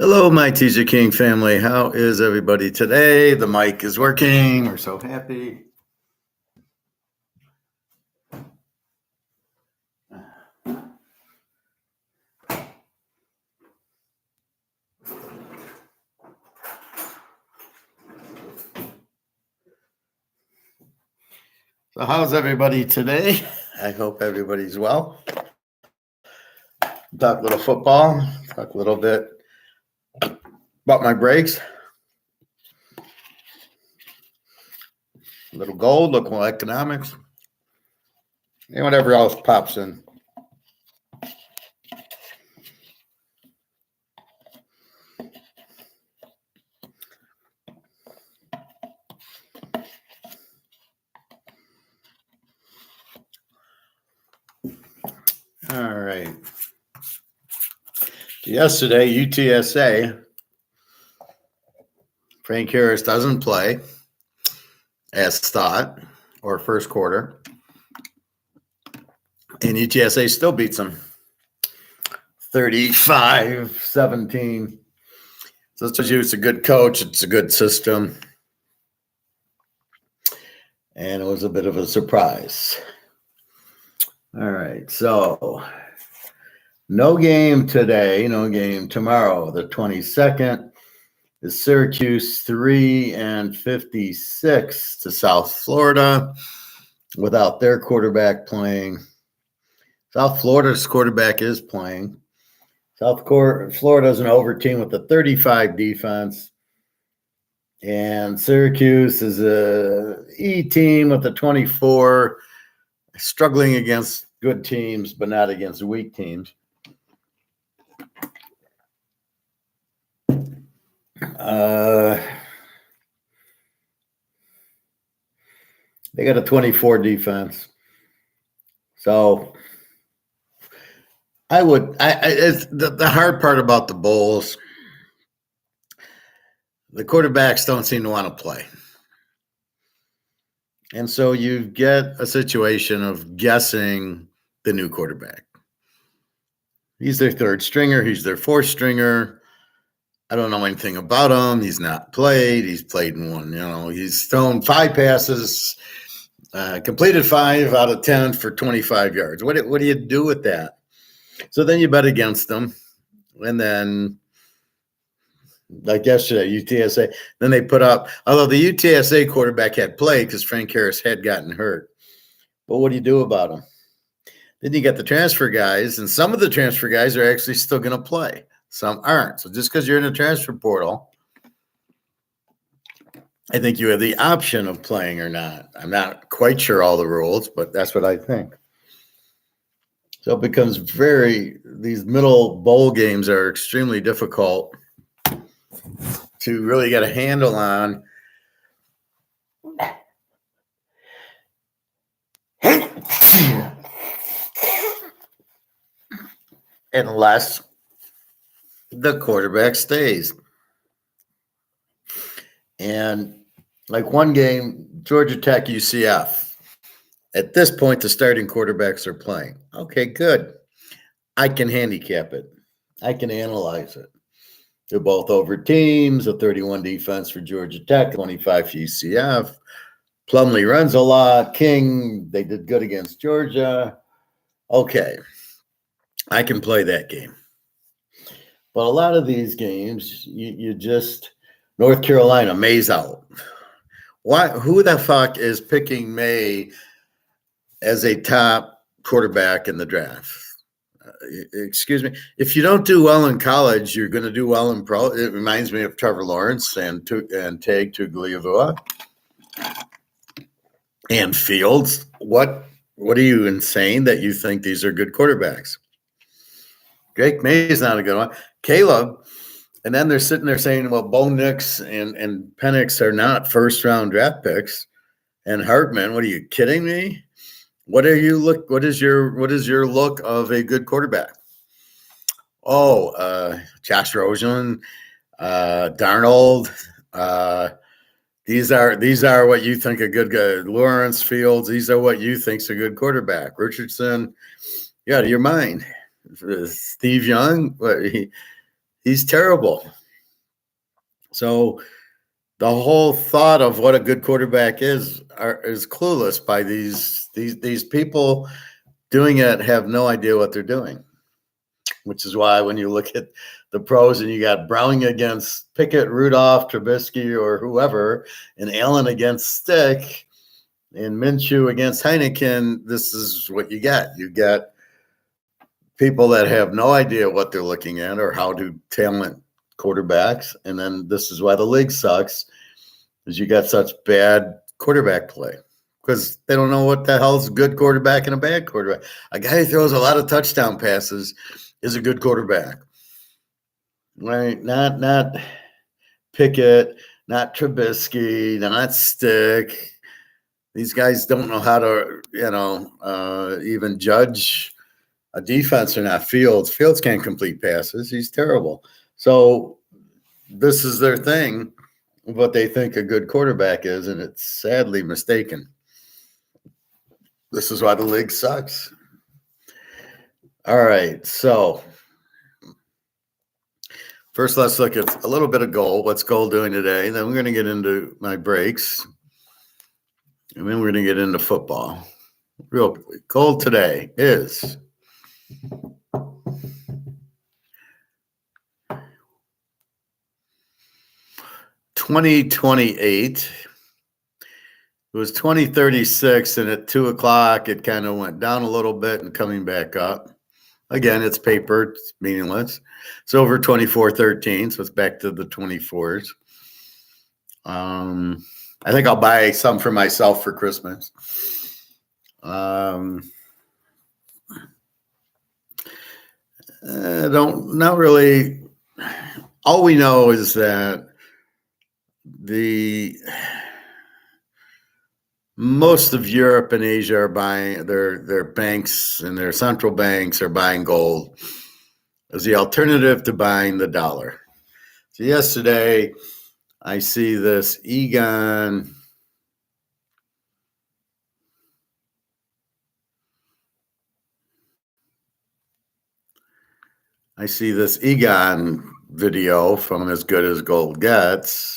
Hello, my Teaserking family. How is everybody today? The mic is working. We're so happy. So, how's everybody today? I hope everybody's well. Talk a little football, talk a little bit about my breaks. A little gold, local economics, and whatever else pops in. All right. Yesterday, UTSA, Frank Harris doesn't play as thought or first quarter. And UTSA still beats them 35-17. So it tells you it's a good coach. It's a good system. And it was a bit of a surprise. All right. So no game today, no game tomorrow. The 22nd is Syracuse 3-56 to South Florida without their quarterback playing. South Florida's quarterback is playing. Florida's an over team with a 35 defense. And Syracuse is a E team with a 24, struggling against good teams, but not against weak teams. They got a 24 defense. So it's the hard part about the Bulls. The quarterbacks don't seem to want to play. And so you get a situation of guessing the new quarterback. He's their third stringer. He's their fourth stringer. I don't know anything about him. He's not played. He's played in one. He's thrown 5 passes, completed 5 out of 10 for 25 yards. What do you do with that? So then you bet against them. And then, like yesterday, UTSA, then they put up, although the UTSA quarterback had played because Frank Harris had gotten hurt. But what do you do about him? Then you got the transfer guys, and some of the transfer guys are actually still going to play. Some aren't. So just because you're in a transfer portal, I think you have the option of playing or not. I'm not quite sure all the rules, but that's what I think. So it becomes these middle bowl games are extremely difficult to really get a handle on. Unless the quarterback stays. And like one game, Georgia Tech, UCF. At this point, the starting quarterbacks are playing. Okay, good. I can handicap it. I can analyze it. They're both over teams, a 31 defense for Georgia Tech, 25 for UCF. Plumlee runs a lot. King, they did good against Georgia. Okay, I can play that game. But a lot of these games, you just – North Carolina, May's out. Who the fuck is picking May as a top quarterback in the draft? Excuse me. If you don't do well in college, you're going to do well in pro. It reminds me of Trevor Lawrence and Tag Tugliavua and Fields. What are you insane that you think these are good quarterbacks? Drake May is not a good one. Caleb, and then they're sitting there saying, well, Bo Nix and Penix are not first-round draft picks. And Hartman, what are you kidding me? What is your look of a good quarterback? Josh Rosen, Darnold. These are what you think a good guy. Lawrence, Fields. These are what you think's a good quarterback. Richardson, yeah, to your mind. Steve Young, He's terrible. So the whole thought of what a good quarterback is clueless by these people doing it have no idea what they're doing, which is why when you look at the pros and you got Browning against Pickett, Rudolph, Trubisky, or whoever, and Allen against Stick, and Minshew against Heineken, this is what you get. You get people that have no idea what they're looking at or how to talent quarterbacks, and then this is why the league sucks, is you got such bad quarterback play because they don't know what the hell's a good quarterback and a bad quarterback. A guy who throws a lot of touchdown passes is a good quarterback, right? Not Pickett, not Trubisky, not Stick. These guys don't know how to, even judge a defense or not. Fields can't complete passes. He's terrible. So this is their thing, what they think a good quarterback is, and it's sadly mistaken. This is why the league sucks. All right, so first let's look at a little bit of goal. What's goal doing today? Then we're going to get into my breaks, and then we're going to get into football. Real quick, goal today is $20.28. It was 2036, and at 2:00, it kind of went down a little bit and coming back up. Again, it's paper, it's meaningless. It's over 24.13, so it's back to the 24s. I think I'll buy some for myself for Christmas. Not really. All we know is that most of Europe and Asia are buying, their banks and their central banks are buying gold as the alternative to buying the dollar. So yesterday, I see this Egon video from As Good as Gold Gets.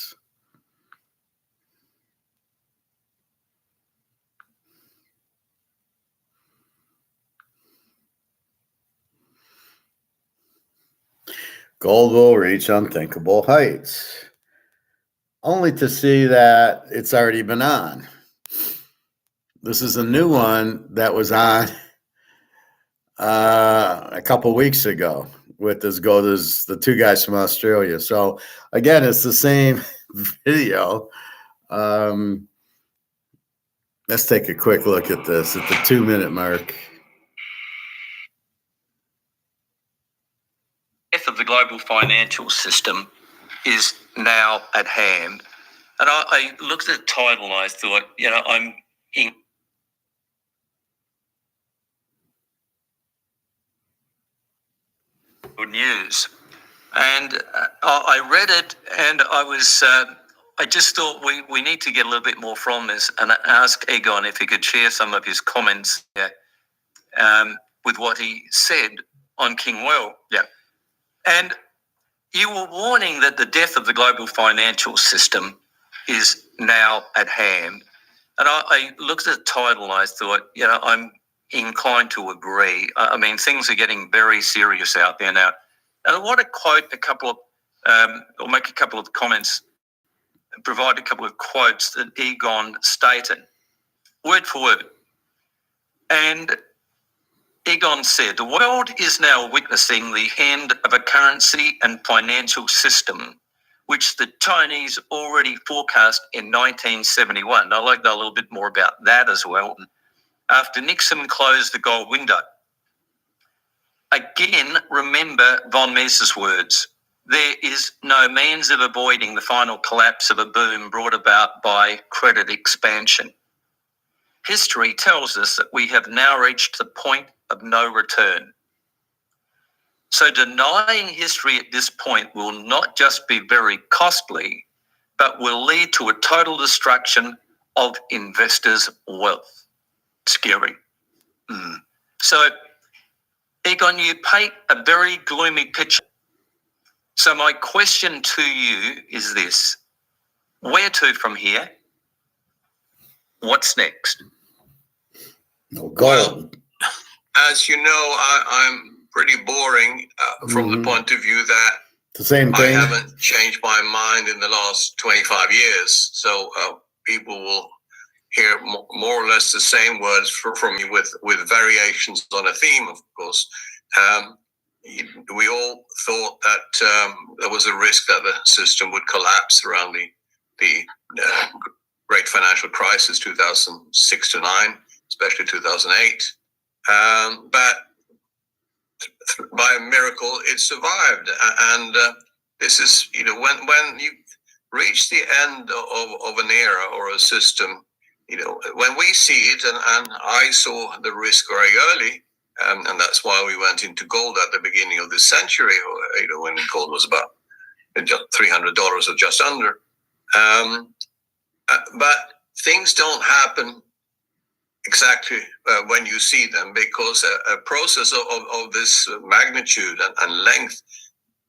Gold will reach unthinkable heights, only to see that it's already been on. This is a new one that was on a couple weeks ago with the two guys from Australia. So again, it's the same video. Let's take a quick look at this at the 2-minute mark. Death of the global financial system is now at hand. And I looked at the title and I thought, I'm in good news. And I read it and I just thought we need to get a little bit more from this and ask Egon if he could share some of his comments with what he said on King Well. Yeah. And you were warning that the death of the global financial system is now at hand. And I looked at the title and I thought, I'm inclined to agree. I mean, things are getting very serious out there now. And I want to quote or make a couple of comments, provide a couple of quotes that Egon stated, word for word. And Egon said, the world is now witnessing the end of a currency and financial system, which the Chinese already forecast in 1971. I'd like to know a little bit more about that as well. After Nixon closed the gold window. Again, remember von Mises' words. There is no means of avoiding the final collapse of a boom brought about by credit expansion. History tells us that we have now reached the point of no return. So denying history at this point will not just be very costly, but will lead to a total destruction of investors' wealth. Scary. So, Egon, you paint a very gloomy picture. So my question to you is this: where to from here? What's next? No gold. Well, as you know, I'm pretty boring from the point of view that the same I thing. haven't changed my mind in the last 25 years. So people will hear more or less the same words from me with variations on a theme, of course. We all thought that there was a risk that the system would collapse around the great financial crisis, 2006 to 9, especially 2008. But by a miracle, it survived. And this is, when you reach the end of an era or a system, when we see it, and I saw the risk very early, and that's why we went into gold at the beginning of this century, when gold was about just $300 or just under. But things don't happen exactly when you see them, because a process of this magnitude and length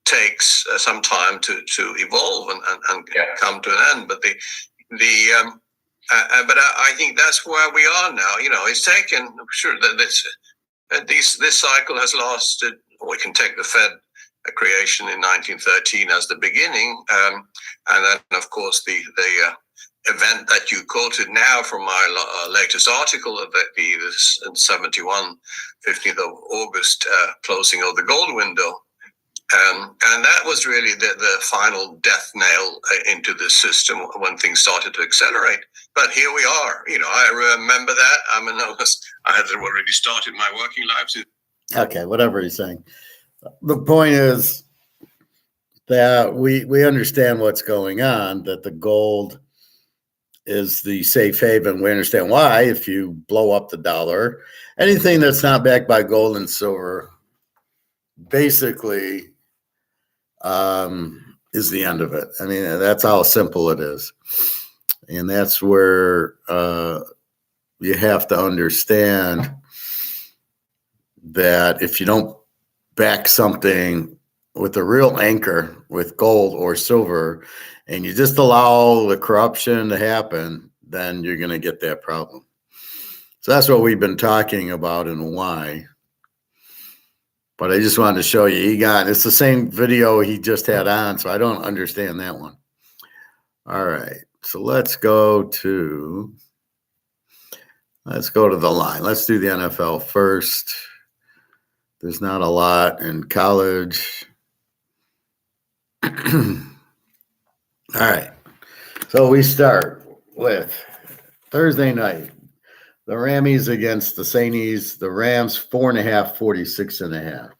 takes some time to evolve and come to an end. But but I think that's where we are now. It's taken, sure, that this cycle has lasted. We can take the Fed creation in 1913 as the beginning, and then of course the event that you quoted now from my latest article, of the 71 15th of August closing of the gold window. And that was really the final death nail into the system when things started to accelerate. But here we are. I remember that. I had already started my working life. Okay, whatever he's saying. The point is that we understand what's going on, that the gold is the safe haven. We understand why. If you blow up the dollar, anything that's not backed by gold and silver basically is the end of it. I mean, that's how simple it is. And that's where you have to understand that if you don't back something with a real anchor with gold or silver, and you just allow the corruption to happen, then you're going to get that problem. So that's what we've been talking about and why. But I just wanted to show you, it's the same video he just had on, so I don't understand that one. All right, so let's go to the line. Let's do the NFL first. There's not a lot in college. All right, so we start with Thursday night. The Rammies against the Sainties. The Rams 4.5, 46.5.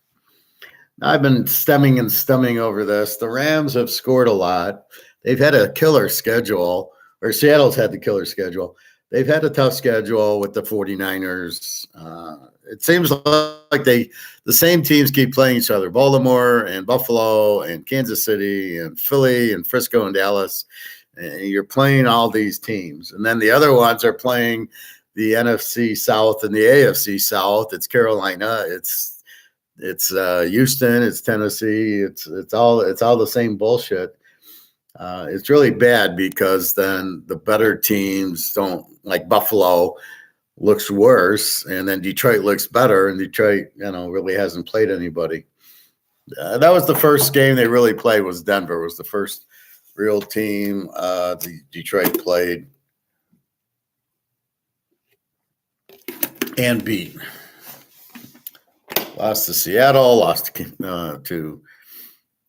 I've been stemming over this. The Rams have scored a lot. They've had a killer schedule, or Seattle's had the killer schedule. They've had a tough schedule with the 49ers. It seems like the same teams keep playing each other: Baltimore and Buffalo and Kansas City and Philly and Frisco and Dallas. And you're playing all these teams. And then the other ones are playing the NFC South and the AFC South. It's Carolina. It's Houston. It's Tennessee. It's all the same bullshit. It's really bad, because then the better teams don't, like Buffalo looks worse, and then Detroit looks better, and Detroit, really hasn't played anybody. That was the first game they really played, was Denver. Was the first real team the Detroit played and beat. Lost to Seattle, lost to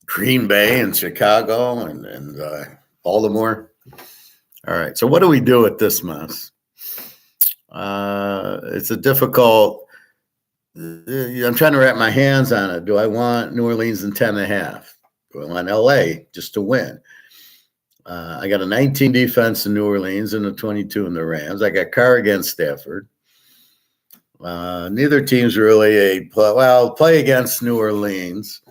Green Bay and Chicago and Baltimore. All right, so what do we do with this mess? It's a difficult. I'm trying to wrap my hands on it. Do I want New Orleans in 10.5? Do I want LA just to win? I got a 19 defense in New Orleans and a 22 in the Rams. I got Carr against Stafford. Neither team's really play against New Orleans.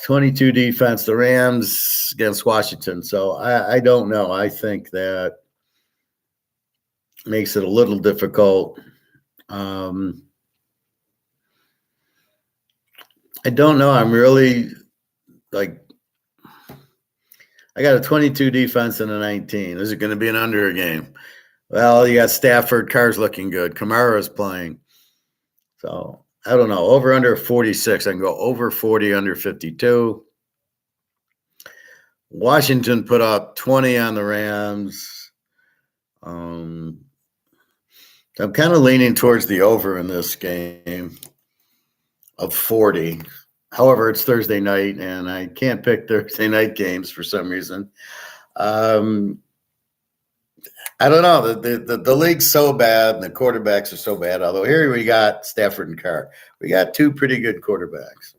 22 defense, the Rams against Washington. So I don't know. I think that makes it a little difficult. I don't know. I'm really like, I got a 22 defense and a 19. Is it going to be an under game? Well, you got Stafford. Carr's looking good. Kamara's playing. So I don't know. Over under 46. I can go over 40, under 52. Washington put up 20 on the Rams. I'm kind of leaning towards the over in this game of 40. However, it's Thursday night, and I can't pick Thursday night games for some reason. I don't know. The league's so bad, and the quarterbacks are so bad. Although here we got Stafford and Carr. We got two pretty good quarterbacks.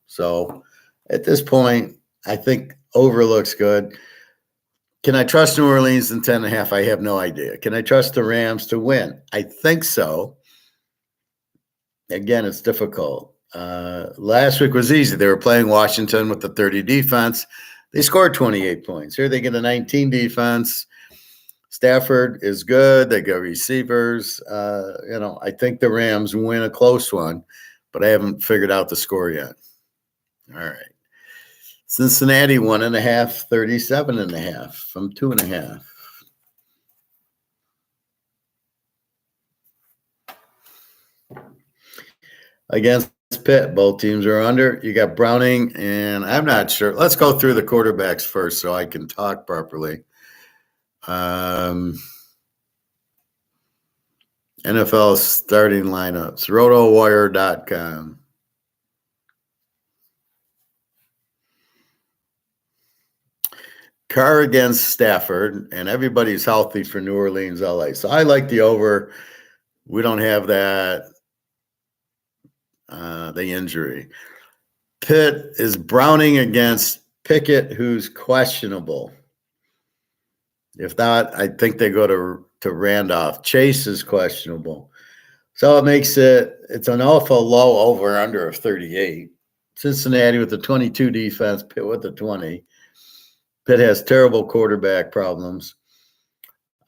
So at this point, I think over looks good. Can I trust New Orleans in 10.5? I have no idea. Can I trust the Rams to win? I think so. Again, it's difficult. Last week was easy. They were playing Washington with the 30 defense. They scored 28 points. Here they get a 19 defense. Stafford is good. They got receivers. I think the Rams win a close one, but I haven't figured out the score yet. All right. Cincinnati 1.5, 37.5 from 2.5. Against Pitt, both teams are under. You got Browning, and I'm not sure. Let's go through the quarterbacks first so I can talk properly. NFL starting lineups, rotowire.com. Carr against Stafford, and everybody's healthy for New Orleans, LA. So I like the over. We don't have that, the injury. Pitt is Browning against Pickett, who's questionable. If not, I think they go to Randolph. Chase is questionable. So it makes it's an awful low over under of 38. Cincinnati with the 22 defense, Pitt with the 20. Pitt has terrible quarterback problems.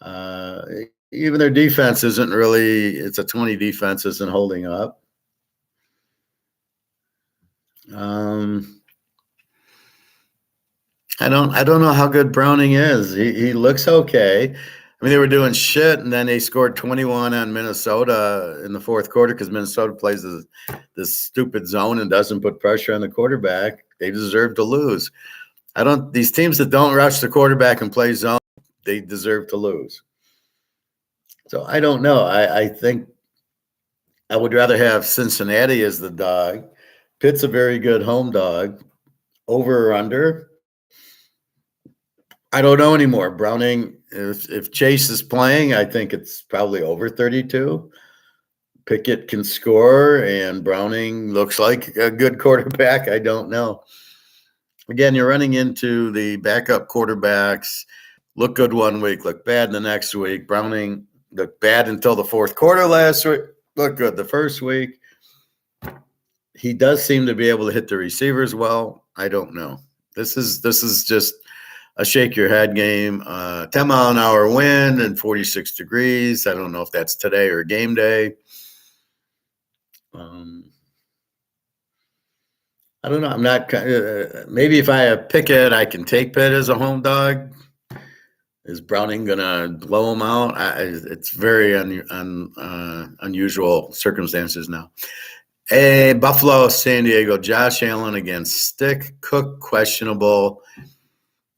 Even their defense isn't really, it's a 20 defense, isn't holding up. I don't know how good Browning is. He looks okay. I mean, they were doing shit, and then they scored 21 on Minnesota in the fourth quarter because Minnesota plays this stupid zone and doesn't put pressure on the quarterback. They deserve to lose. These teams that don't rush the quarterback and play zone, they deserve to lose. So I don't know. I think I would rather have Cincinnati as the dog. Pitt's a very good home dog. Over or under? I don't know anymore. Browning, if Chase is playing, I think it's probably over 32. Pickett can score, and Browning looks like a good quarterback. I don't know. Again, you're running into the backup quarterbacks. Look good one week, look bad the next week. Browning looked bad until the fourth quarter last week. Looked good the first week. He does seem to be able to hit the receivers well. I don't know. This is just a shake your head game. 10-mile-an-hour wind and 46 degrees. I don't know if that's today or game day. I don't know. I'm not. Maybe if I have Pickett, I can take Pitt as a home dog. Is Browning gonna blow him out? It's very unusual circumstances now. Buffalo, San Diego. Josh Allen against Stick. Cook questionable,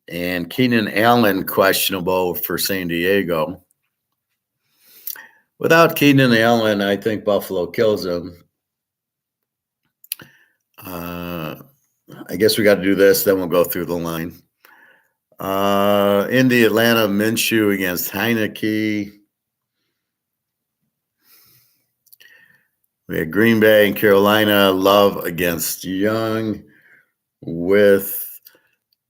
and Keenan Allen questionable for San Diego. Without Keenan Allen, I think Buffalo kills him. I guess we got to do this, then we'll go through the line. Indy, Atlanta, Minshew against Heineke. We had Green Bay and Carolina, Love against Young, with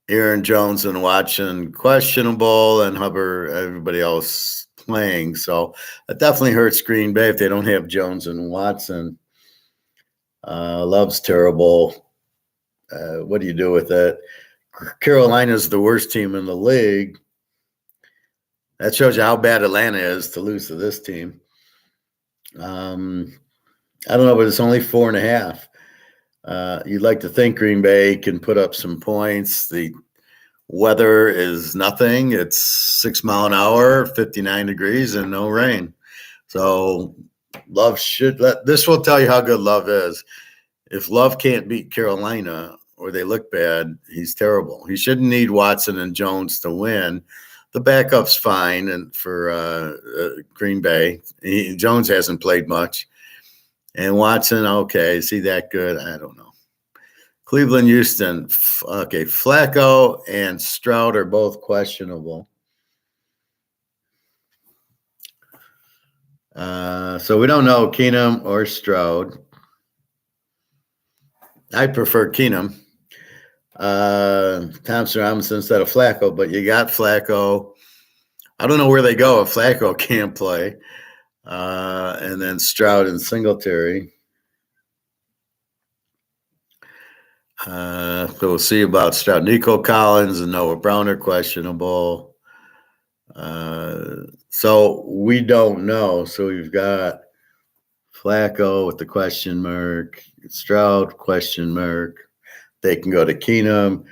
Aaron Jones and Watson questionable, and Hubbard, everybody else playing. So it definitely hurts Green Bay if they don't have Jones and Watson. Love's terrible. What do you do with it? Carolina's the worst team in the league. That shows you how bad Atlanta is to lose to this team. I don't know, but it's only 4.5. You'd like to think Green Bay can put up some points. The weather is nothing. It's 6 mile an hour, 59 degrees, and no rain. So Love should let this will tell you how good Love is. If Love can't beat Carolina or they look bad, he's terrible. He shouldn't need Watson and Jones to win. The backup's fine, and for Green Bay, Jones hasn't played much, and Watson, okay, is he that good? I don't know. Cleveland, Houston, okay, Flacco and Stroud are both questionable. So we don't know Keenum or Stroud. I prefer Keenum. Thompson Robinson instead of Flacco, but you got Flacco. I don't know where they go if Flacco can't play. And then Stroud and Singletary. So we'll see about Stroud. Nico Collins and Noah Brown are questionable. So we don't know. So we've got Flacco with the question mark, Stroud question mark. They can go to Keenum.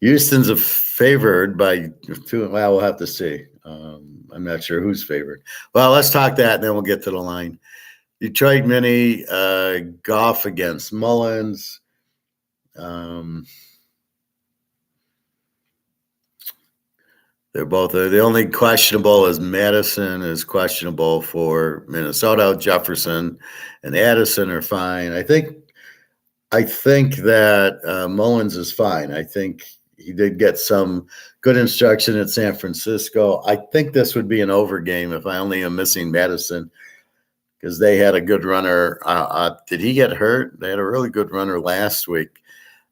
Houston's favored by 2. Well, we'll have to see. I'm not sure who's favored. Well, let's talk that, and then we'll get to the line. Detroit Mini, Goff against Mullins. They're both the only questionable is Madison is questionable for Minnesota. Jefferson and Addison are fine. I think that Mullins is fine. I think he did get some good instruction at San Francisco. I think this would be an over game if I only am missing Madison because they had a good runner. Did he get hurt? They had a really good runner last week.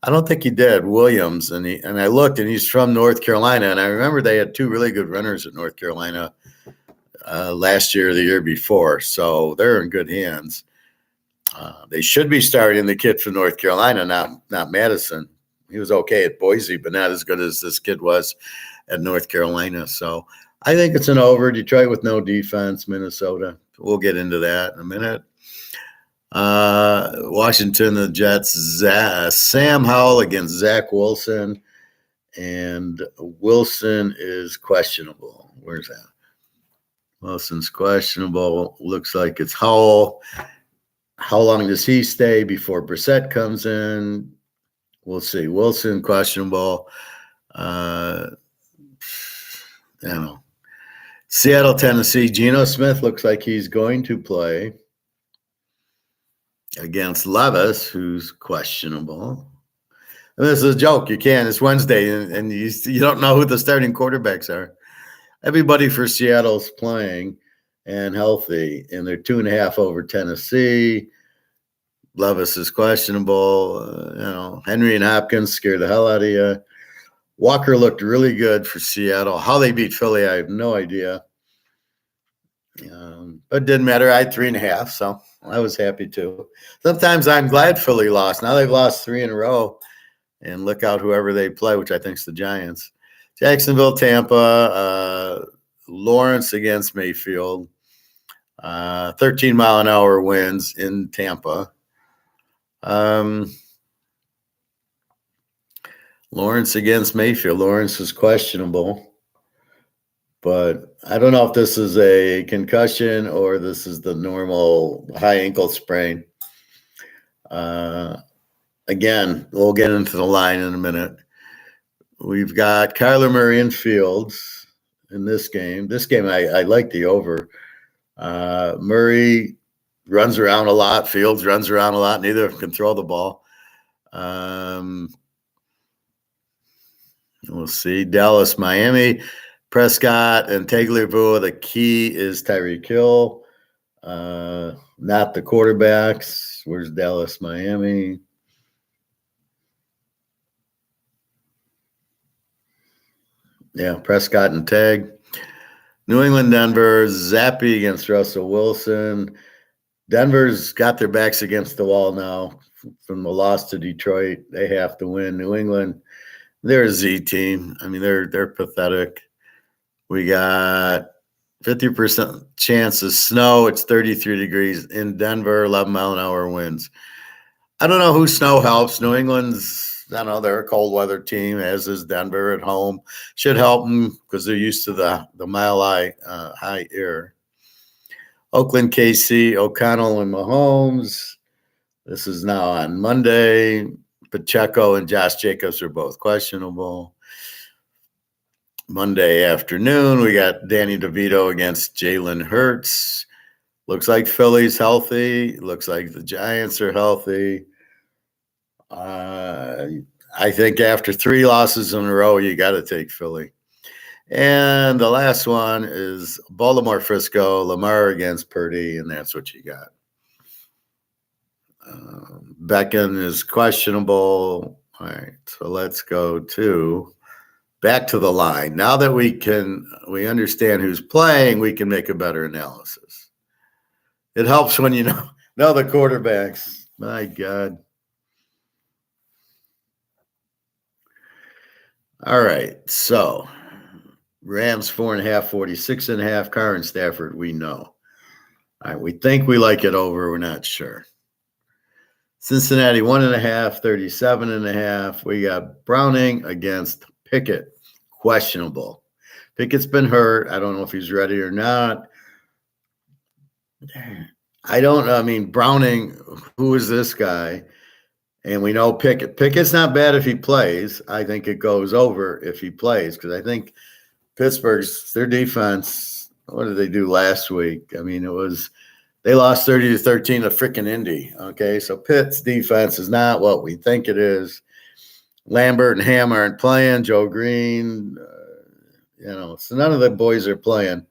I don't think he did, Williams. And I looked, and he's from North Carolina. And I remember they had 2 really good runners at North Carolina last year or the year before. So they're in good hands. They should be starting the kid from North Carolina, not Madison. He was okay at Boise, but not as good as this kid was at North Carolina. So I think it's an over. Detroit with no defense, Minnesota. We'll get into that in a minute. Washington, the Jets, Sam Howell against Zach Wilson, and Wilson is questionable. Where's that? Wilson's questionable. Looks like it's Howell. How long does he stay before Brissett comes in? We'll see. Wilson questionable. I don't know. Seattle, Tennessee. Geno Smith looks like he's going to play against Levis, who's questionable. And this is a joke. You can't. It's Wednesday, and you don't know who the starting quarterbacks are. Everybody for Seattle's playing and healthy, and they're 2.5 over Tennessee. Levis is questionable. Henry and Hopkins scare the hell out of you. Walker looked really good for Seattle. How they beat Philly, I have no idea. But it didn't matter. I had 3.5, so I was happy too. Sometimes I'm glad Philly lost. Now they've lost 3 in a row, and look out whoever they play, which I think is the Giants. Jacksonville, Tampa, Lawrence against Mayfield. 13 mile an hour winds in Tampa. Lawrence against Mayfield. Lawrence is questionable. But I don't know if this is a concussion or this is the normal high ankle sprain. Again, we'll get into the line in a minute. We've got Kyler Murray and Fields in this game. This game, I like the over. Murray runs around a lot. Fields runs around a lot. Neither of them can throw the ball. We'll see. Dallas, Miami. Prescott and Tagliabue, the key is Tyreek Hill, not the quarterbacks. Where's Dallas, Miami? Yeah, Prescott and Tag. New England, Denver, Zappy against Russell Wilson. Denver's got their backs against the wall now from the loss to Detroit. They have to win. New England, they're a Z team. I mean, they're pathetic. We got 50% chance of snow. It's 33 degrees in Denver, 11 mile an hour winds. I don't know who snow helps. New England's, I don't know, they're a cold weather team, as is Denver at home. Should help them because they're used to the mile high air. Oakland, KC, O'Connell, and Mahomes. This is now on Monday. Pacheco and Josh Jacobs are both questionable. Monday afternoon, we got Danny DeVito against Jalen Hurts. Looks like Philly's healthy. Looks like the Giants are healthy. I think after 3 losses in a row, you got to take Philly. And the last one is Baltimore Frisco, Lamar against Purdy, and that's what you got. Beckham is questionable. All right, so let's go back to the line. Now that we understand who's playing, we can make a better analysis. It helps when you know the quarterbacks. My God. All right, so Rams 4.5, 46.5. Carr and Stafford, we know. All right, we think we like it over. We're not sure. Cincinnati 1.5, 37.5. We got Browning against Pickett, questionable. Pickett's been hurt. I don't know if he's ready or not. I don't know. I mean, Browning, who is this guy? And we know Pickett. Pickett's not bad if he plays. I think it goes over if he plays because I think Pittsburgh's, their defense, what did they do last week? I mean, they lost 30-13 to freaking Indy. Okay, so Pitt's defense is not what we think it is. Lambert and Ham aren't playing. Joe Green, so none of the boys are playing.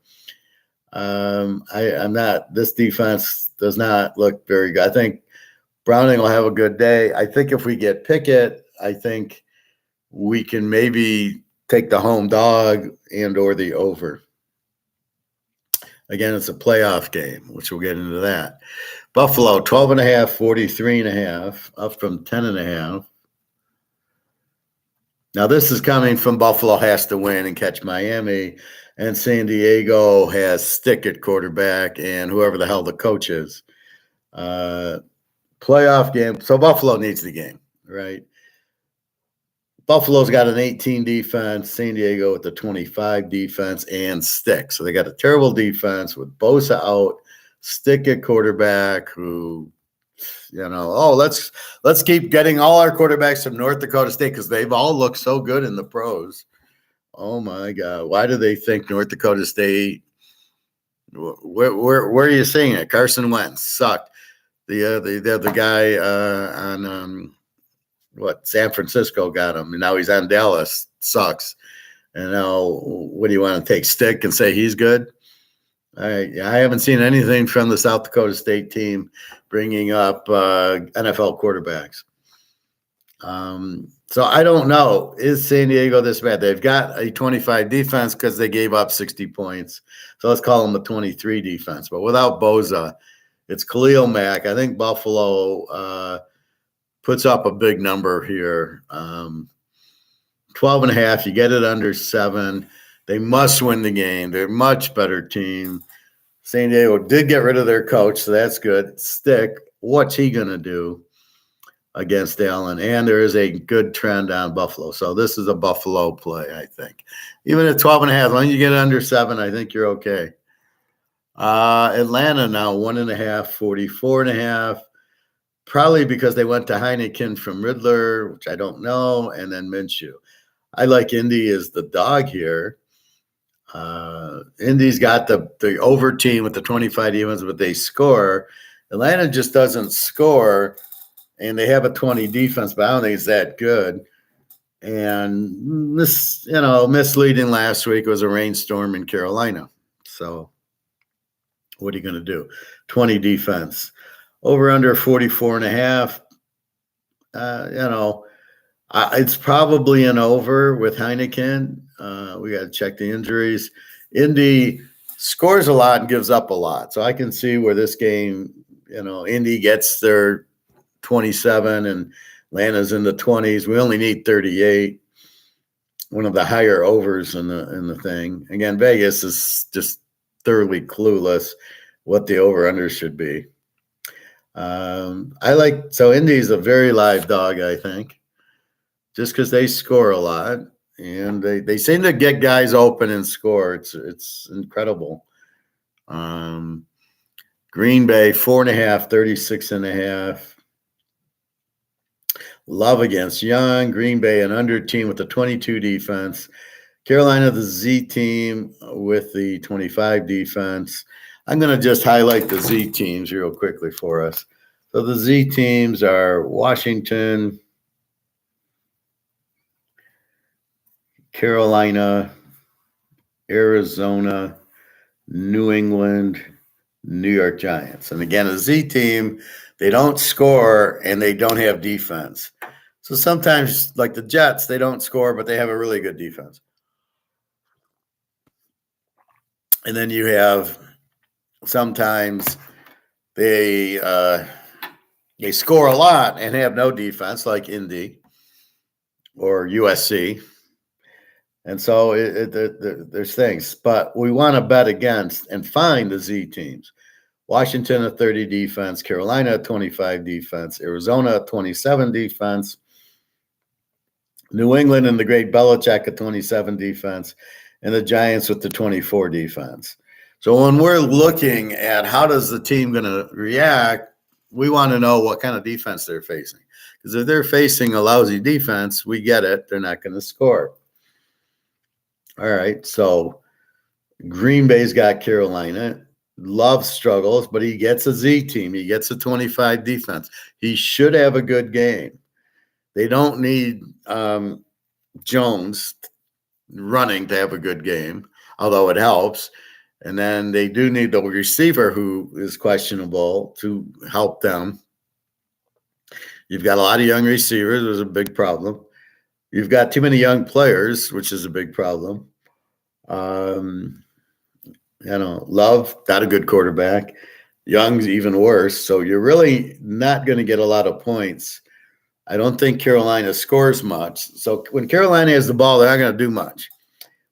I'm not. This defense does not look very good. I think Browning will have a good day. I think if we get Pickett, I think we can maybe take the home dog and or the over. Again, it's a playoff game, which we'll get into that. Buffalo, 12.5, 43.5, up from 10.5. Now, this is coming from Buffalo has to win and catch Miami, and San Diego has Stick at quarterback and whoever the hell the coach is. Playoff game. So Buffalo needs the game, right? Buffalo's got an 18 defense, San Diego with the 25 defense and Stick. So they got a terrible defense with Bosa out, Stick at quarterback who, let's keep getting all our quarterbacks from North Dakota State because they've all looked so good in the pros. Oh my God. Why do they think North Dakota State? Where are you seeing it? Carson Wentz sucked. The guy on San Francisco got him, and now he's on Dallas. Sucks. And now, what do you want to take Stick and say he's good? I haven't seen anything from the South Dakota State team bringing up NFL quarterbacks. So I don't know. Is San Diego this bad? They've got a 25 defense because they gave up 60 points. So let's call them a 23 defense. But without Bosa, it's Khalil Mack. I think Buffalo puts up a big number here. 12.5. You get it under 7. They must win the game. They're a much better team. San Diego did get rid of their coach, so that's good. Stick, what's he going to do against Allen? And there is a good trend on Buffalo. So this is a Buffalo play, I think. Even at 12.5, when you get under 7, I think you're okay. Atlanta now 1.5, 44.5. Probably because they went to Heineken from Riddler, which I don't know, and then Minshew. I like Indy as the dog here. Indy's got the over team with the 25 defense, but they score. Atlanta just doesn't score, and they have a 20 defense, but I don't think it's that good. And misleading last week was a rainstorm in Carolina. So what are you going to do? 20 defense. Over under 44.5. It's probably an over with Heineken. We got to check the injuries. Indy scores a lot and gives up a lot. So I can see where this game, Indy gets their 27 and Atlanta's in the 20s. We only need 38. One of the higher overs in the thing. Again, Vegas is just thoroughly clueless what the over-under should be. Indy's a very live dog, I think, just because they score a lot and they seem to get guys open and score. It's incredible. Green Bay 4.5, 36.5. Love against Young. Green Bay an under team with the 22 defense. Carolina the Z team with the 25 defense. I'm going to just highlight the Z teams real quickly for us. So the Z teams are Washington, Carolina, Arizona, New England, New York Giants. And again, a Z team, they don't score and they don't have defense. So sometimes, like the Jets, they don't score, but they have a really good defense. And then you have sometimes they score a lot and have no defense, like Indy or USC. And so there's things, but we want to bet against and find the Z teams. Washington a 30 defense, Carolina a 25 defense, Arizona a 27 defense, New England and the great Belichick a 27 defense, and the Giants with the 24 defense. So when we're looking at how does the team going to react, we want to know what kind of defense they're facing. Because if they're facing a lousy defense, we get it. They're not going to score. All right, so Green Bay's got Carolina. Love struggles, but he gets a Z team. He gets a 25 defense. He should have a good game. They don't need Jones running to have a good game, although it helps. And then they do need the receiver who is questionable to help them. You've got a lot of young receivers, which is a big problem. You've got too many young players, which is a big problem. Love, got a good quarterback. Young's even worse. So you're really not going to get a lot of points. I don't think Carolina scores much. So when Carolina has the ball, they're not going to do much.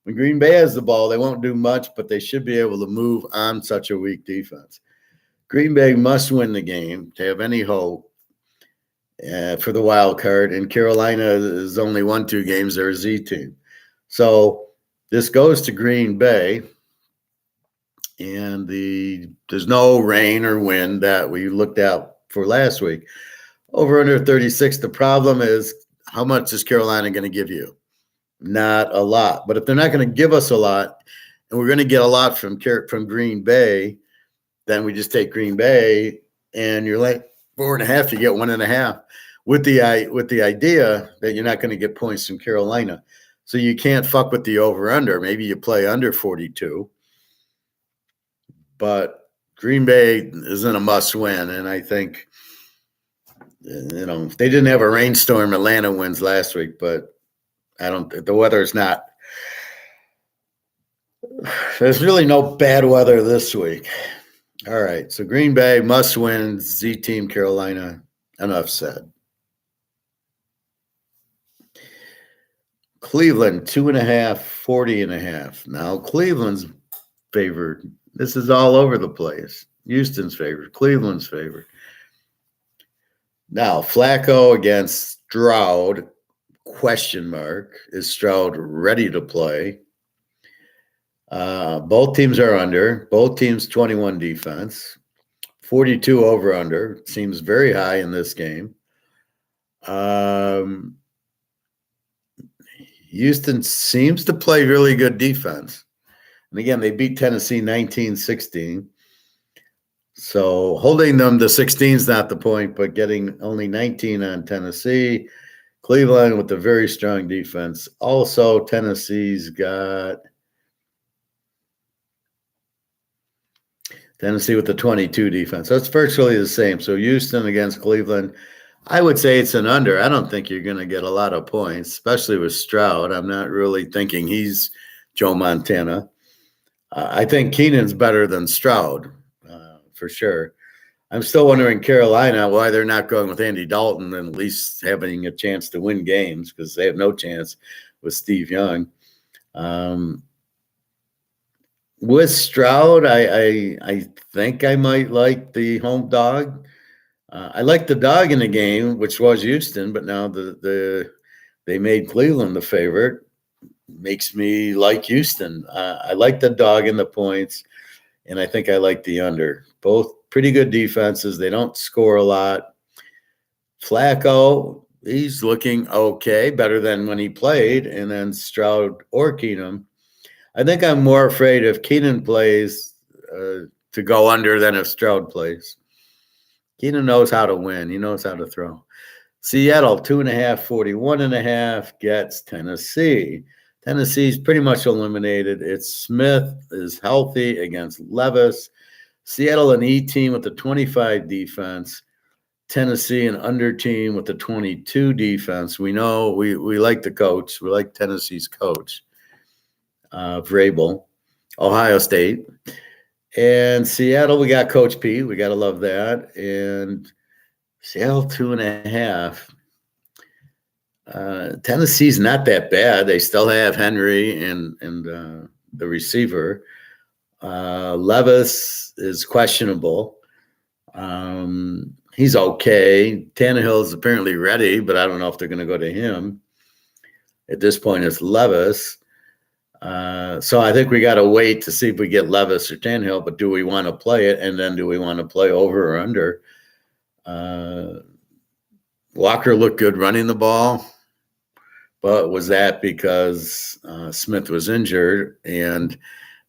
When Green Bay has the ball, they won't do much, but they should be able to move on such a weak defense. Green Bay must win the game to have any hope for the wild card, and Carolina has only won 2 games. They're a Z team. So this goes to Green Bay, and there's no rain or wind that we looked out for last week. Over under 36. The problem is, how much is Carolina going to give you? Not a lot. But if they're not going to give us a lot, and we're going to get a lot from Green Bay, then we just take Green Bay, and you're like 4.5, you get 1.5, with the idea that you're not going to get points from Carolina. So you can't fuck with the over-under. Maybe you play under 42. But Green Bay isn't a must-win, and I think, if they didn't have a rainstorm, Atlanta wins last week, but the weather's not. There's really no bad weather this week. All right, so Green Bay must win, Z team, Carolina. Enough said. Cleveland 2.5, 40.5. Now Cleveland's favored. This is all over the place. Houston's favored. Cleveland's favored. Now Flacco against Stroud. Question mark. Is Stroud ready to play? Both teams are under. Both teams 21 defense. 42 over under. Seems very high in this game. Houston seems to play really good defense. And again, they beat Tennessee 19-16. So holding them to 16 is not the point, but getting only 19 on Tennessee. Cleveland with a very strong defense. Also, Tennessee's got Tennessee with the 22 defense. So it's virtually the same. So Houston against Cleveland, I would say it's an under. I don't think you're going to get a lot of points, especially with Stroud. I'm not really thinking he's Joe Montana. I think Keenan's better than Stroud, for sure. I'm still wondering Carolina why they're not going with Andy Dalton and at least having a chance to win games, because they have no chance with Steve Young. With Stroud, I think I might like the home dog. I like the dog in the game, which was Houston, but now they made Cleveland the favorite. Makes me like Houston. I like the dog in the points, and I think I like the under. Both pretty good defenses. They don't score a lot. Flacco, he's looking okay, better than when he played, and then Stroud or Keenum. I think I'm more afraid if Keenan plays to go under than if Stroud plays. Keenan knows how to win. He knows how to throw. Seattle, 2.5, 41.5 gets Tennessee. Tennessee's pretty much eliminated. It's Smith is healthy against Levis. Seattle, an E team with the 25 defense. Tennessee, an under team with the 22 defense. We know we like the coach. We like Tennessee's coach, Vrabel. Ohio State. And Seattle, we got Coach P. We got to love that. And Seattle, 2.5. Tennessee's not that bad. They still have Henry and the receiver. Levis is questionable. He's okay. Tannehill's apparently ready, but I don't know if they're going to go to him. At this point, it's Levis. So I think we got to wait to see if we get Levis or Tannehill, but do we want to play it? And then do we want to play over or under? Walker looked good running the ball, but was that because Smith was injured and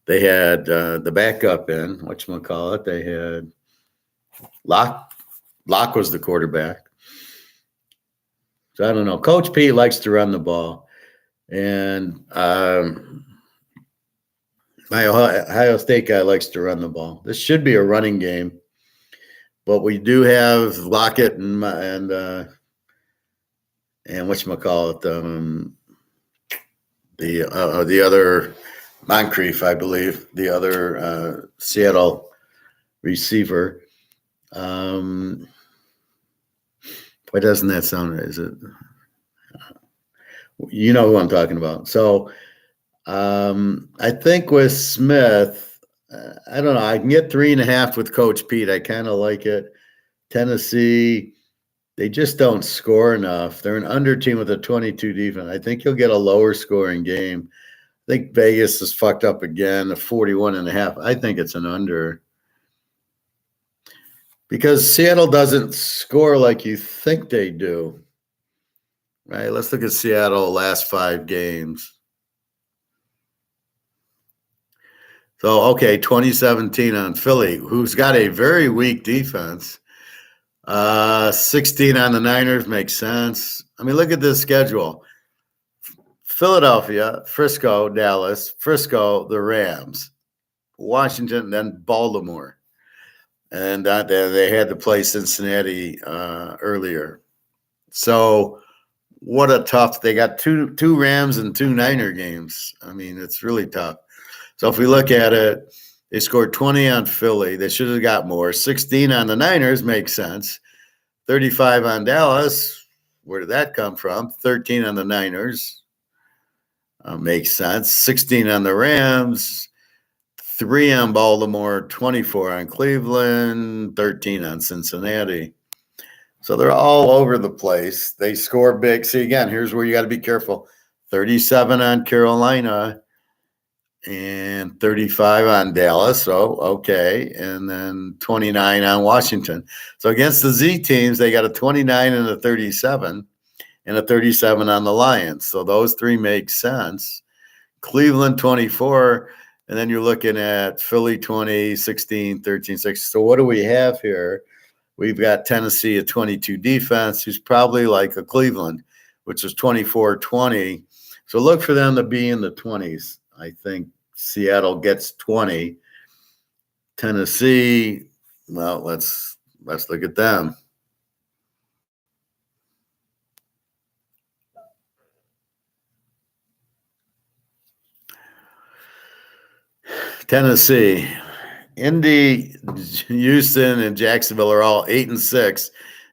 they had the backup in, whatchamacallit, they had Locke. Locke was the quarterback. So I don't know. Coach P likes to run the ball. And my Ohio State guy likes to run the ball. This should be a running game, but we do have Lockett and whatchamacallit, the other Moncrief, I believe, the other Seattle receiver. Why doesn't that sound right? Is it? You know who I'm talking about. So I think with Smith, I don't know. I can get 3.5 with Coach Pete. I kind of like it. Tennessee, they just don't score enough. They're an under team with a 22 defense. I think you'll get a lower scoring game. I think Vegas is fucked up again, a 41.5. I think it's an under. Because Seattle doesn't score like you think they do. Right? Let's look at Seattle last 5 games. So, okay, 2017 on Philly, who's got a very weak defense. 16 on the Niners makes sense. I mean, look at this schedule. Philadelphia, Frisco, Dallas, Frisco, the Rams, Washington, then Baltimore. And they had to play Cincinnati earlier. So what a tough – they got two Rams and 2 Niner games. I mean, it's really tough. So if we look at it, they scored 20 on Philly. They should have got more. 16 on the Niners makes sense. 35 on Dallas. Where did that come from? 13 on the Niners. Makes sense. 16 on the Rams. 3 on Baltimore. 24 on Cleveland. 13 on Cincinnati. So they're all over the place. They score big. See, again, here's where you got to be careful. 37 on Carolina. And 35 on Dallas, so okay, and then 29 on Washington. So against the Z teams, they got a 29 and a 37, and a 37 on the Lions. So those 3 make sense. Cleveland 24, and then you're looking at Philly 20, 16, 13, 6. So what do we have here? We've got Tennessee at 22 defense, who's probably like a Cleveland, which is 24-20. So look for them to be in the 20s, I think. Seattle gets 20. Tennessee, well, let's look at them. Tennessee, Indy, Houston, and Jacksonville are all 8-6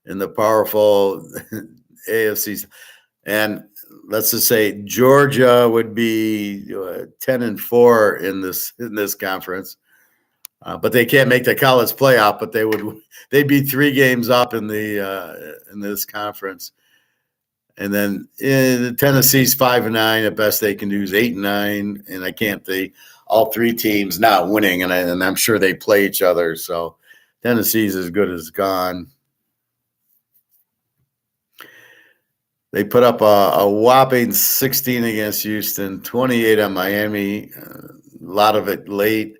in the powerful AFCs. And let's just say Georgia would be 10-4 in this conference. But they can't make the college playoff. But they'd be 3 games up in this conference. And then Tennessee's 5-9. At best, they can do is 8-9. And I can't think all 3 teams not winning, and I'm sure they play each other. So Tennessee's as good as gone. They put up a whopping 16 against Houston, 28 on Miami, a lot of it late,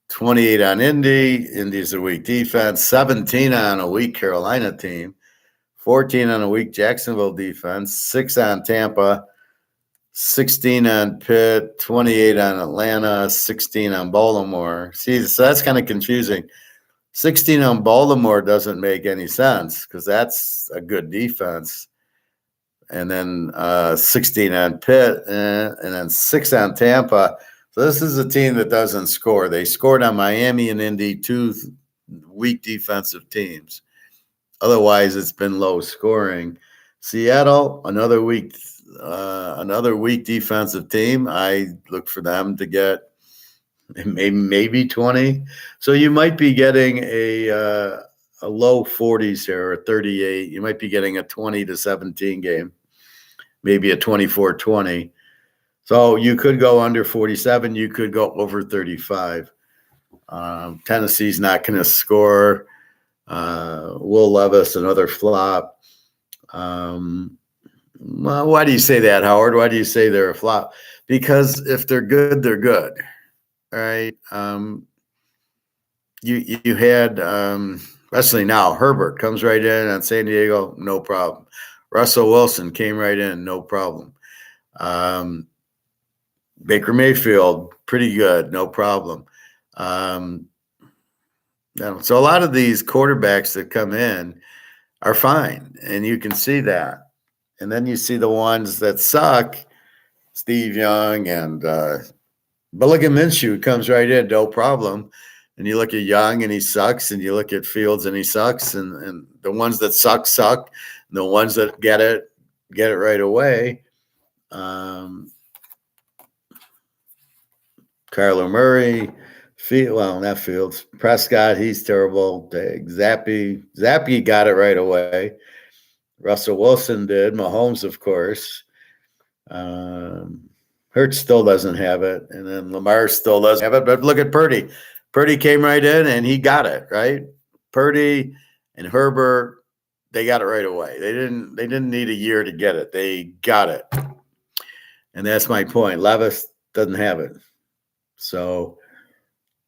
28 on Indy. Indy's a weak defense, 17 on a weak Carolina team, 14 on a weak Jacksonville defense, 6 on Tampa, 16 on Pitt, 28 on Atlanta, 16 on Baltimore. See, so that's kind of confusing. 16 on Baltimore doesn't make any sense because that's a good defense. And then 16 on Pitt, and then 6 on Tampa. So this is a team that doesn't score. They scored on Miami and Indy, 2 weak defensive teams. Otherwise, it's been low scoring. Seattle, another weak defensive team. I look for them to get maybe 20. So you might be getting a low 40s here, or 38. You might be getting a 20-17 game, maybe a 24-20. So you could go under 47. You could go over 35. Tennessee's not going to score. Will Levis, another flop. Well, why do you say that, Howard? Why do you say they're a flop? Because if they're good, they're good. All right. You had especially now, Herbert comes right in on San Diego, no problem. Russell Wilson came right in, no problem. Baker Mayfield, pretty good, no problem. So a lot of these quarterbacks that come in are fine, and you can see that. And then you see the ones that suck, Steve Young and Billigan Minshew comes right in, no problem. And you look at Young and he sucks, and you look at Fields and he sucks, and the ones that suck. And the ones that get it right away. Kyler Murray, not Fields, Prescott, he's terrible. Zappy got it right away. Russell Wilson did. Mahomes, of course. Hurts still doesn't have it, and then Lamar still doesn't have it. But look at Purdy. Purdy came right in, and he got it, right? Purdy and Herbert, they got it right away. They didn't need a year to get it. They got it. And that's my point. Levis doesn't have it. So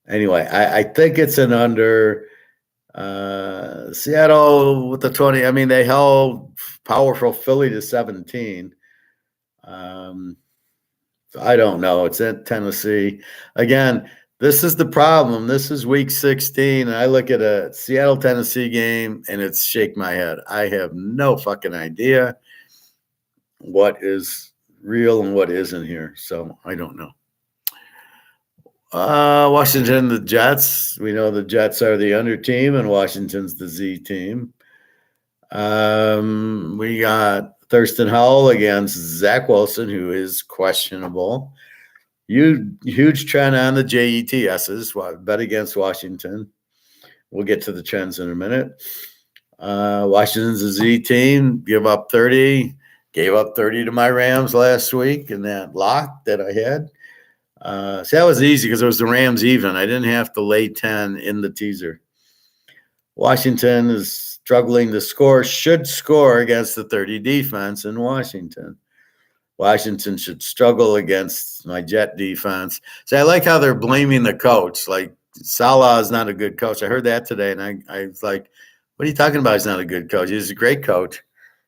anyway, I think it's an under. Seattle with the 20. I mean, they held powerful Philly to 17. I don't know. It's at Tennessee. Again, this is the problem. This is week 16. And I look at a Seattle, Tennessee game, and it's shake my head. I have no fucking idea what is real and what isn't here. So I don't know. Washington, the Jets. We know the Jets are the under team, and Washington's the Z team. We got Thurston Howell against Zach Wilson, who is questionable. Huge trend on the JETSs. Bet against Washington. We'll get to the trends in a minute. Washington's a Z team. Gave up 30 to my Rams last week in that lock that I had. So that was easy because it was the Rams even. I didn't have to lay 10 in the teaser. Washington is struggling to score, should score against the 30 defense in Washington. Washington should struggle against my Jet defense. So I like how they're blaming the coach. Like, Salah is not a good coach. I heard that today, and I was like, what are you talking about? He's not a good coach. He's a great coach.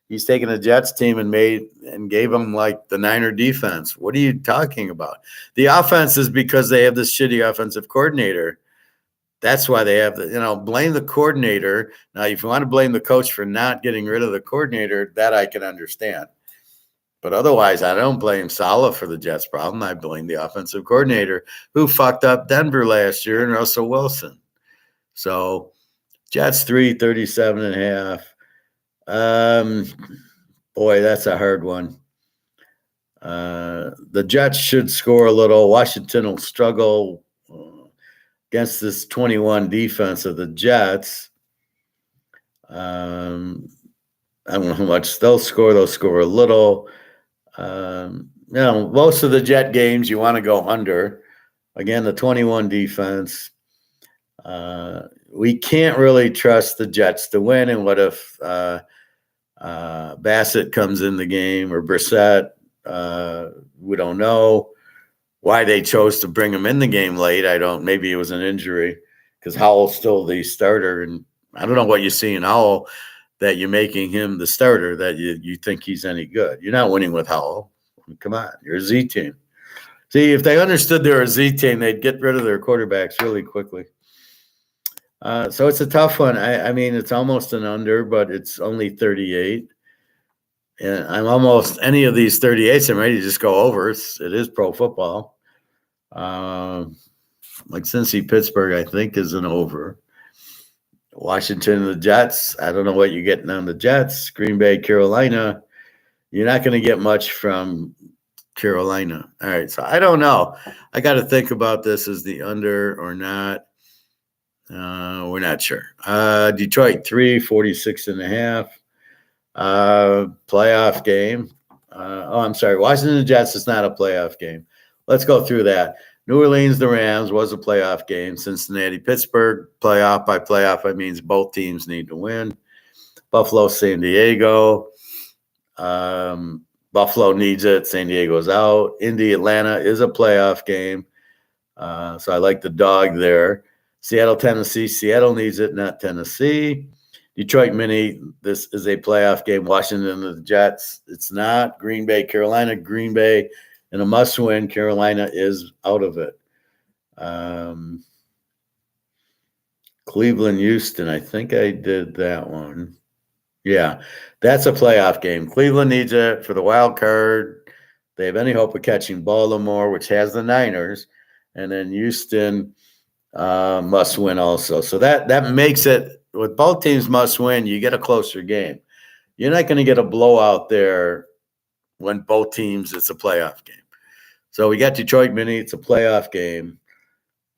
He's taken a Jets team and gave them like the Niner defense. What are you talking about? The offense is because they have this shitty offensive coordinator. That's why they have blame the coordinator. Now, if you want to blame the coach for not getting rid of the coordinator, that I can understand. But otherwise, I don't blame Salah for the Jets' problem. I blame the offensive coordinator who fucked up Denver last year and Russell Wilson. So Jets 37.5. Boy, that's a hard one. The Jets should score a little. Washington will struggle against this 21 defense of the Jets. I don't know how much they'll score. They'll score a little. Most of the Jet games you want to go under. Again, the 21 defense. We can't really trust the Jets to win. And what if Bassett comes in the game or Brissett? We don't know why they chose to bring him in the game late. Maybe it was an injury because Howell's still the starter. And I don't know what you see in Howell that you're making him the starter, that you think he's any good. You're not winning with Howell. Come on, you're a Z team. See, if they understood they're a Z team, they'd get rid of their quarterbacks really quickly. So it's a tough one. I mean, it's almost an under, but it's only 38. And I'm almost any of these 38s, I'm ready to just go over. It is pro football. Like Cincy Pittsburgh, I think, is an over. Washington and the Jets. I don't know what you're getting on the Jets. Green Bay, Carolina. You're not going to get much from Carolina. All right, so I don't know. I got to think about this as the under or not. We're not sure. Detroit 346.5. Playoff game. I'm sorry. Washington and Jets is not a playoff game. Let's go through that. New Orleans, the Rams was a playoff game. Cincinnati, Pittsburgh, playoff. By playoff, I means both teams need to win. Buffalo, San Diego. Buffalo needs it. San Diego's out. Indy, Atlanta is a playoff game. So I like the dog there. Seattle, Tennessee. Seattle needs it, not Tennessee. Detroit Mini, this is a playoff game. Washington and the Jets, it's not. Green Bay, Carolina. Green Bay in a must-win. Carolina is out of it. Cleveland, Houston, I think I did that one. Yeah, that's a playoff game. Cleveland needs it for the wild card. They have any hope of catching Baltimore, which has the Niners. And then Houston must win also. So that makes it, with both teams must win, you get a closer game. You're not going to get a blowout there when both teams, it's a playoff game. So we got Detroit Mini, it's a playoff game.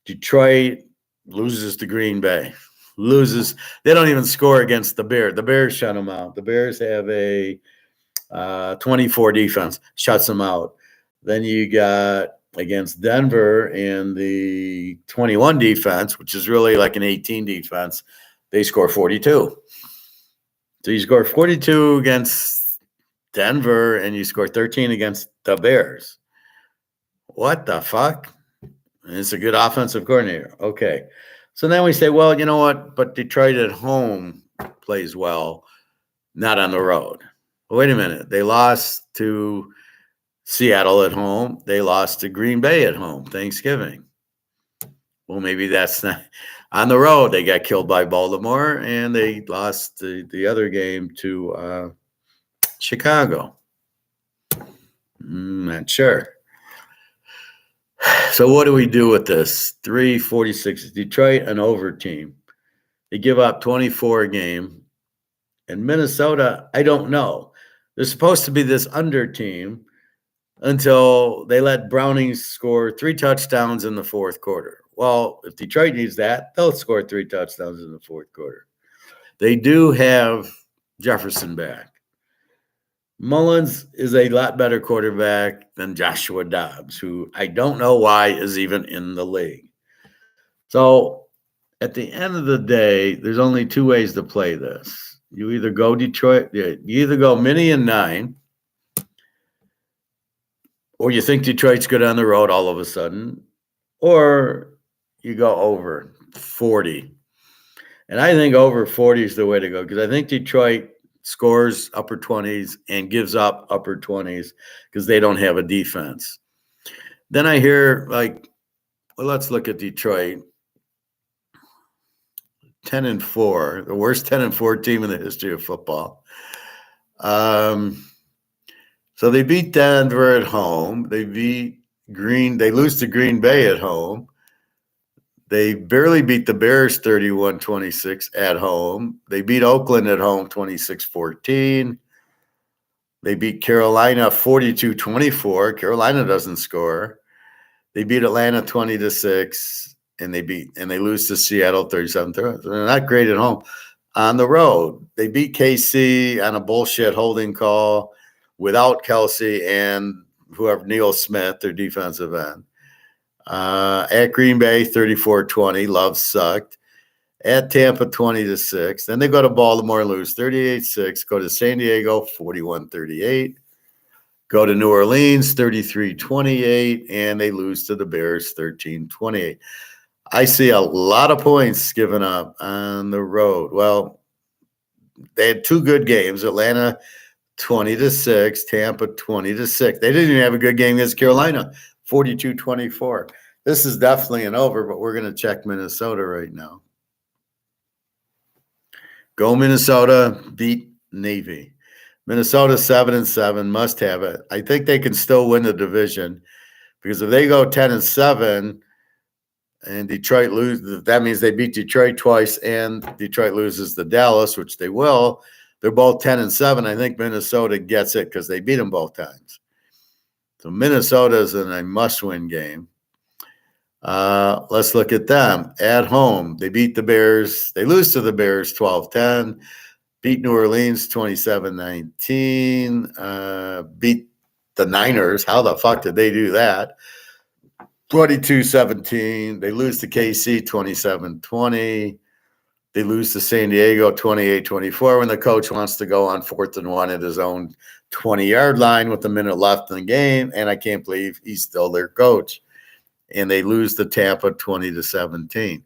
Detroit loses to Green Bay. Loses. They don't even score against the Bears. The Bears shut them out. The Bears have a 24 defense, shuts them out. Then you got against Denver and the 21 defense, which is really like an 18 defense, they score 42. So you score 42 against Denver and you score 13 against the Bears. What the fuck? And it's a good offensive coordinator. Okay. So then we say, well, you know what? But Detroit at home plays well, not on the road. Well, wait a minute. They lost to Seattle at home. They lost to Green Bay at home, Thanksgiving. Well, maybe that's not on the road. They got killed by Baltimore, and they lost the other game to Chicago. Not sure. So what do we do with this? 346. Detroit, an over team. They give up 24 a game. And Minnesota, I don't know. They're supposed to be this under team until they let Browning score 3 touchdowns in the fourth quarter. Well, if Detroit needs that, they'll score 3 touchdowns in the fourth quarter. They do have Jefferson back. Mullins is a lot better quarterback than Joshua Dobbs, who I don't know why is even in the league. So at the end of the day, there's only 2 ways to play this. You either go Detroit, you either go Mini and 9, or you think Detroit's good on the road all of a sudden, or you go over 40. And I think over 40 is the way to go because I think Detroit scores upper 20s and gives up upper 20s because they don't have a defense. Then I hear, like, well, let's look at Detroit. 10-4, the worst 10-4 team in the history of football. So they beat Denver at home. They lose to Green Bay at home. They barely beat the Bears 31-26 at home. They beat Oakland at home 26-14. They beat Carolina 42-24. Carolina doesn't score. They beat Atlanta 20-6. and they lose to Seattle 37-30. They're not great at home. On the road, they beat KC on a bullshit holding call without Kelsey and whoever, Neil Smith, their defensive end. At Green Bay, 34-20. Love sucked. At Tampa, 20-6. Then they go to Baltimore, lose 38-6. Go to San Diego, 41-38. Go to New Orleans, 33-28. And they lose to the Bears, 13-28. I see a lot of points given up on the road. Well, they had two good games. Atlanta, 20-6. Tampa, 20-6. They didn't even have a good game against Carolina, 42-24. This is definitely an over, but we're going to check Minnesota right now. Go Minnesota, beat Navy. Minnesota 7-7, must have it. I think they can still win the division because if they go 10-7 and Detroit lose, that means they beat Detroit twice and Detroit loses to Dallas, which they will. They're both 10-7. I think Minnesota gets it because they beat them both times. So Minnesota is in a must-win game. Let's look at them. At home, they beat the Bears. They lose to the Bears 12-10. Beat New Orleans 27-19. Beat the Niners. How the fuck did they do that? 22-17. They lose to KC 27-20. They lose to San Diego 28-24 when the coach wants to go on 4th and 1 at his own 20-yard line with a minute left in the game. And I can't believe he's still their coach. And they lose to Tampa 20-17.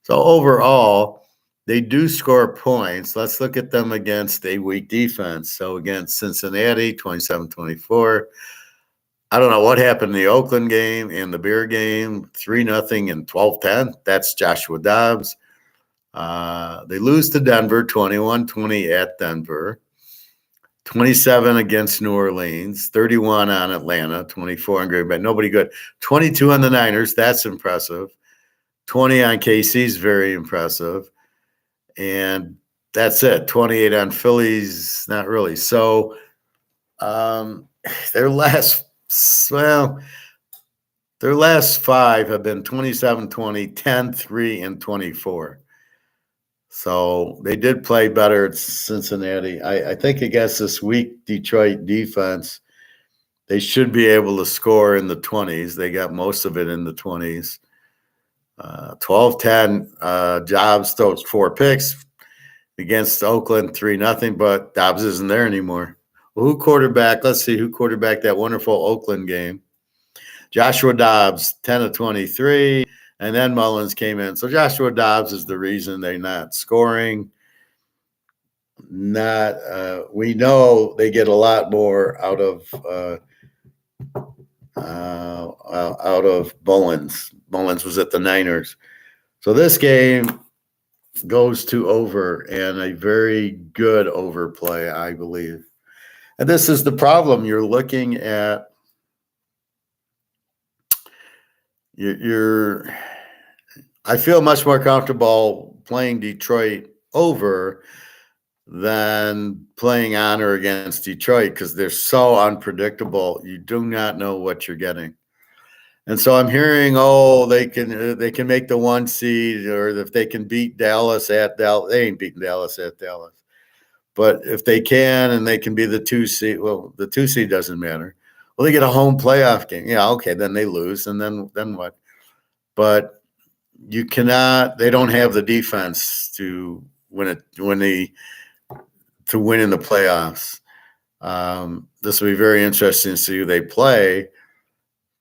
So overall, they do score points. Let's look at them against a weak defense. So against Cincinnati, 27-24. I don't know what happened in the Oakland game and the Bear game, 3-0 and 12-10. That's Joshua Dobbs. They lose to Denver, 21-20 at Denver. 27 against New Orleans, 31 on Atlanta, 24 on Green Bay. Nobody good. 22 on the Niners. That's impressive. 20 on KC is very impressive. And that's it. 28 on Phillies, not really. So their last 5 have been 27-20, 10-3, and 24. So they did play better at Cincinnati. I think against this weak Detroit defense, they should be able to score in the 20s. They got most of it in the 20s. 12-10, Dobbs throws 4 picks against Oakland, 3-0, but Dobbs isn't there anymore. Well, who quarterbacked? Let's see who quarterbacked that wonderful Oakland game. Joshua Dobbs, 10-23. And then Mullins came in. So Joshua Dobbs is the reason they're not scoring. We know they get a lot more out of Mullins. Mullins was at the Niners. So this game goes to over, and a very good overplay, I believe. And this is the problem. You're looking at I feel much more comfortable playing Detroit over than playing on or against Detroit because they're so unpredictable. You do not know what you're getting. And so I'm hearing, they can make the 1 seed, or if they can beat Dallas at Dallas. They ain't beating Dallas at Dallas. But if they can and they can be the 2 seed, well, the 2 seed doesn't matter. Well, they get a home playoff game. Yeah, okay, then they lose, and then what? But you cannot. They don't have the defense to win in the playoffs. This will be very interesting to see who they play.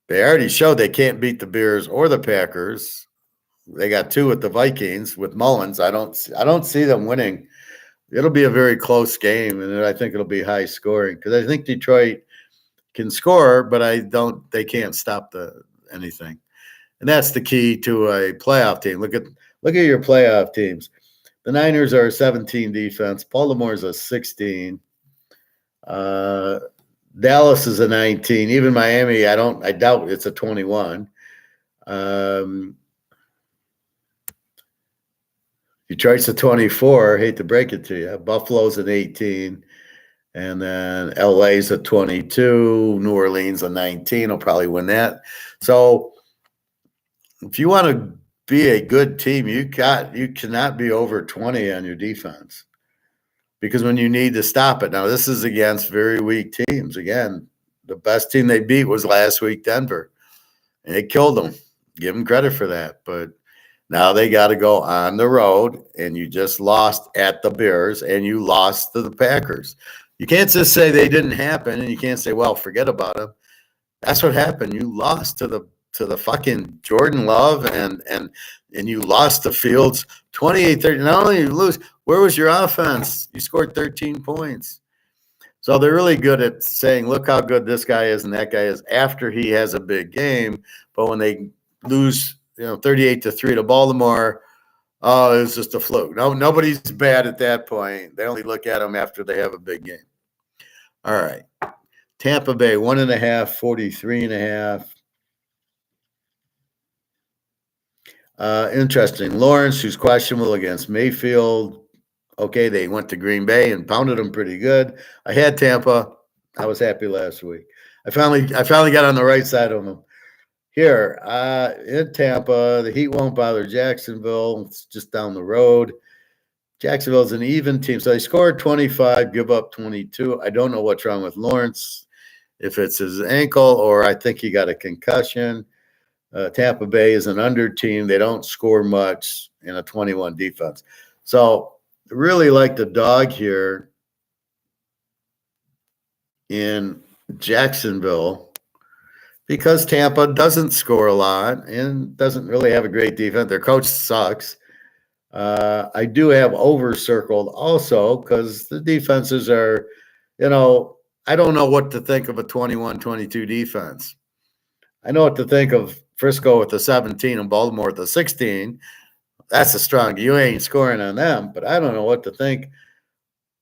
They already showed they can't beat the Bears or the Packers. They got 2 with the Vikings with Mullins. I don't see them winning. It'll be a very close game, and I think it'll be high scoring because I think Detroit can score, but they can't stop anything. And that's the key to a playoff team. Look at your playoff teams. The Niners are a 17 defense. Baltimore is a 16. Dallas is a 19. Even Miami, I doubt it's a 21. Detroit's a 24. I hate to break it to you. Buffalo's an 18. And then LA's a 22. New Orleans a 19. Will probably win that. So if you want to be a good team, you cannot be over 20 on your defense. Because when you need to stop it. Now, this is against very weak teams. Again, the best team they beat was last week, Denver. And it killed them. Give them credit for that. But now they got to go on the road, and you just lost at the Bears, and you lost to the Packers. You can't just say they didn't happen, and you can't say, well, forget about them. That's what happened. You lost to the fucking Jordan Love, and you lost to Fields 28-30. Not only did you lose, where was your offense? You scored 13 points. So they're really good at saying, look how good this guy is and that guy is after he has a big game. But when they lose, 38-3 to Baltimore, oh, it was just a fluke. No, nobody's bad at that point. They only look at them after they have a big game. All right. Tampa Bay, 1.5, 43.5. Interesting. Lawrence, who's questionable against Mayfield. Okay, they went to Green Bay and pounded them pretty good. I had Tampa. I was happy last week. I finally got on the right side of them. Here, in Tampa, the Heat won't bother Jacksonville. It's just down the road. Jacksonville's an even team. So they scored 25, give up 22. I don't know what's wrong with Lawrence, if it's his ankle or I think he got a concussion. Tampa Bay is an under team. They don't score much in a 21 defense. So I really like the dog here in Jacksonville because Tampa doesn't score a lot and doesn't really have a great defense. Their coach sucks. I do have over circled also because the defenses are, I don't know what to think of a 21-22 defense. I know what to think of Frisco with the 17 and Baltimore with the 16. That's a strong. You ain't scoring on them, but I don't know what to think.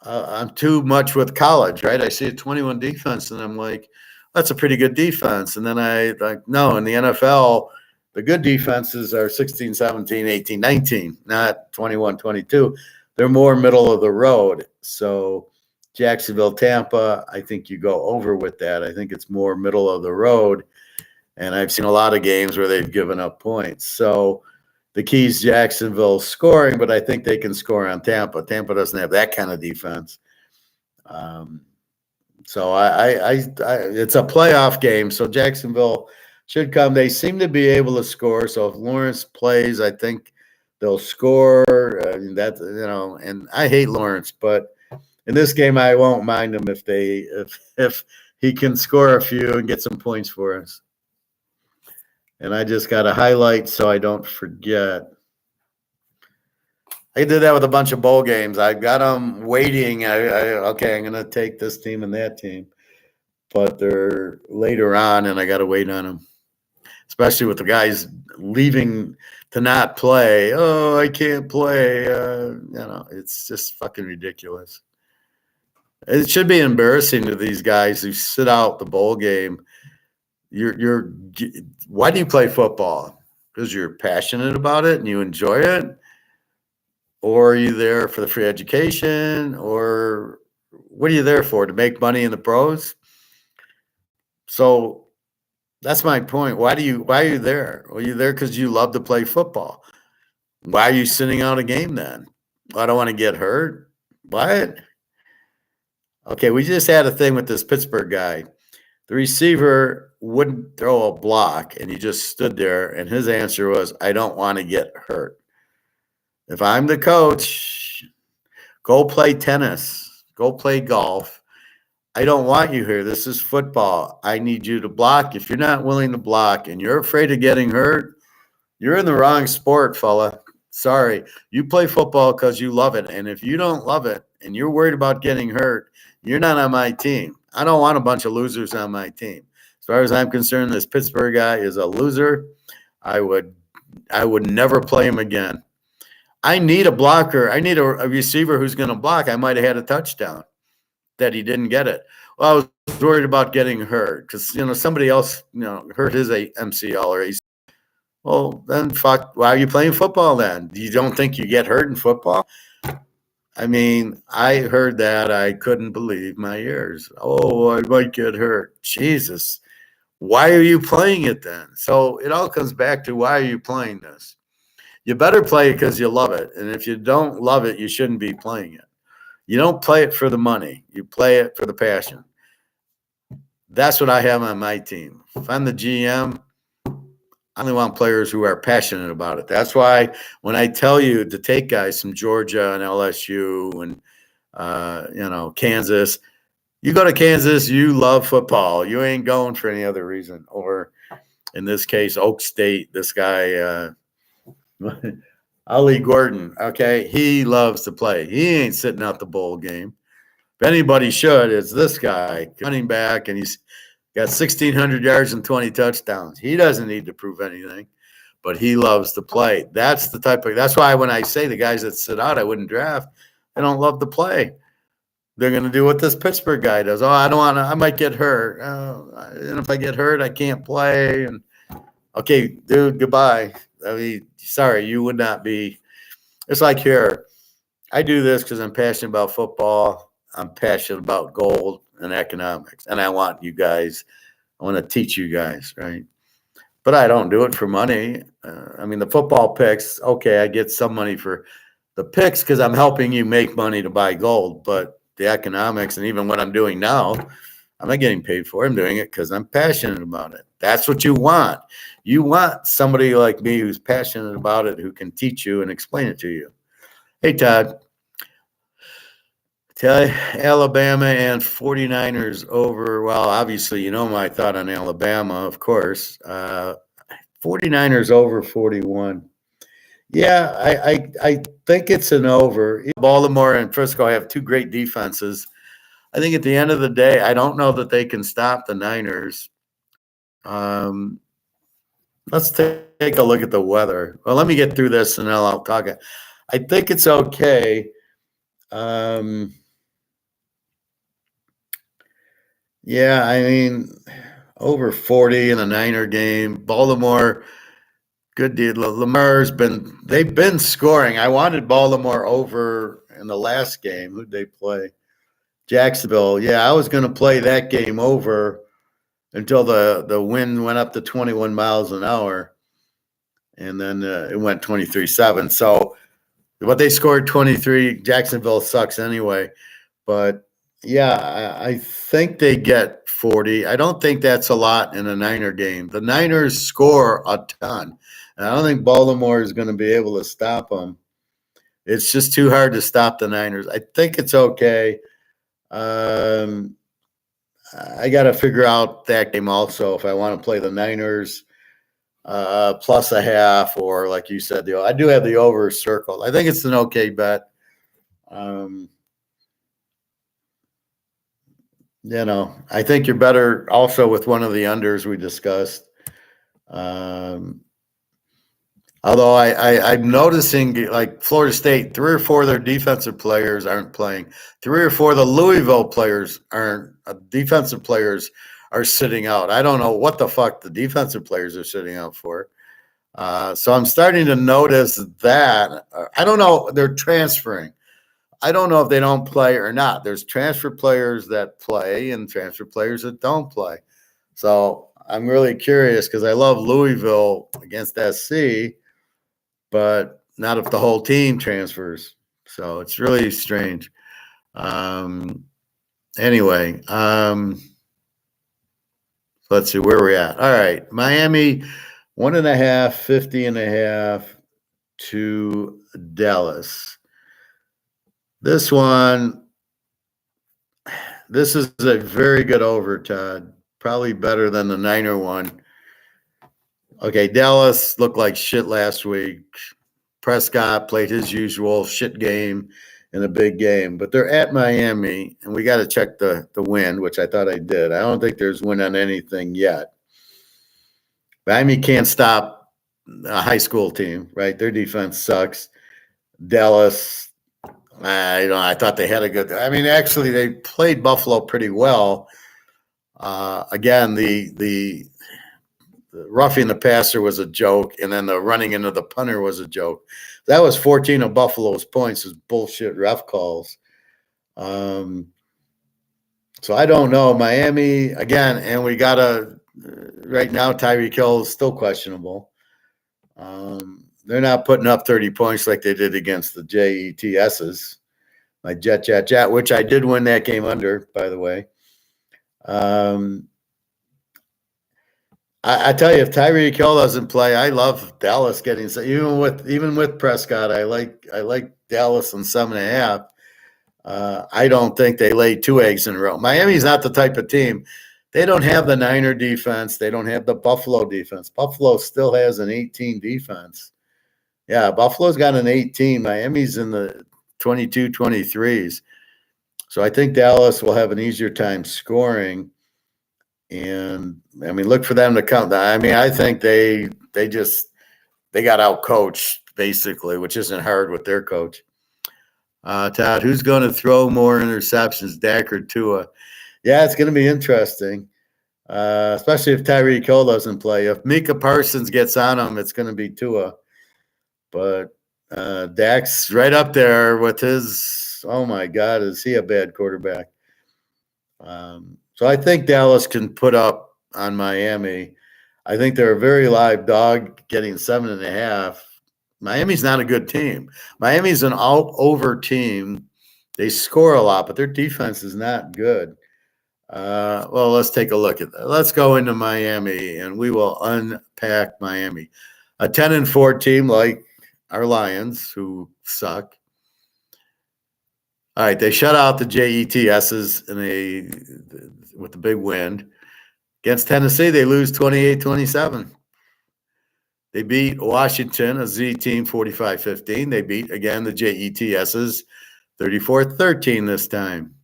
I'm too much with college, right? I see a 21 defense, and I'm like, that's a pretty good defense. And then no, in the NFL, the good defenses are 16, 17, 18, 19, not 21, 22. They're more middle of the road. So Jacksonville, Tampa, I think you go over with that. I think it's more middle of the road. And I've seen a lot of games where they've given up points. So the key's Jacksonville scoring, but I think they can score on Tampa. Tampa doesn't have that kind of defense. So it's a playoff game. So Jacksonville should come. They seem to be able to score. So if Lawrence plays, I think they'll score. And I hate Lawrence, but in this game, I won't mind him if he can score a few and get some points for us. And I just got to highlight so I don't forget. I did that with a bunch of bowl games. I got them waiting. Okay, I'm going to take this team and that team. But they're later on, and I got to wait on them. Especially with the guys leaving to not play. Oh, I can't play. It's just fucking ridiculous. It should be embarrassing to these guys who sit out the bowl game. Why do you play football? Because you're passionate about it and you enjoy it? Or are you there for the free education? Or what are you there for? To make money in the pros? So that's my point. Why are you there? Well, you're there because you love to play football. Why are you sitting out a game then? Well, I don't want to get hurt. What? Okay, we just had a thing with this Pittsburgh guy. The receiver wouldn't throw a block, and he just stood there, and his answer was, I don't want to get hurt. If I'm the coach, go play tennis. Go play golf. I don't want you here. This is football. I need you to block. If you're not willing to block and you're afraid of getting hurt, you're in the wrong sport, fella. Sorry. You play football because you love it, and if you don't love it and you're worried about getting hurt, you're not on my team. I don't want a bunch of losers on my team. As far as I'm concerned, this Pittsburgh guy is a loser. I would never play him again. I need a blocker. I need a receiver who's going to block. I might have had a touchdown that he didn't get it. Well, I was worried about getting hurt because, somebody else, hurt his MCL or ACL. Well, then fuck, why are you playing football then? You don't think you get hurt in football? I mean, I heard that. I couldn't believe my ears. Oh, I might get hurt. Jesus. Why are you playing it then? So it all comes back to why are you playing this? You better play it because you love it. And if you don't love it, you shouldn't be playing it. You don't play it for the money. You play it for the passion. That's what I have on my team. If I'm the GM, I only want players who are passionate about it. That's why when I tell you to take guys from Georgia and LSU and Kansas, you go to Kansas, you love football. You ain't going for any other reason. Or in this case, Oak State, this guy, Ali Gordon, okay, he loves to play. He ain't sitting out the bowl game. If anybody should, it's this guy, running back, and he's got 1,600 yards and 20 touchdowns. He doesn't need to prove anything, but he loves to play. That's why when I say the guys that sit out, I wouldn't draft, they don't love to play. They're going to do what this Pittsburgh guy does. Oh, I don't want to, I might get hurt. And if I get hurt, I can't play. And okay, dude, goodbye. I mean, sorry, you would not be. It's like here, I do this because I'm passionate about football. I'm passionate about gold and economics. And I want you guys, I want to teach you guys, right? But I don't do it for money. I mean, the football picks, okay, I get some money for the picks because I'm helping you make money to buy gold. But the economics and even what I'm doing now, I'm not getting paid for it. I'm doing it because I'm passionate about it. That's what you want. You want somebody like me who's passionate about it, who can teach you and explain it to you. Hey, Todd. Tell Alabama and 49ers over. Well, obviously, you know my thought on Alabama, of course. 49ers over 41. Yeah, I think it's an over. Baltimore and Frisco have two great defenses. I think at the end of the day, I don't know that they can stop the Niners. Let's take a look at the weather. Well, let me get through this and then I'll talk. I think it's okay. Yeah, I mean, over 40 in a Niner game. Baltimore, good deal. They've been scoring. I wanted Baltimore over in the last game. Who'd they play? Jacksonville. Yeah, I was going to play that game over until the wind went up to 21 miles an hour. And then it went 23-7. So what they scored 23, Jacksonville sucks anyway. But yeah, I think they get 40. I don't think that's a lot in a Niner game. The Niners score a ton. And I don't think Baltimore is going to be able to stop them. It's just too hard to stop the Niners. I think it's okay. I got to figure out that game also if I want to play the Niners plus a half, or like you said, I do have the over circled. I think it's an okay bet. I think you're better also with one of the unders we discussed. Although I'm noticing like Florida State, 3 or 4 of their defensive players aren't playing. 3 or 4 of the Louisville players aren't. Defensive players are sitting out. I don't know what the fuck the defensive players are sitting out for. So I'm starting to notice that. I don't know. They're transferring. I don't know if they don't play or not. There's transfer players that play and transfer players that don't play. So I'm really curious because I love Louisville against SC, but not if the whole team transfers. So it's really strange. Anyway, let's see where we're at. All right. Miami, 1.5, 50.5 to Dallas. This is a very good over, Todd. Probably better than the Niner one. Okay, Dallas looked like shit last week. Prescott played his usual shit game in a big game. But they're at Miami, and we got to check the win, which I thought I did. I don't think there's win on anything yet. Miami can't stop a high school team, right? Their defense sucks. Dallas, I thought they had a good – I mean, actually, they played Buffalo pretty well. Again, the roughing the passer was a joke, and then the running into the punter was a joke. That was 14 of Buffalo's points is bullshit ref calls. So I don't know. Miami, again, and we got right now Tyreek Hill is still questionable. They're not putting up 30 points like they did against the JETSs, my Jet, which I did win that game under, by the way. I tell you, if Tyreek Hill doesn't play, I love Dallas getting even with Prescott. I like Dallas on 7.5. I don't think they lay 2 eggs in a row. Miami's not the type of team. They don't have the Niner defense. They don't have the Buffalo defense. Buffalo still has an 18 defense. Yeah, Buffalo's got an 18. Miami's in the 22, 23s. So I think Dallas will have an easier time scoring. And I mean, look for them to come. I mean, I think they got out coached basically, which isn't hard with their coach. Todd, who's going to throw more interceptions, Dak or Tua? Yeah, it's going to be interesting, especially if Tyreek Hill doesn't play. If Micah Parsons gets on him, it's going to be Tua. But Dak's right up there with his, oh my God, is he a bad quarterback? So I think Dallas can put up on Miami. I think they're a very live dog getting 7.5. Miami's not a good team. Miami's an all-over team. They score a lot, but their defense is not good. Well, let's take a look at that. Let's go into Miami, and we will unpack Miami. A 10-4 team like our Lions, who suck. All right, they shut out the JETSs with the big win. Against Tennessee, they lose 28-27. They beat Washington, a Z team, 45-15. They beat, again, the JETSs, 34-13 this time.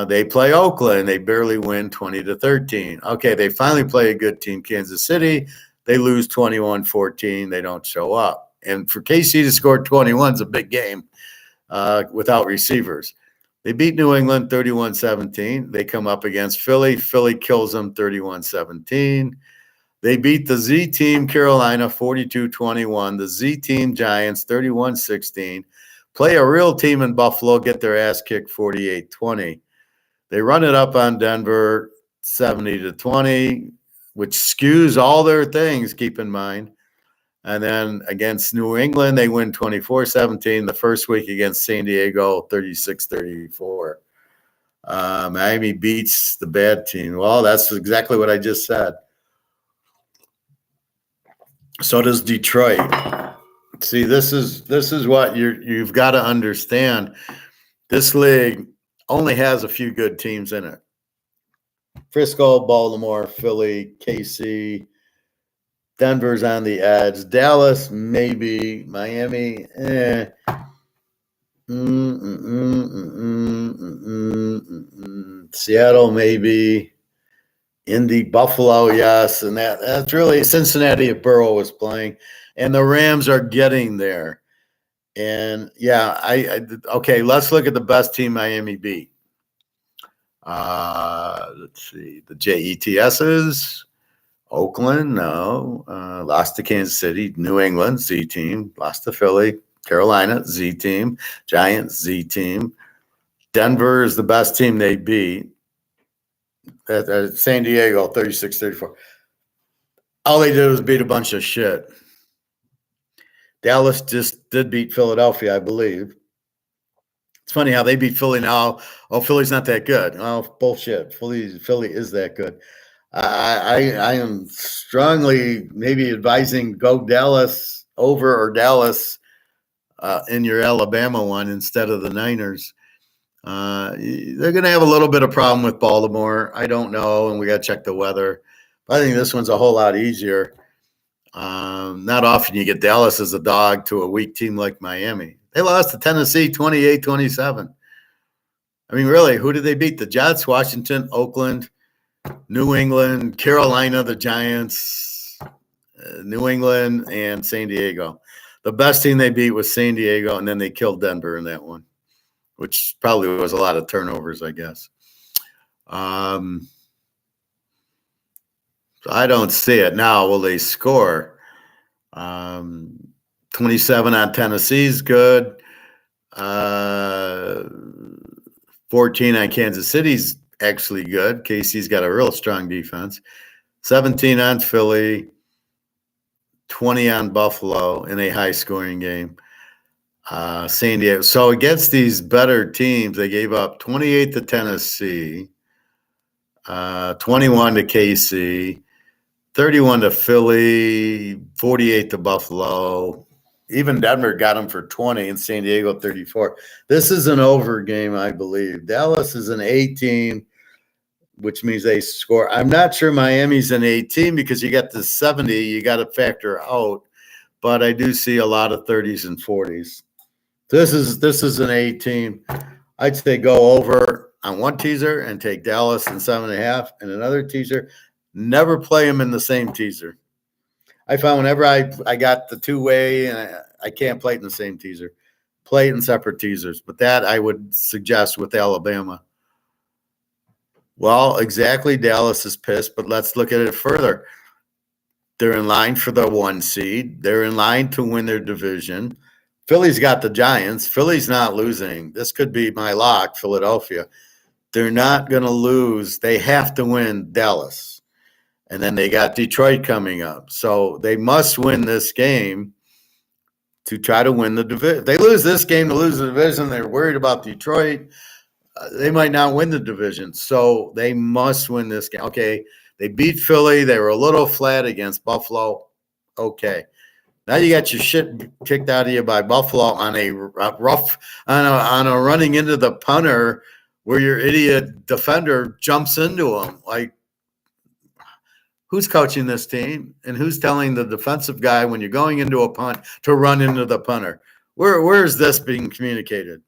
They play Oakland. They barely win 20-13. Okay, they finally play a good team, Kansas City. They lose 21-14. They don't show up. And for KC to score 21 is a big game without receivers. They beat New England 31-17. They come up against Philly. Philly kills them 31-17. They beat the Z team, Carolina, 42-21. The Z team, Giants, 31-16. Play a real team in Buffalo, get their ass kicked 48-20. They run it up on Denver 70-20, which skews all their things, keep in mind. And then against New England, they win 24-17. The first week against San Diego, 36-34. Miami beats the bad team. Well, that's exactly what I just said. So does Detroit. See, this is what you've got to understand. This league only has a few good teams in it. Frisco, Baltimore, Philly, KC, Denver's on the edge. Dallas, maybe. Miami, Seattle, maybe. Indy, Buffalo, yes. And that's really Cincinnati if Burrow was playing. And the Rams are getting there. And, yeah, okay, let's look at the best team Miami beat. Let's see. The JETSs. Oakland, no. Lost to Kansas City. New England, Z team. Lost to Philly. Carolina, Z team. Giants, Z team. Denver is the best team they beat. At San Diego, 36-34. All they did was beat a bunch of shit. Dallas just did beat Philadelphia, I believe. It's funny how they beat Philly now. Oh, Philly's not that good. Oh, bullshit. Philly is that good. I am strongly maybe advising go Dallas over or Dallas in your Alabama one instead of the Niners. They're going to have a little bit of problem with Baltimore. I don't know, and we got to check the weather. I think this one's a whole lot easier. Not often you get Dallas as a dog to a weak team like Miami. They lost to Tennessee 28-27. I mean, really, who did they beat? The Jets, Washington, Oakland, New England, Carolina, the Giants, New England, and San Diego. The best team they beat was San Diego, and then they killed Denver in that one, which probably was a lot of turnovers, I guess. So I don't see it. Now, will they score? 27 on Tennessee is good. 14 on Kansas City's actually good. KC's got a real strong defense. 17 on Philly. 20 on Buffalo in a high-scoring game. San Diego. So against these better teams, they gave up 28 to Tennessee, 21 to KC, 31 to Philly, 48 to Buffalo. Even Denver got them for 20 and San Diego 34. This is an over game, I believe. Dallas is an A team, which means they score. I'm not sure Miami's an A team because you got the 70 you got to factor out, but I do see a lot of 30s and 40s. This is an A team. I'd say go over on one teaser and take Dallas in 7.5, and another teaser. Never play them in the same teaser. I found whenever I got the two-way and I can't play it in the same teaser. Play it in separate teasers. But that I would suggest with Alabama. Well, exactly. Dallas is pissed, but let's look at it further. They're in line for the 1 seed. They're in line to win their division. Philly's got the Giants. Philly's not losing. This could be my lock, Philadelphia. They're not going to lose. They have to win Dallas. And then they got Detroit coming up. So they must win this game to try to win the division. They lose this game to lose the division. They're worried about Detroit. They might not win the division. So they must win this game. Okay, they beat Philly. They were a little flat against Buffalo. Okay. Now you got your shit kicked out of you by Buffalo on a rough on a running into the punter where your idiot defender jumps into him. Like, who's coaching this team and who's telling the defensive guy when you're going into a punt to run into the punter? Where is this being communicated?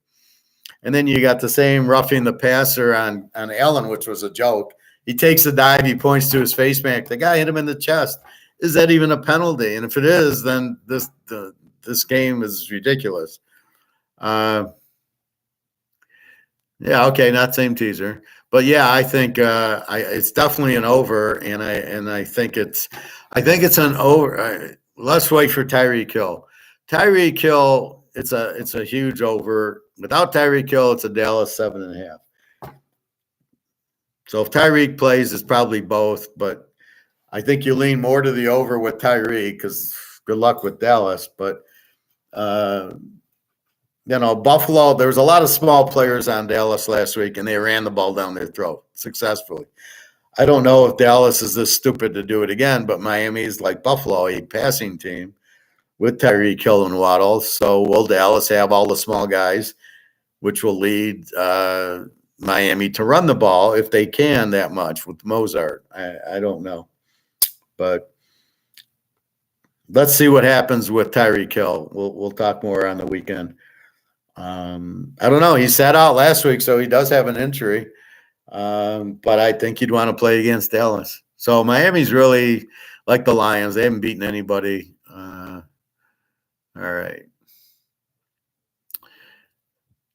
And then you got the same roughing the passer on Allen, which was a joke. He takes a dive, he points to his face mask. The guy hit him in the chest. Is that even a penalty? And if it is, then this game is ridiculous. Yeah, okay, not same teaser, but yeah, I think it's definitely an over, and I think it's an over. Let's wait for Tyreek Hill. Tyreek Hill, it's a huge over. Without Tyreek Hill, it's a Dallas 7.5. So if Tyreek plays, it's probably both, but I think you lean more to the over with Tyreek because good luck with Dallas. But, Buffalo, there was a lot of small players on Dallas last week, and they ran the ball down their throat successfully. I don't know if Dallas is this stupid to do it again, but Miami is like Buffalo, a passing team with Tyreek Hill and Waddle. So will Dallas have all the small guys, which will lead Miami to run the ball if they can that much with Mozart? I don't know. But let's see what happens with Tyreek Hill. We'll talk more on the weekend. I don't know. He sat out last week, so he does have an injury. But I think he'd want to play against Dallas. So Miami's really like the Lions. They haven't beaten anybody. All right.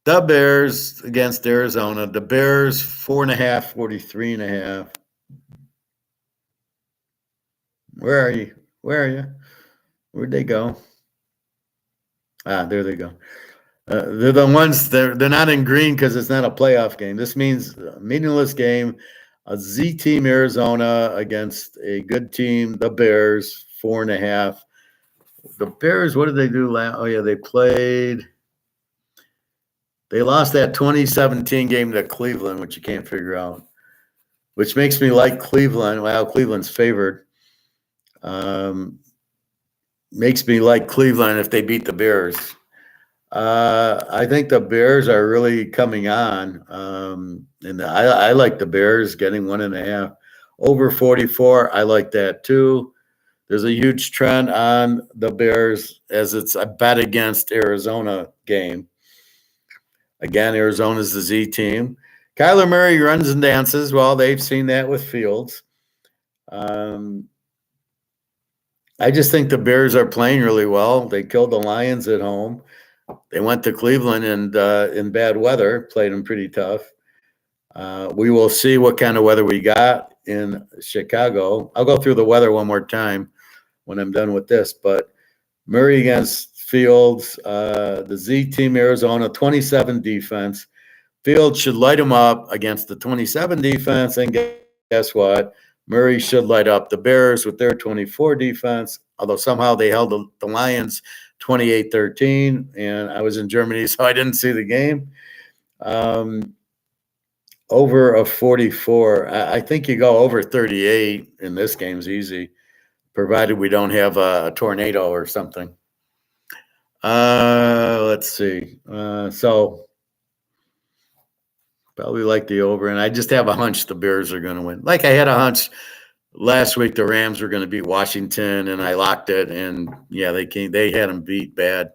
The Bears against Arizona. The Bears 4.5, 43.5. Where are you? Where'd they go? There they go. They're the ones, they're not in green because it's not a playoff game. This means a meaningless game. A Z team, Arizona, against a good team, the Bears, 4.5. The Bears, what did they do last? Oh, yeah, they lost that 2017 game to Cleveland, which you can't figure out, which makes me like Cleveland. Well, Cleveland's favored. Makes me like Cleveland if they beat the Bears. I think the Bears are really coming on. And I like the Bears getting 1.5. Over 44, I like that too. There's a huge trend on the Bears as it's a bet against Arizona game. Again, Arizona's the Z team. Kyler Murray runs and dances. Well, they've seen that with Fields. I just think the Bears are playing really well. They killed the Lions at home. They went to Cleveland and in bad weather, played them pretty tough. We will see what kind of weather we got in Chicago. I'll go through the weather one more time when I'm done with this. But Murray against Fields, the Z team, Arizona, 27 defense. Fields should light them up against the 27 defense. And guess what? Murray should light up the Bears with their 24 defense, although somehow they held the Lions 28-13, and I was in Germany, so I didn't see the game. Over a 44. I think you go over 38 in this game's easy, provided we don't have a tornado or something. Let's see. So probably like the over, and I just have a hunch the Bears are going to win. Like I had a hunch last week the Rams were going to beat Washington, and I locked it, and yeah, they had them beat bad.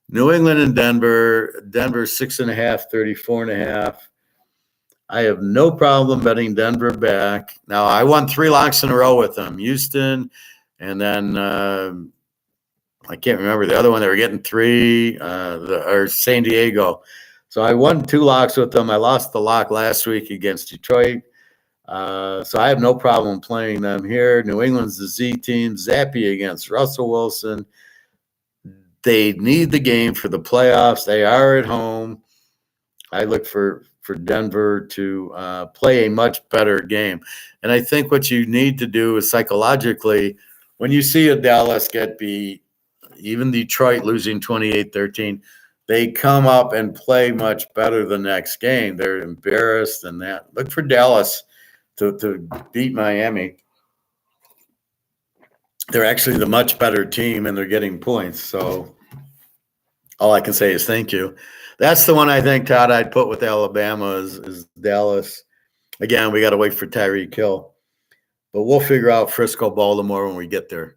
New England and Denver. Denver 6.5, 34.5. I have no problem betting Denver back. Now, I won 3 locks in a row with them. Houston, and then I can't remember the other one. They were getting 3, or San Diego. So I won 2 locks with them. I lost the lock last week against Detroit. So I have no problem playing them here. New England's the Z team. Zappy against Russell Wilson. They need the game for the playoffs. They are at home. I look for Denver to play a much better game. And I think what you need to do is psychologically, when you see a Dallas get beat, even Detroit losing 28-13, they come up and play much better the next game. They're embarrassed and that. Look for Dallas to beat Miami. They're actually the much better team, and they're getting points. So all I can say is thank you. That's the one I think, Todd, I'd put with Alabama is Dallas. Again, we got to wait for Tyreek Hill. But we'll figure out Frisco, Baltimore when we get there.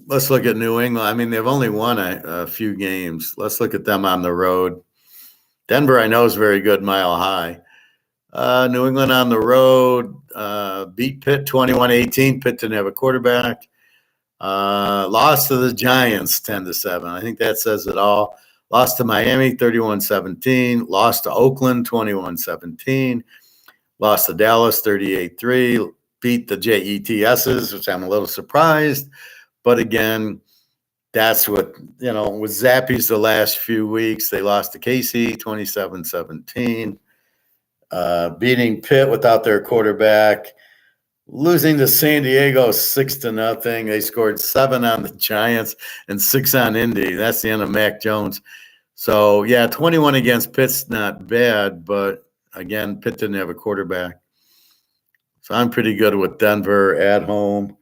Let's look at New England. I mean, they've only won a few games. Let's look at them on the road. Denver, I know, is very good, Mile High. New England on the road beat Pitt 21-18. Pitt didn't have a quarterback. Lost to the Giants 10-7. I think that says it all. Lost to Miami 31-17. Lost to Oakland 21-17. Lost to Dallas 38-3. Beat the JETSs, which I'm a little surprised. But again, that's what, with Zappies the last few weeks. They lost to KC 27-17. Beating Pitt without their quarterback. Losing to San Diego 6-0. They scored 7 on the Giants and 6 on Indy. That's the end of Mac Jones. So, yeah, 21 against Pitt's not bad, but, again, Pitt didn't have a quarterback. So I'm pretty good with Denver at home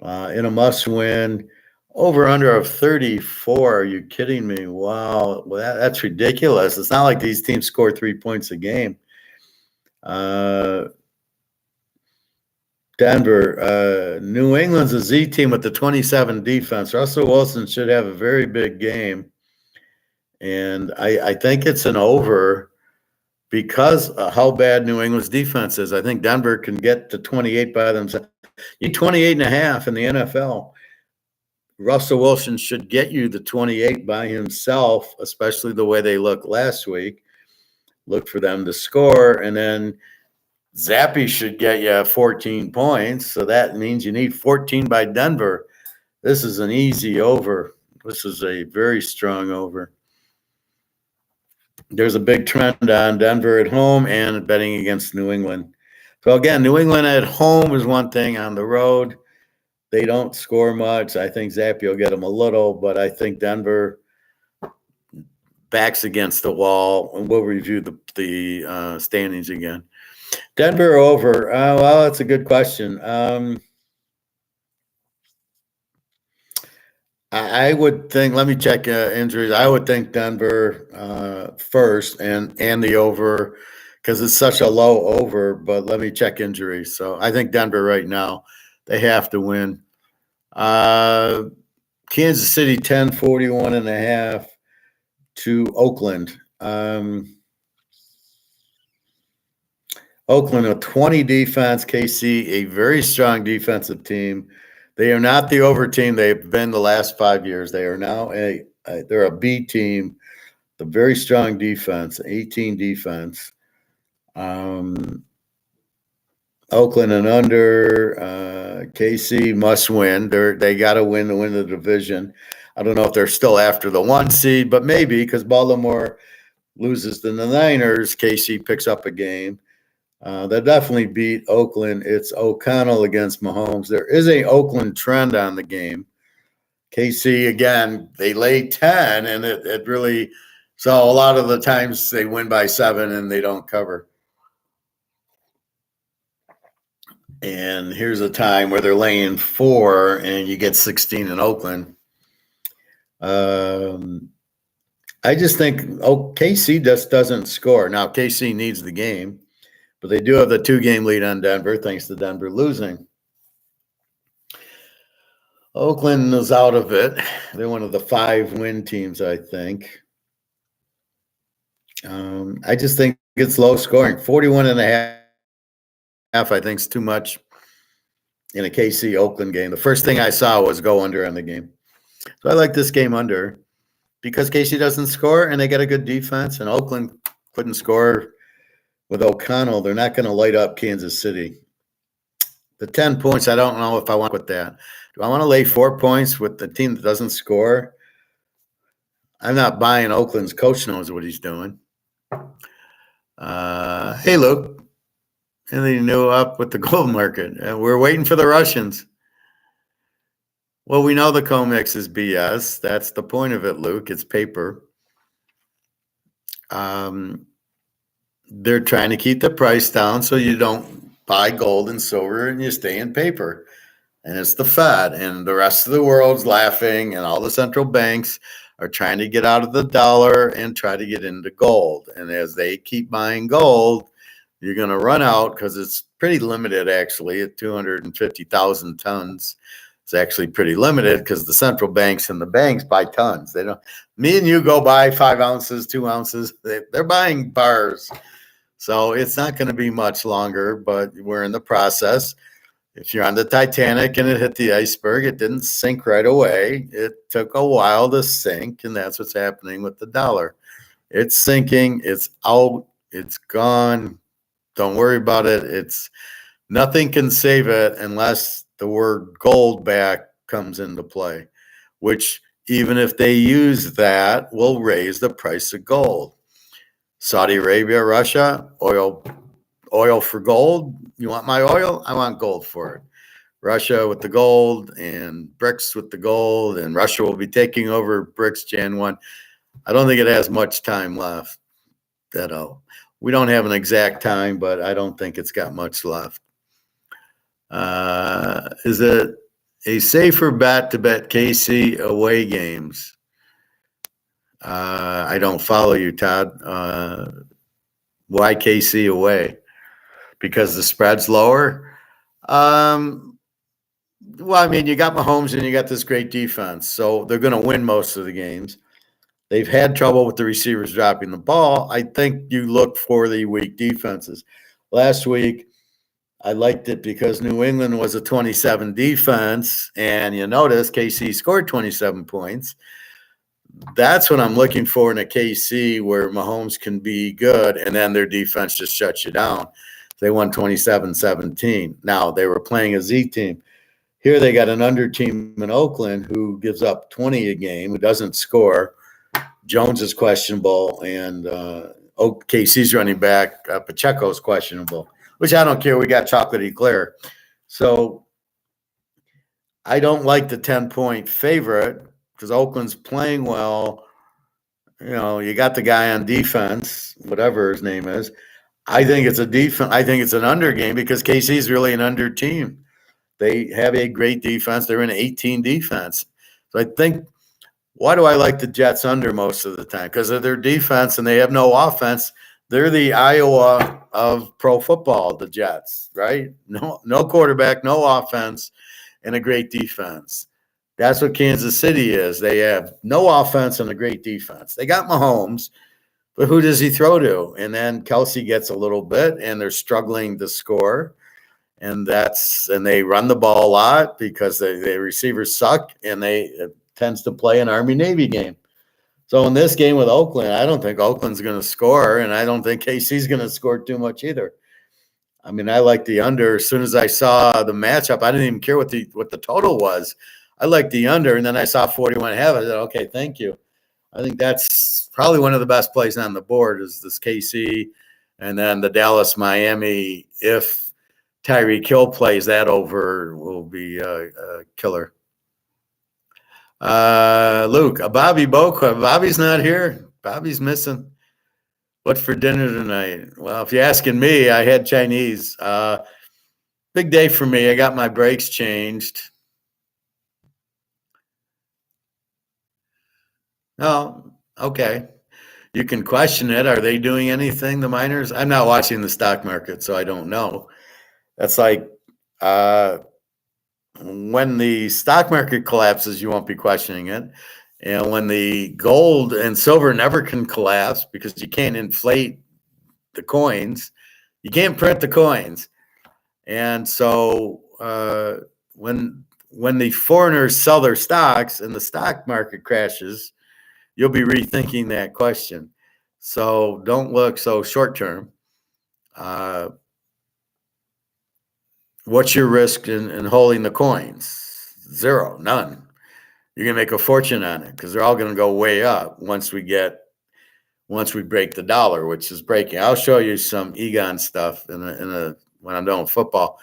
in a must-win. Over-under of 34. Are you kidding me? Wow. Well, that's ridiculous. It's not like these teams score 3 points a game. Denver, New England's a Z team with the 27 defense. Russell Wilson should have a very big game. And I think it's an over because of how bad New England's defense is. I think Denver can get to 28 by themselves. You 28.5 in the NFL. Russell Wilson should get you the 28 by himself, especially the way they looked last week. Look for them to score, and then Zappy should get you 14 points. So that means you need 14 by Denver. This is an easy over. This is a very strong over. There's a big trend on Denver at home and betting against New England. So again, New England at home is one thing. On the road, they don't score much. I think Zappy will get them a little, but I think Denver backs against the wall. And we'll review the standings again. Denver over. Well, that's a good question. I would think, let me check injuries. I would think Denver first and the over because it's such a low over, but let me check injuries. So I think Denver right now, they have to win. Kansas City 10, 41.5 to Oakland. Oakland, a 20 defense, KC, a very strong defensive team. They are not the over team they've been the last 5 years. They are now they're a B team, the very strong defense, 18 defense. Oakland and under, KC must win. They got to win to win the division. I don't know if they're still after the 1 seed, but maybe because Baltimore loses to the Niners, KC picks up a game. That definitely beat Oakland. It's O'Connell against Mahomes. There is a Oakland trend on the game. KC, again, they lay 10, and it really – so a lot of the times they win by 7 and they don't cover. And here's a time where they're laying 4 and you get 16 in Oakland. I just think KC just doesn't score. Now, KC needs the game, but they do have the 2-game lead on Denver thanks to Denver losing. Oakland is out of it. They're one of the 5-win teams, I think. I just think it's low scoring. 41.5, I think, is too much in a KC Oakland game. The first thing I saw was go under on the game. So I like this game under because KC doesn't score and they got a good defense, and Oakland couldn't score with O'Connell. They're not going to light up Kansas City. The 10 points, I don't know if I want with that. Do I want to lay 4 points with the team that doesn't score? I'm not buying Oakland's coach knows what he's doing. Hey, Luke. Anything new up with the gold market? We're waiting for the Russians. Well, we know the COMEX is BS. That's the point of it, Luke. It's paper. They're trying to keep the price down so you don't buy gold and silver and you stay in paper. And it's the Fed, and the rest of the world's laughing, and all the central banks are trying to get out of the dollar and try to get into gold. And as they keep buying gold, you're going to run out because it's pretty limited, actually, at 250,000 tons. It's actually pretty limited because the central banks and the banks buy tons. They don't. Me and you go buy 5 ounces, 2 ounces. They're buying bars. So it's not going to be much longer, but we're in the process. If you're on the Titanic and it hit the iceberg, it didn't sink right away. It took a while to sink, and that's what's happening with the dollar. It's sinking. It's out. It's gone. Don't worry about it. It's nothing can save it unless the word gold back comes into play, which even if they use that, will raise the price of gold. Saudi Arabia, Russia, oil for gold. You want my oil? I want gold for it. Russia with the gold and BRICS with the gold, and Russia will be taking over BRICS Jan 1. I don't think it has much time left at all. We don't have an exact time, but I don't think it's got much left. Is it a safer bet to bet KC away games? I don't follow you, Todd. Why KC away? Because the spread's lower? Well, I mean, you got Mahomes and you got this great defense, so they're going to win most of the games. They've had trouble with the receivers dropping the ball. I think you look for the weak defenses. Last week, I liked it because New England was a 27 defense, and you notice KC scored 27 points. That's what I'm looking for in a KC where Mahomes can be good, and then their defense just shuts you down. They won 27-17. Now, they were playing a Z team. Here they got an under team in Oakland who gives up 20 a game, who doesn't score. Jones is questionable, and KC's running back, Pacheco's questionable, which I don't care. We got chocolatey clear. So I don't like the 10-point favorite because Oakland's playing well. You know, you got the guy on defense, whatever his name is. I think it's a defense. I think it's an under game because KC's really an under team. They have a great defense. They're an 18 defense. So I think, why do I like the Jets under most of the time? Because of their defense and they have no offense. They're the Iowa of pro football, the Jets, right? No quarterback, no offense, and a great defense. That's what Kansas City is. They have no offense and a great defense. They got Mahomes, but who does he throw to? And then Kelsey gets a little bit, and they're struggling to score. And they run the ball a lot because the receivers suck, and it tends to play an Army-Navy game. So in this game with Oakland, I don't think Oakland's going to score, and I don't think KC's going to score too much either. I mean, I like the under. As soon as I saw the matchup, I didn't even care what the total was. I liked the under, and then I saw 41.5. I said, okay, thank you. I think that's probably one of the best plays on the board is this KC And then the Dallas Miami, if Tyreek Hill plays that over, will be a killer. Luke, Bobby Boca. Bobby's not here. Bobby's missing. What for dinner tonight? Well, if you're asking me, I had Chinese. Big day for me. I got my brakes changed. Oh, okay. You can question it. Are they doing anything, the miners? I'm not watching the stock market, so I don't know. That's like when the stock market collapses, you won't be questioning it. And when the gold and silver never can collapse because you can't inflate the coins, you can't print the coins. And so when the foreigners sell their stocks and the stock market crashes, you'll be rethinking that question. So don't look so short term. What's your risk in holding the coins? Zero, none. You're gonna make a fortune on it because they're all gonna go way up once we break the dollar, which is breaking. I'll show you some Egon stuff when I'm done with football.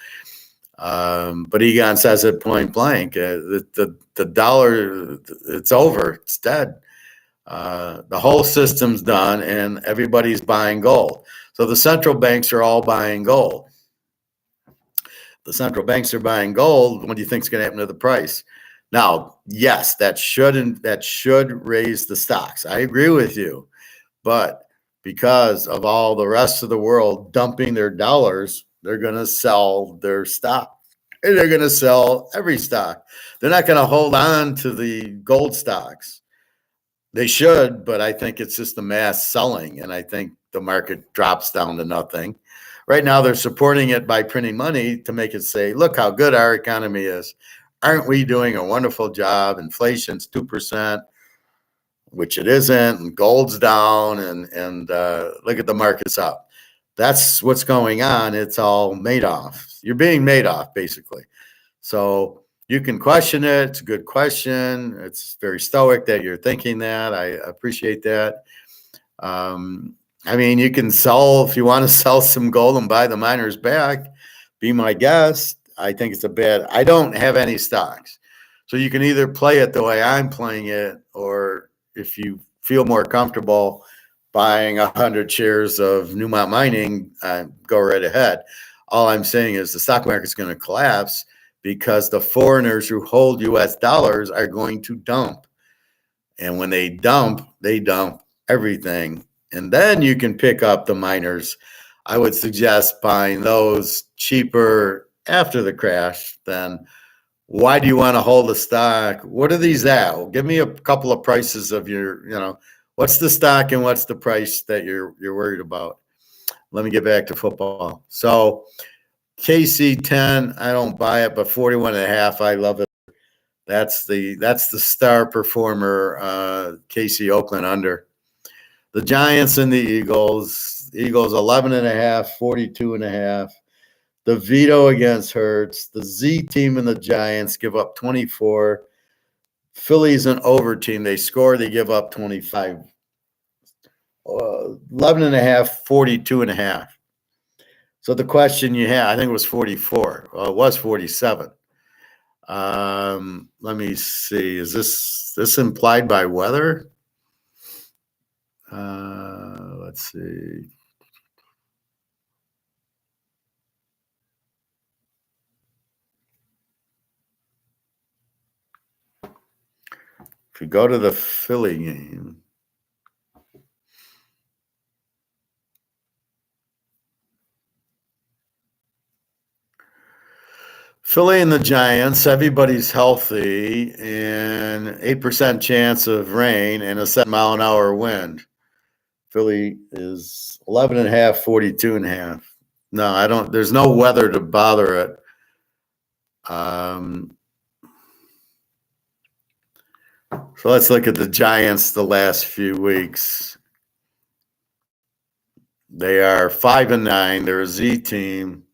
But Egon says it point blank: the dollar, it's over, it's dead. The whole system's done, and everybody's buying gold. So the central banks are all buying gold. The central banks are buying gold. What do you think is going to happen to the price? Now, yes, that should raise the stocks. I agree with you, but because of all the rest of the world dumping their dollars, they're going to sell their stock. And they're going to sell every stock. They're not going to hold on to the gold stocks. They should, but I think it's just a mass selling, and I think the market drops down to nothing. Right now, they're supporting it by printing money to make it say, look how good our economy is. Aren't we doing a wonderful job? Inflation's 2%, which it isn't, and gold's down, and look at the market's up. That's what's going on. It's all Madoff. You're being Madoff, basically. So you can question it. It's a good question. It's very stoic that you're thinking that. I appreciate that. I mean, you can sell, if you want to sell some gold and buy the miners back, be my guest. I think it's I don't have any stocks. So you can either play it the way I'm playing it, or if you feel more comfortable buying 100 shares of Newmont Mining, go right ahead. All I'm saying is the stock market's going to collapse because the foreigners who hold US dollars are going to dump. And when they dump everything. And then you can pick up the miners. I would suggest buying those cheaper after the crash. Then why do you want to hold a stock? What are these at? Well, give me a couple of prices of your, what's the stock and what's the price that you're worried about? Let me get back to football. So KC10, I don't buy it, but 41.5, I love it. That's the star performer, KC Oakland under. The Giants and the Eagles 11.5, 42.5. The veto against Hurts. The Z team and the Giants give up 24. Philly's an over team. They score, they give up 25. 11.5, 42.5. So the question you had, I think it was 44. Well, it was 47. Let me see. Is this implied by weather? Let's see. If you go to the Philly game, Philly and the Giants, everybody's healthy, and 8% chance of rain and a 7-mile-an-hour wind. Philly is 11.5, 42.5. No, I don't. There's no weather to bother it. So let's look at the Giants the last few weeks. They are 5-9. They're a Z team.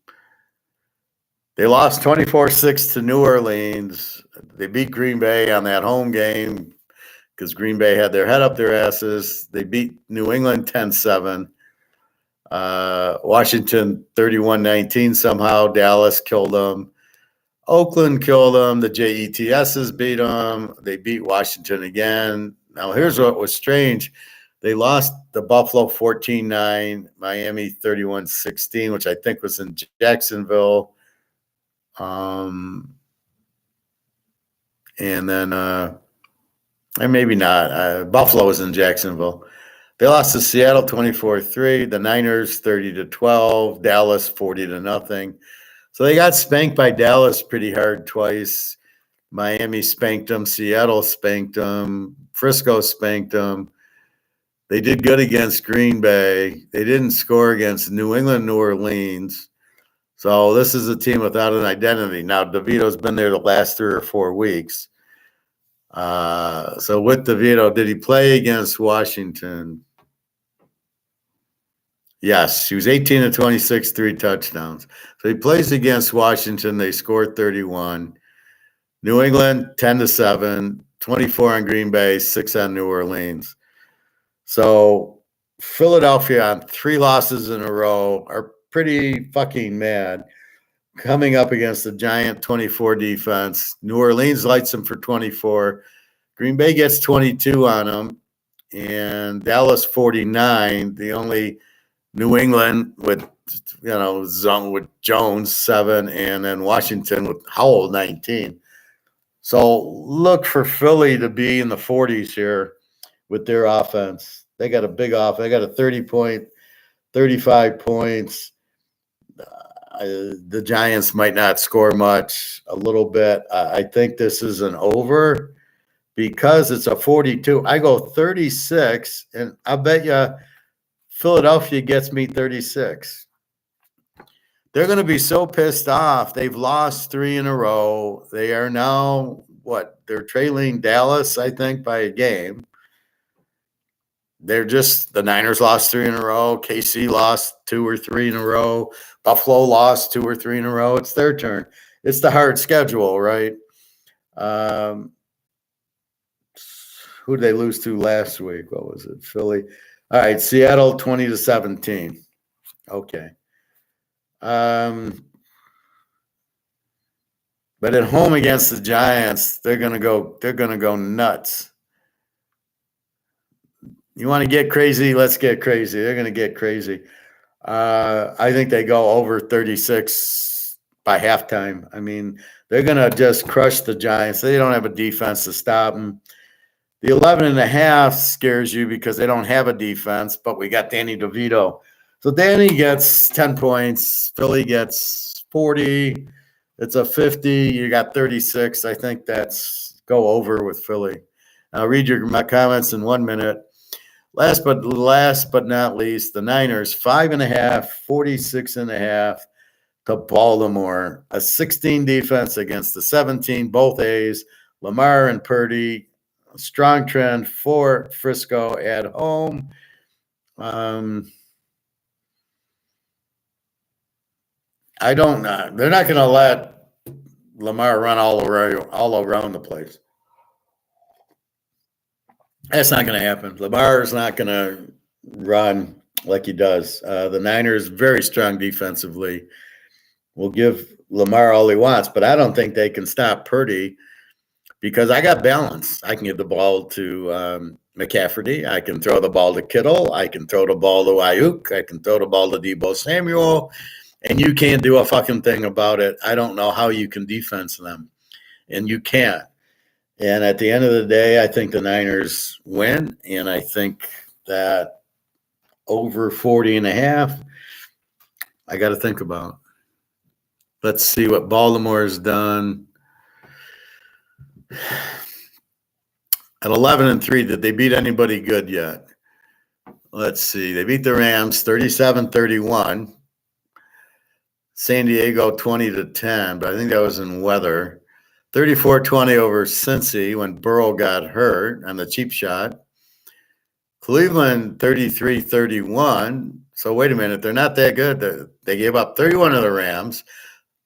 They lost 24-6 to New Orleans. They beat Green Bay on that home game because Green Bay had their head up their asses. They beat New England 10-7. Washington 31-19 somehow. Dallas killed them. Oakland killed them. The JETSs beat them. They beat Washington again. Now, here's what was strange. They lost the Buffalo 14-9, Miami 31-16, which I think was in Jacksonville. And then, and maybe not. Buffalo was in Jacksonville. They lost to Seattle 24-3, the Niners 30-12, Dallas 40-0. So they got spanked by Dallas pretty hard twice. Miami spanked them. Seattle spanked them. Frisco spanked them. They did good against Green Bay. They didn't score against New England, New Orleans. So this is a team without an identity. Now, DeVito's been there the last 3 or 4 weeks. So with DeVito, did he play against Washington? Yes, he was 18 of 26, 3 touchdowns. So he plays against Washington. They scored 31. New England, 10-7, 24 on Green Bay, 6 on New Orleans. So Philadelphia on 3 losses in a row are pretty fucking mad. Coming up against the giant 24 defense. New Orleans lights them for 24. Green Bay gets 22 on them. And Dallas 49. The only New England with, zone with Jones 7, and then Washington with Howell 19. So look for Philly to be in the 40s here with their offense. They got a big offense. They got a 35 points. The Giants might not score much, a little bit. I think this is an over because it's a 42. I go 36, and I bet you Philadelphia gets me 36. They're going to be so pissed off. They've lost 3 in a row. They are now, they're trailing Dallas, I think, by a game. The Niners lost 3 in a row. KC lost 2 or 3 in a row. Buffalo lost 2 or 3 in a row. It's their turn. It's the hard schedule, right? Who did they lose to last week? What was it? Philly. All right, Seattle 20-17. Okay. But at home against the Giants, they're gonna go nuts. You want to get crazy? Let's get crazy. They're gonna get crazy. I think they go over 36 by halftime. I mean, they're gonna just crush the Giants. They don't have a defense to stop them. The 11.5 scares you because they don't have a defense, but we got Danny DeVito. So Danny gets 10 points. Philly gets 40. It's a 50. You got 36. I think that's go over with Philly. I'll read my comments in 1 minute. Last but not least, the Niners, 5.5, 46.5 to Baltimore. A 16 defense against the 17, both A's. Lamar and Purdy. Strong trend for Frisco at home. I don't know. They're not going to let Lamar run all around the place. That's not going to happen. Lamar is not going to run like he does. The Niners, very strong defensively, will give Lamar all he wants, but I don't think they can stop Purdy because I got balance. I can give the ball to McCaffrey. I can throw the ball to Kittle. I can throw the ball to Ayuk. I can throw the ball to Deebo Samuel. And you can't do a fucking thing about it. I don't know how you can defense them. And you can't. And at the end of the day, I think the Niners win. And I think that over 40.5, I got to think about. Let's see what Baltimore has done. At 11-3, did they beat anybody good yet? Let's see. They beat the Rams 37-31. San Diego 20-10, but I think that was in weather. 34-20 over Cincy when Burrow got hurt on the cheap shot. Cleveland 33-31. So wait a minute, they're not that good. They gave up 31 to the Rams,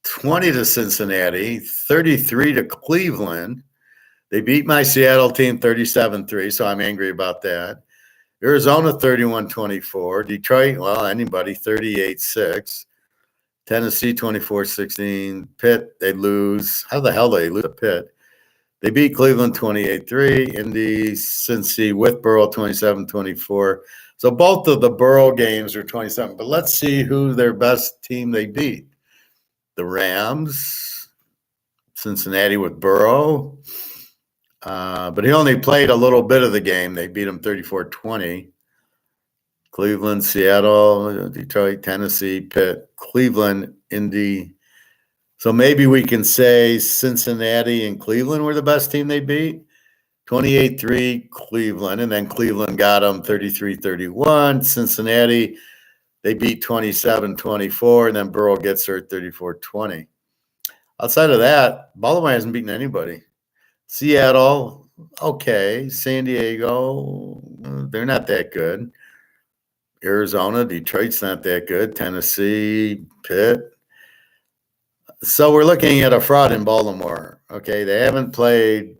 20 to Cincinnati, 33 to Cleveland. They beat my Seattle team 37-3, so I'm angry about that. Arizona 31-24. Detroit, well, anybody 38-6. Tennessee 24-16. Pitt, they lose. How the hell did they lose to Pitt? They beat Cleveland 28-3. Indy, Cincy with Burrow 27-24. So both of the Burrow games are 27. But let's see who their best team they beat. The Rams, Cincinnati with Burrow. But he only played a little bit of the game. They beat him 34-20. Cleveland, Seattle, Detroit, Tennessee, Pitt, Cleveland, Indy. So maybe we can say Cincinnati and Cleveland were the best team they beat. 28-3 Cleveland, and then Cleveland got them 33-31. Cincinnati, they beat 27-24, and then Burrow gets her 34-20. Outside of that, Baltimore hasn't beaten anybody. Seattle, okay. San Diego, they're not that good. Arizona, Detroit's not that good. Tennessee, Pitt. So we're looking at a fraud in Baltimore. Okay, they haven't played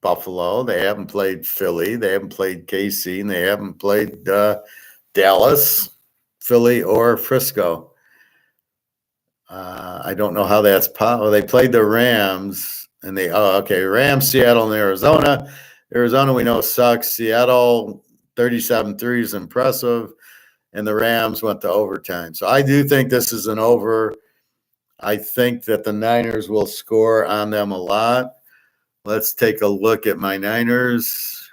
Buffalo. They haven't played Philly. They haven't played KC. And they haven't played Dallas, Philly, or Frisco. I don't know how that's possible. They played the Rams, and Rams, Seattle, and Arizona. Arizona, we know, sucks. Seattle, 37-3 is impressive, and the Rams went to overtime. So I do think this is an over. I think that the Niners will score on them a lot. Let's take a look at my Niners.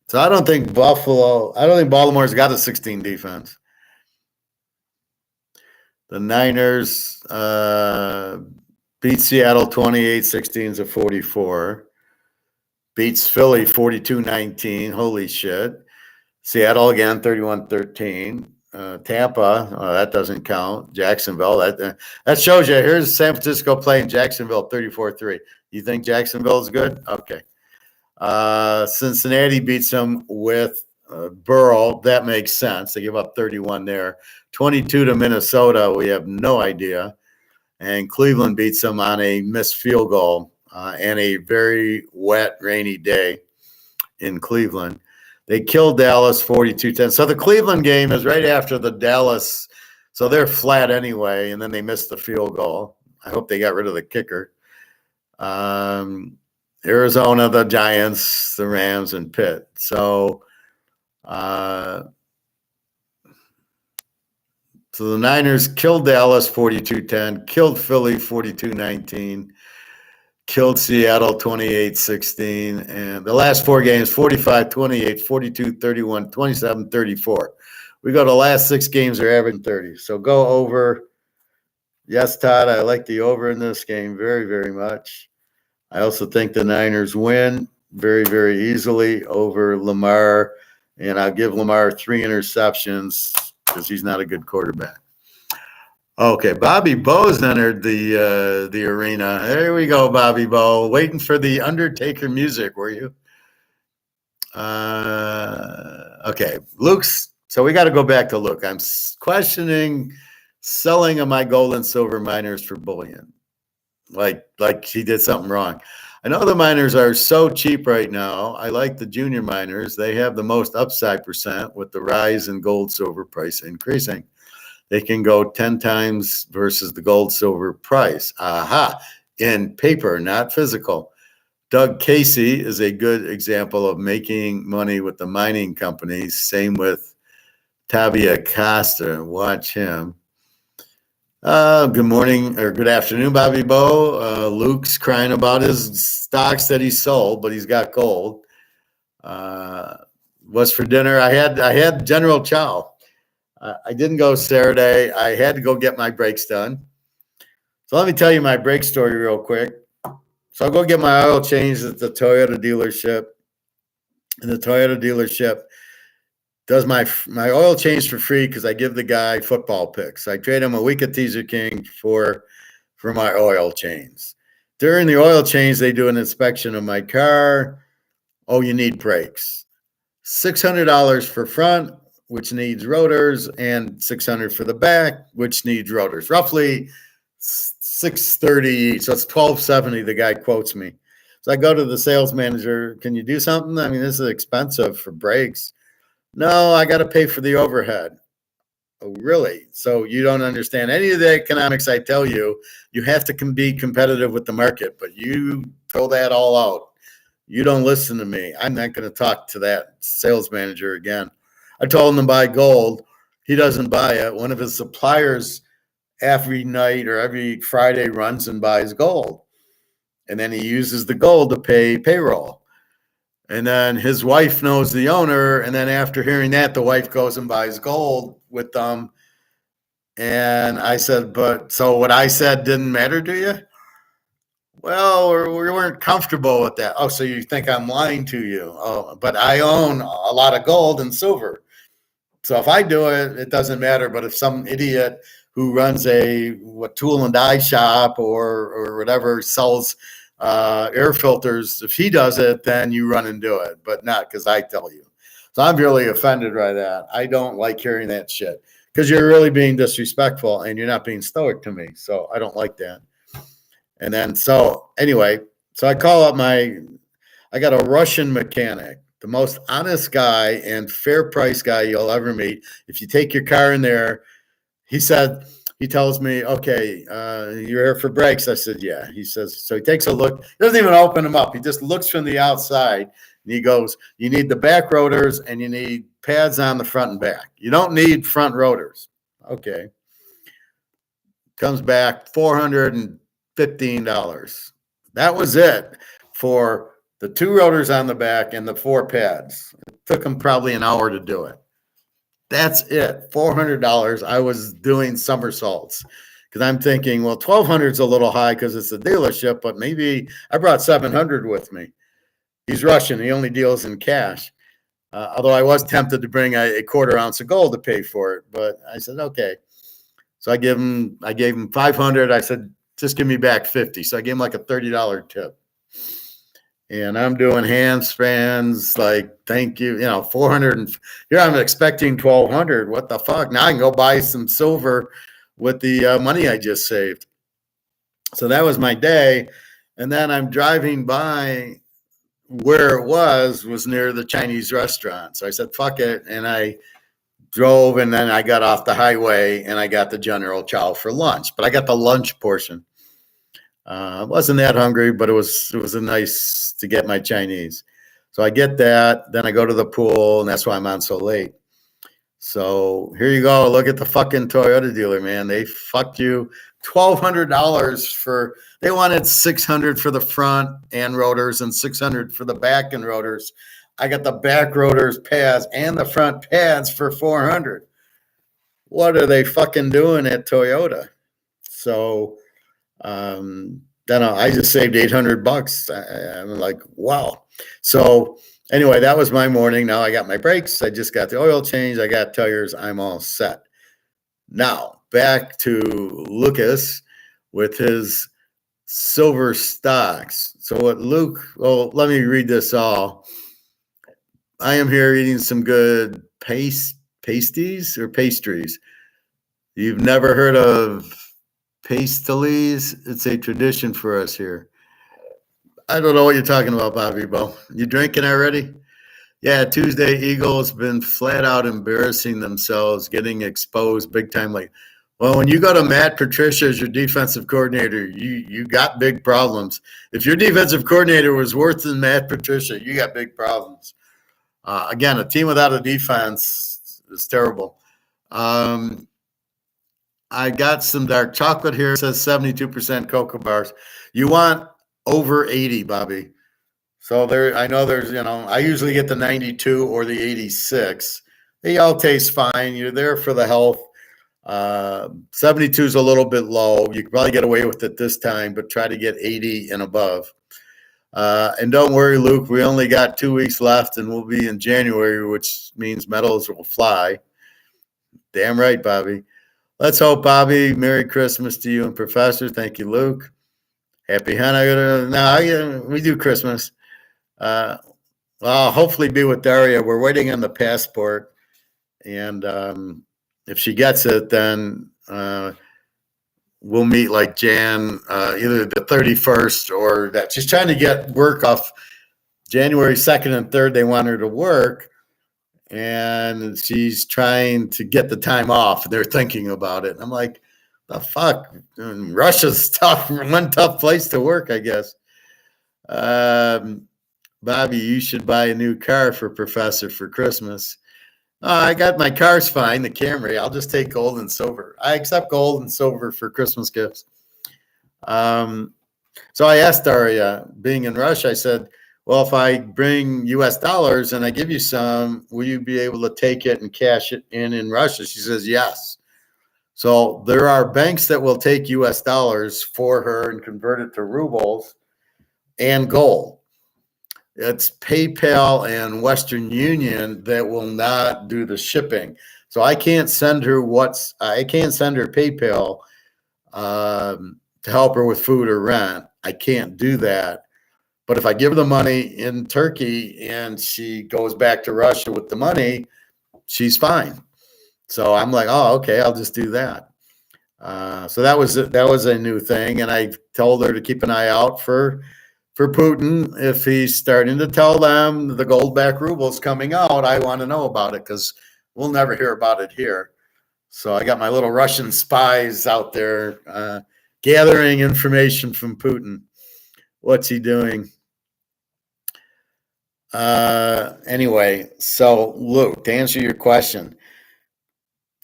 So I don't think Baltimore's got a 16 defense. The Niners beat Seattle 28-16-44. Beats Philly 42-19. Holy shit. Seattle again 31-13. Tampa, that doesn't count. Jacksonville, that shows you. Here's San Francisco playing Jacksonville 34-3. You think Jacksonville's good? Okay. Cincinnati beats them with Burrow. That makes sense. They give up 31 there. 22 to Minnesota. We have no idea. And Cleveland beats them on a missed field goal and a very wet, rainy day in Cleveland. They killed Dallas 42-10. So the Cleveland game is right after the Dallas. So they're flat anyway, and then they missed the field goal. I hope they got rid of the kicker. Arizona, the Giants, the Rams, and Pitt. So the Niners killed Dallas 42-10, killed Philly 42-19, killed Seattle 28-16, and the last four games 45-28, 42-31, 27-34. We go to the last six games, they're averaging 30. So go over. Yes, Todd, I like the over in this game very, very much. I also think the Niners win very, very easily over Lamar, and I'll give Lamar 3 interceptions because he's not a good quarterback. Okay, Bobby Bo's entered the arena. There we go, Bobby Bo. Waiting for the Undertaker music, were you? Okay, Luke's. So we got to go back to Luke. I'm questioning selling of my gold and silver miners for bullion. Like he did something wrong. I know the miners are so cheap right now. I like the junior miners. They have the most upside percent with the rise in gold silver price increasing. They can go 10 times versus the gold silver price. Aha, in paper, not physical. Doug Casey is a good example of making money with the mining companies. Same with Tavia Costa. Watch him. Good morning or good afternoon, Bobby Bo. Luke's crying about his stocks that he sold, but he's got gold. What's for dinner? I had General Chow. I didn't go Saturday. I had to go get my brakes done. So let me tell you my brake story real quick. So I'll go get my oil changed at the Toyota dealership. And the Toyota dealership does my oil change for free because I give the guy football picks. I trade him a week of Teaserking for my oil change. During the oil change, they do an inspection of my car. Oh, you need brakes. $600 for front, which needs rotors, and $600 for the back, which needs rotors. Roughly $630, so it's $1,270. The guy quotes me. So I go to the sales manager. Can you do something? I mean, this is expensive for brakes. No, I got to pay for the overhead. Oh, really? So you don't understand any of the economics I tell you. You have to be competitive with the market, but you throw that all out. You don't listen to me. I'm not going to talk to that sales manager again. I told him to buy gold. He doesn't buy it. One of his suppliers every night or every Friday runs and buys gold. And then he uses the gold to pay payroll. And then his wife knows the owner. And then after hearing that, the wife goes and buys gold with them. And I said, but so what I said didn't matter to you? Well, we weren't comfortable with that. Oh, so you think I'm lying to you? Oh, but I own a lot of gold and silver. So if I do it, it doesn't matter. But if some idiot who runs a tool and die shop or whatever sells air filters, if he does it, then you run and do it, but not because I tell you. So I'm really offended by that. I don't like hearing that shit because you're really being disrespectful and you're not being stoic to me. So I don't like that. And then, so anyway, so I call up I got a Russian mechanic, the most honest guy and fair price guy you'll ever meet. If you take your car in there, he tells me, okay, you're here for brakes. I said, yeah. He says, so he takes a look. He doesn't even open them up. He just looks from the outside and he goes, you need the back rotors and you need pads on the front and back. You don't need front rotors. Okay. Comes back $415. That was it for the 2 rotors on the back and the 4 pads. It took him probably an hour to do it. That's it. $400. I was doing somersaults because I'm thinking, well, 1,200 is a little high because it's a dealership, but maybe I brought 700 with me. He's Russian. He only deals in cash. Although I was tempted to bring a quarter ounce of gold to pay for it, but I said, okay. So I gave him 500. I said, just give me back 50. So I gave him like a $30 tip. And I'm doing handstands, like, thank you, 400. And here I'm expecting 1,200. What the fuck? Now I can go buy some silver with the money I just saved. So that was my day. And then I'm driving by where it was near the Chinese restaurant. So I said, fuck it. And I drove and then I got off the highway and I got the General Chow for lunch. But I got the lunch portion. Wasn't that hungry, but it was a nice to get my Chinese. So I get that, then I go to the pool, and that's why I'm on so late. So here you go. Look at the fucking Toyota dealer, man. They fucked you. $1,200 for. They wanted $600 for the front and rotors and $600 for the back and rotors. I got the back rotors pads and the front pads for $400. What are they fucking doing at Toyota? So. Then I just saved $800. I'm like, wow. So anyway, that was my morning. Now I got my brakes. I just got the oil change. I got tires. I'm all set. Now back to Lucas with his silver stocks. So what Luke, let me read this all. I am here eating some good pasties or pastries. You've never heard of Pastelies? It's a tradition for us here. I don't know what you're talking about, Bobby Bo. You drinking already? Yeah, Tuesday Eagles been flat out embarrassing themselves, getting exposed big time. Like, well, when you go to Matt Patricia as your defensive coordinator, you got big problems. If your defensive coordinator was worse than Matt Patricia, you got big problems. Again, a team without a defense is terrible. I got some dark chocolate here. It says 72% cocoa bars. You want over 80, Bobby. So I know there's, I usually get the 92 or the 86. They all taste fine. You're there for the health. 72 is a little bit low. You could probably get away with it this time, but try to get 80 and above. And don't worry, Luke, we only got 2 weeks left and we'll be in January, which means medals will fly. Damn right, Bobby. Let's hope, Bobby. Merry Christmas to you and Professor. Thank you, Luke. Happy Hanukkah. No, we do Christmas. I'll hopefully be with Daria. We're waiting on the passport. And if she gets it, then we'll meet like either the 31st or that. She's trying to get work off January 2nd and 3rd. They want her to work, and she's trying to get the time off. They're thinking about it. I'm like, the fuck? Russia's tough. One tough place to work, I guess. Bobby, you should buy a new car for Professor for Christmas. I got my car's fine, the Camry. I'll just take gold and silver. I accept gold and silver for Christmas gifts. So I asked Daria, being in Russia, I said, well, if I bring US dollars and I give you some, will you be able to take it and cash it in Russia? She says, yes. So there are banks that will take US dollars for her and convert it to rubles and gold. It's PayPal and Western Union that will not do the shipping. So I can't send her PayPal to help her with food or rent. I can't do that. But if I give her the money in Turkey and she goes back to Russia with the money, she's fine. So I'm like, oh, okay, I'll just do that. So that was a new thing, and I told her to keep an eye out for Putin. If he's starting to tell them the gold-backed ruble's coming out, I want to know about it, because we'll never hear about it here. So I got my little Russian spies out there gathering information from Putin. What's he doing? Anyway, so Luke, to answer your question,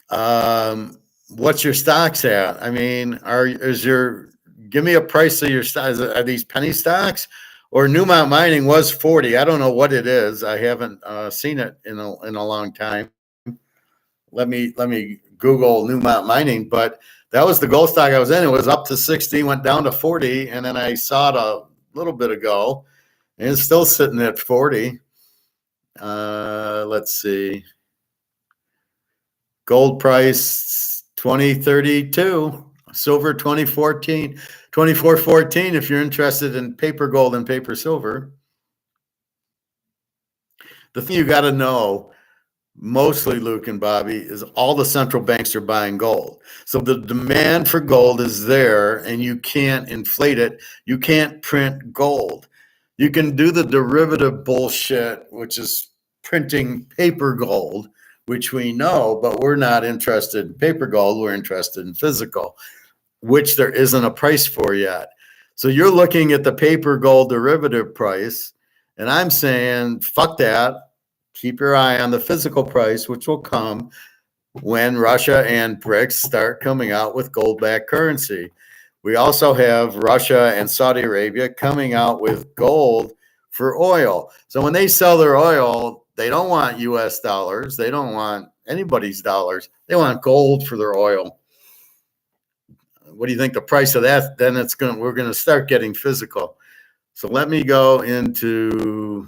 what's your stocks at? I mean, give me a price of your stocks. Are these penny stocks? Or Newmont Mining was 40. I don't know what it is. I haven't seen it in a long time. Let me Google Newmont Mining, but that was the gold stock I was in. It was up to 60, went down to 40, and then I saw it a little bit ago, and it's still sitting at 40. Let's see. Gold price 2032, silver 2414 if you're interested in paper gold and paper silver. The thing you got to know, mostly Luke and Bobby, is all the central banks are buying gold. So the demand for gold is there, and you can't inflate it. You can't print gold. You can do the derivative bullshit, which is printing paper gold, which we know, but we're not interested in paper gold. We're interested in physical, which there isn't a price for yet. So you're looking at the paper gold derivative price, and I'm saying, fuck that. Keep your eye on the physical price, which will come when Russia and BRICS start coming out with gold-backed currency. We also have Russia and Saudi Arabia coming out with gold for oil. So when they sell their oil, they don't want US dollars. They don't want anybody's dollars. They want gold for their oil. What do you think the price of that? Then we're going to start getting physical. So let me go into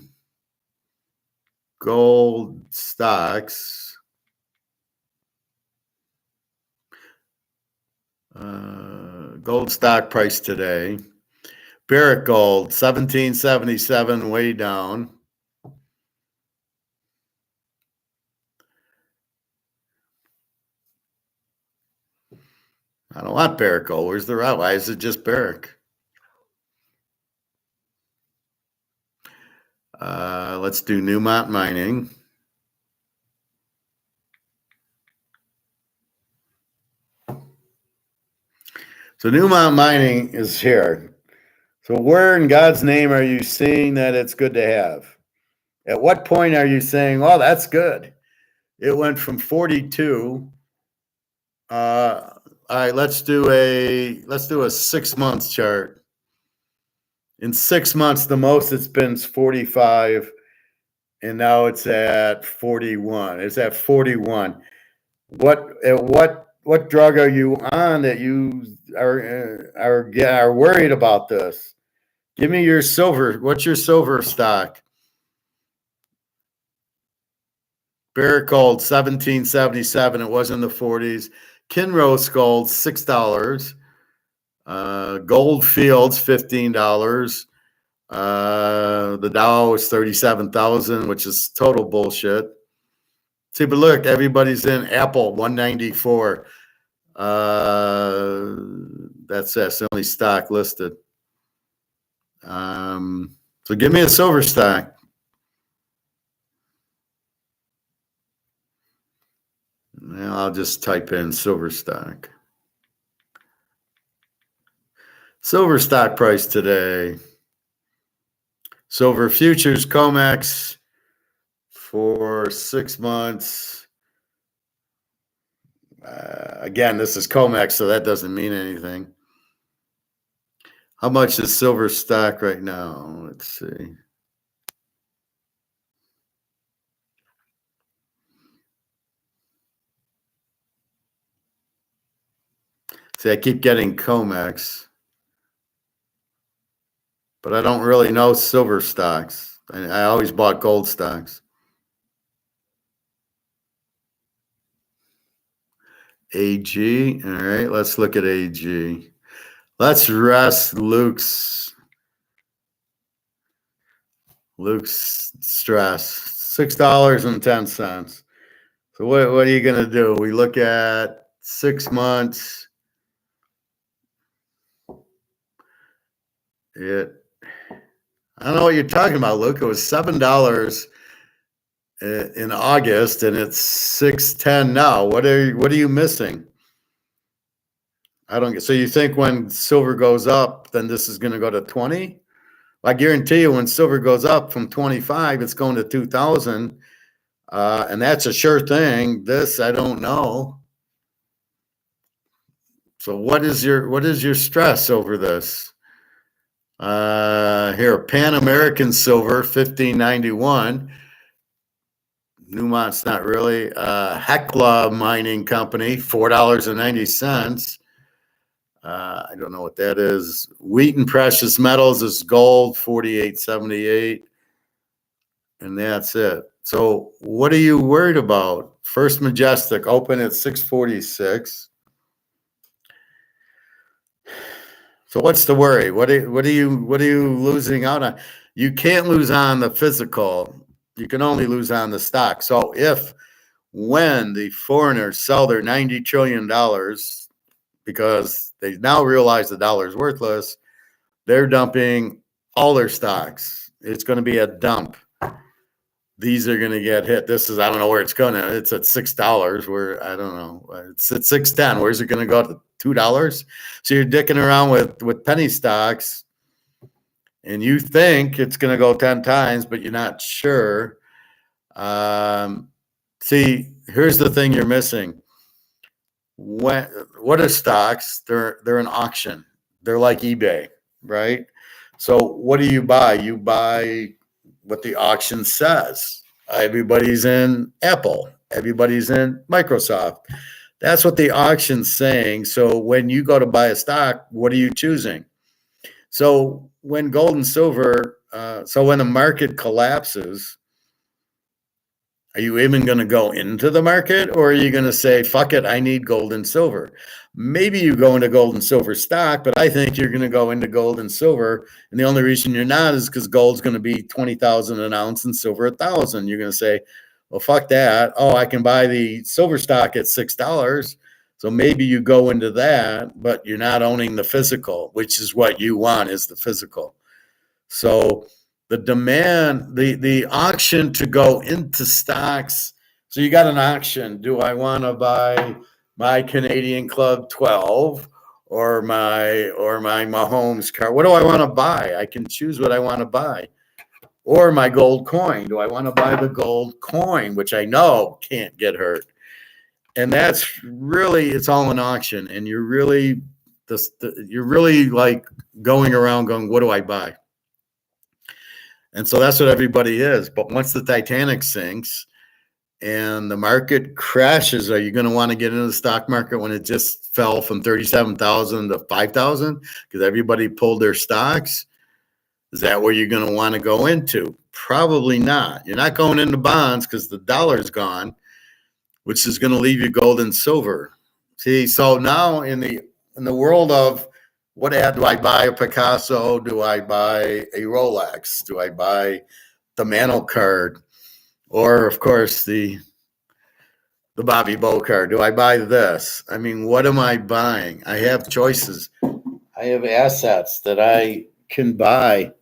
gold stocks. Gold stock price today. Barrick Gold, 1777, way down. I don't want Barrick Gold. Where's the route? Why is it just Barrick? Let's do Newmont Mining. So Newmont Mining is here. So where in God's name are you seeing that it's good to have? At what point are you saying, "Oh, that's good"? It went from 42. All right, let's do a 6 month chart. In 6 months, the most it's been is 45, and now it's at 41. It's at 41. What drug are you on that you are worried about this? Give me your silver. What's your silver stock? Barrick Gold, 1777. It was in the 40s. Kinross Gold, $6. Gold Fields, $15. The Dow is 37,000, which is total bullshit. See, but look, everybody's in Apple, 194. That's the only stock listed. So give me a silver stock. Now I'll just type in silver stock. Silver stock price today. Silver futures COMEX for 6 months. Again, this is COMEX, so that doesn't mean anything. How much is silver stock right now? Let's see. See, I keep getting COMEX, but I don't really know silver stocks. I always bought gold stocks. AG. All right, let's look at AG. Let's rest Luke's stress. $6.10. So what are you gonna do? We look at 6 months. I don't know what you're talking about, Luke. It was $7 in August, and it's $6.10 now. What are you missing? I don't get. So you think when silver goes up, then this is going to go to 20? I guarantee you, when silver goes up from 25, it's going to 2,000, and that's a sure thing. This I don't know. So what is your stress over this? Here, Pan American Silver, 1591. Newmont's not really. Hecla Mining Company, $4.90. I don't know what that is. Wheaton Precious Metals is gold, 48.78. And that's it. So what are you worried about? First Majestic open at 646. So what's the worry? What are you losing out on? You can't lose on the physical. You can only lose on the stock. So when the foreigners sell their $90 trillion because they now realize the dollar is worthless, they're dumping all their stocks. It's going to be a dump. These are going to get hit. This is, I don't know where it's going to. It's at $6. Where I don't know. It's at 6.10. Where's it going to go to $2? So you're dicking around with penny stocks, and you think it's going to go 10 times, but you're not sure. See, here's the thing you're missing. What are stocks? They're an auction. They're like eBay, right? So what do you buy? You buy what the auction says. Everybody's in Apple. Everybody's in Microsoft. That's what the auction's saying. So when you go to buy a stock, what are you choosing? So when gold and silver, so when the market collapses, are you even going to go into the market, or are you going to say, fuck it, I need gold and silver? Maybe you go into gold and silver stock, but I think you're going to go into gold and silver. And the only reason you're not is because gold's going to be 20,000 an ounce and silver 1,000. You're going to say, well, fuck that. Oh, I can buy the silver stock at $6. So maybe you go into that, but you're not owning the physical, which is what you want, is the physical. So the demand, the auction to go into stocks. So you got an auction. Do I want to buy my Canadian Club 12 or my Mahomes car? What do I want to buy? I can choose what I want to buy. Or my gold coin. Do I want to buy the gold coin, which I know can't get hurt? And that's really, it's all an auction. And you're really like going around going, what do I buy? And so that's what everybody is. But once the Titanic sinks and the market crashes, are you going to want to get into the stock market when it just fell from 37,000 to 5,000 because everybody pulled their stocks? Is that where you're going to want to go into? Probably not. You're not going into bonds because the dollar's gone, which is going to leave you gold and silver. See, so now in the world of what ad do I buy? A Picasso? Do I buy a Rolex? Do I buy the Mantle card? Or, of course, the the Bobby Bokar? Do I buy this? I mean, what am I buying? I have choices. I have assets that I can buy.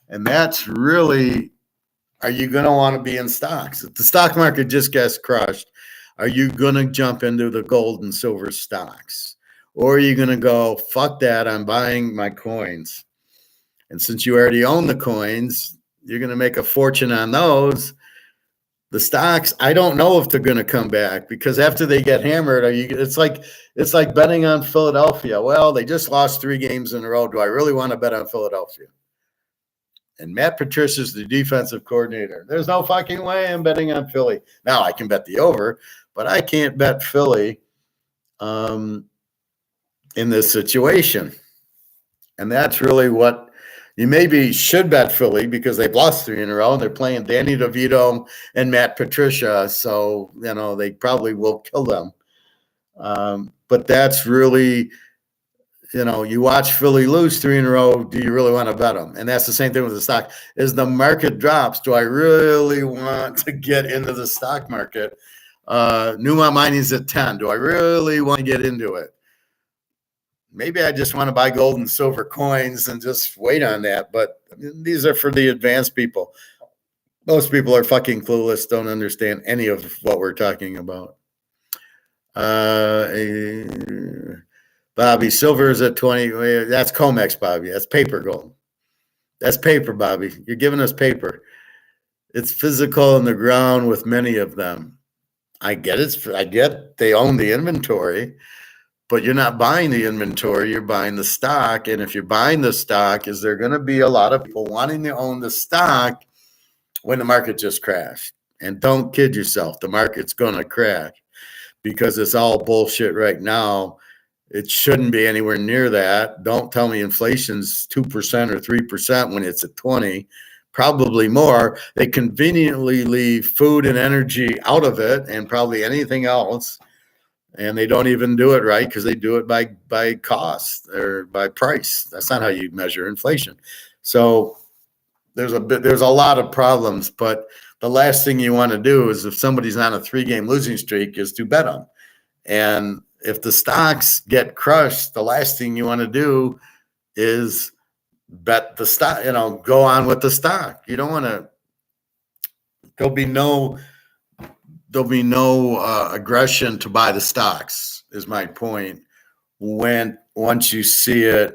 And that's really, are you going to want to be in stocks? If the stock market just gets crushed, are you going to jump into the gold and silver stocks? Or are you going to go, fuck that, I'm buying my coins? And since you already own the coins, you're going to make a fortune on those. The stocks, I don't know if they're going to come back, because after they get hammered, it's like betting on Philadelphia. Well, they just lost 3 games in a row. Do I really want to bet on Philadelphia? And Matt Patricia's the defensive coordinator. There's no fucking way I'm betting on Philly. Now I can bet the over, but I can't bet Philly in this situation. And that's really what you maybe should bet Philly, because they've lost 3 in a row and they're playing Danny DeVito and Matt Patricia. So, they probably will kill them. But that's really, you watch Philly lose 3 in a row. Do you really want to bet them? And that's the same thing with the stock. As the market drops, do I really want to get into the stock market? Newmont Mining's at 10. Do I really want to get into it? Maybe I just want to buy gold and silver coins and just wait on that. But these are for the advanced people. Most people are fucking clueless, don't understand any of what we're talking about. Bobby, silver is at 20. That's COMEX, Bobby. That's paper gold. That's paper, Bobby. You're giving us paper. It's physical in the ground with many of them. I get it. I get they own the inventory. But you're not buying the inventory, you're buying the stock. And if you're buying the stock, is there going to be a lot of people wanting to own the stock when the market just crashed? And don't kid yourself, the market's going to crash, because it's all bullshit right now. It shouldn't be anywhere near that. Don't tell me inflation's 2% or 3% when it's at 20, probably more. They conveniently leave food and energy out of it, and probably anything else. And they don't even do it right, because they do it by cost or by price. That's not how you measure inflation. So there's a lot of problems. But the last thing you want to do is, if somebody's on a 3-game losing streak, is to bet them. And if the stocks get crushed, the last thing you want to do is bet the stock. Go on with the stock. You don't want to. There'll be no aggression to buy the stocks, is my point. Once you see it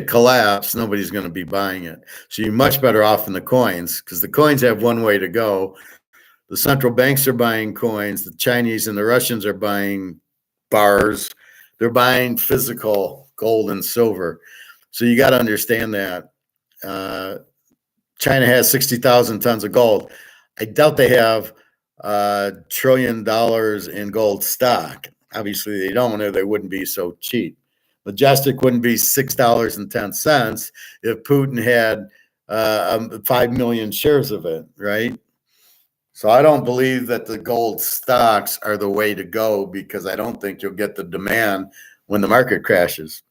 collapse, nobody's going to be buying it. So you're much better off in the coins, because the coins have one way to go. The central banks are buying coins. The Chinese and the Russians are buying bars. They're buying physical gold and silver. So you got to understand that. China has 60,000 tons of gold. I doubt they have $1 trillion in gold stock. Obviously, they don't, or they wouldn't be so cheap. Majestic wouldn't be $6.10 if Putin had 5 million shares of it, right? So I don't believe that the gold stocks are the way to go, because I don't think you'll get the demand when the market crashes.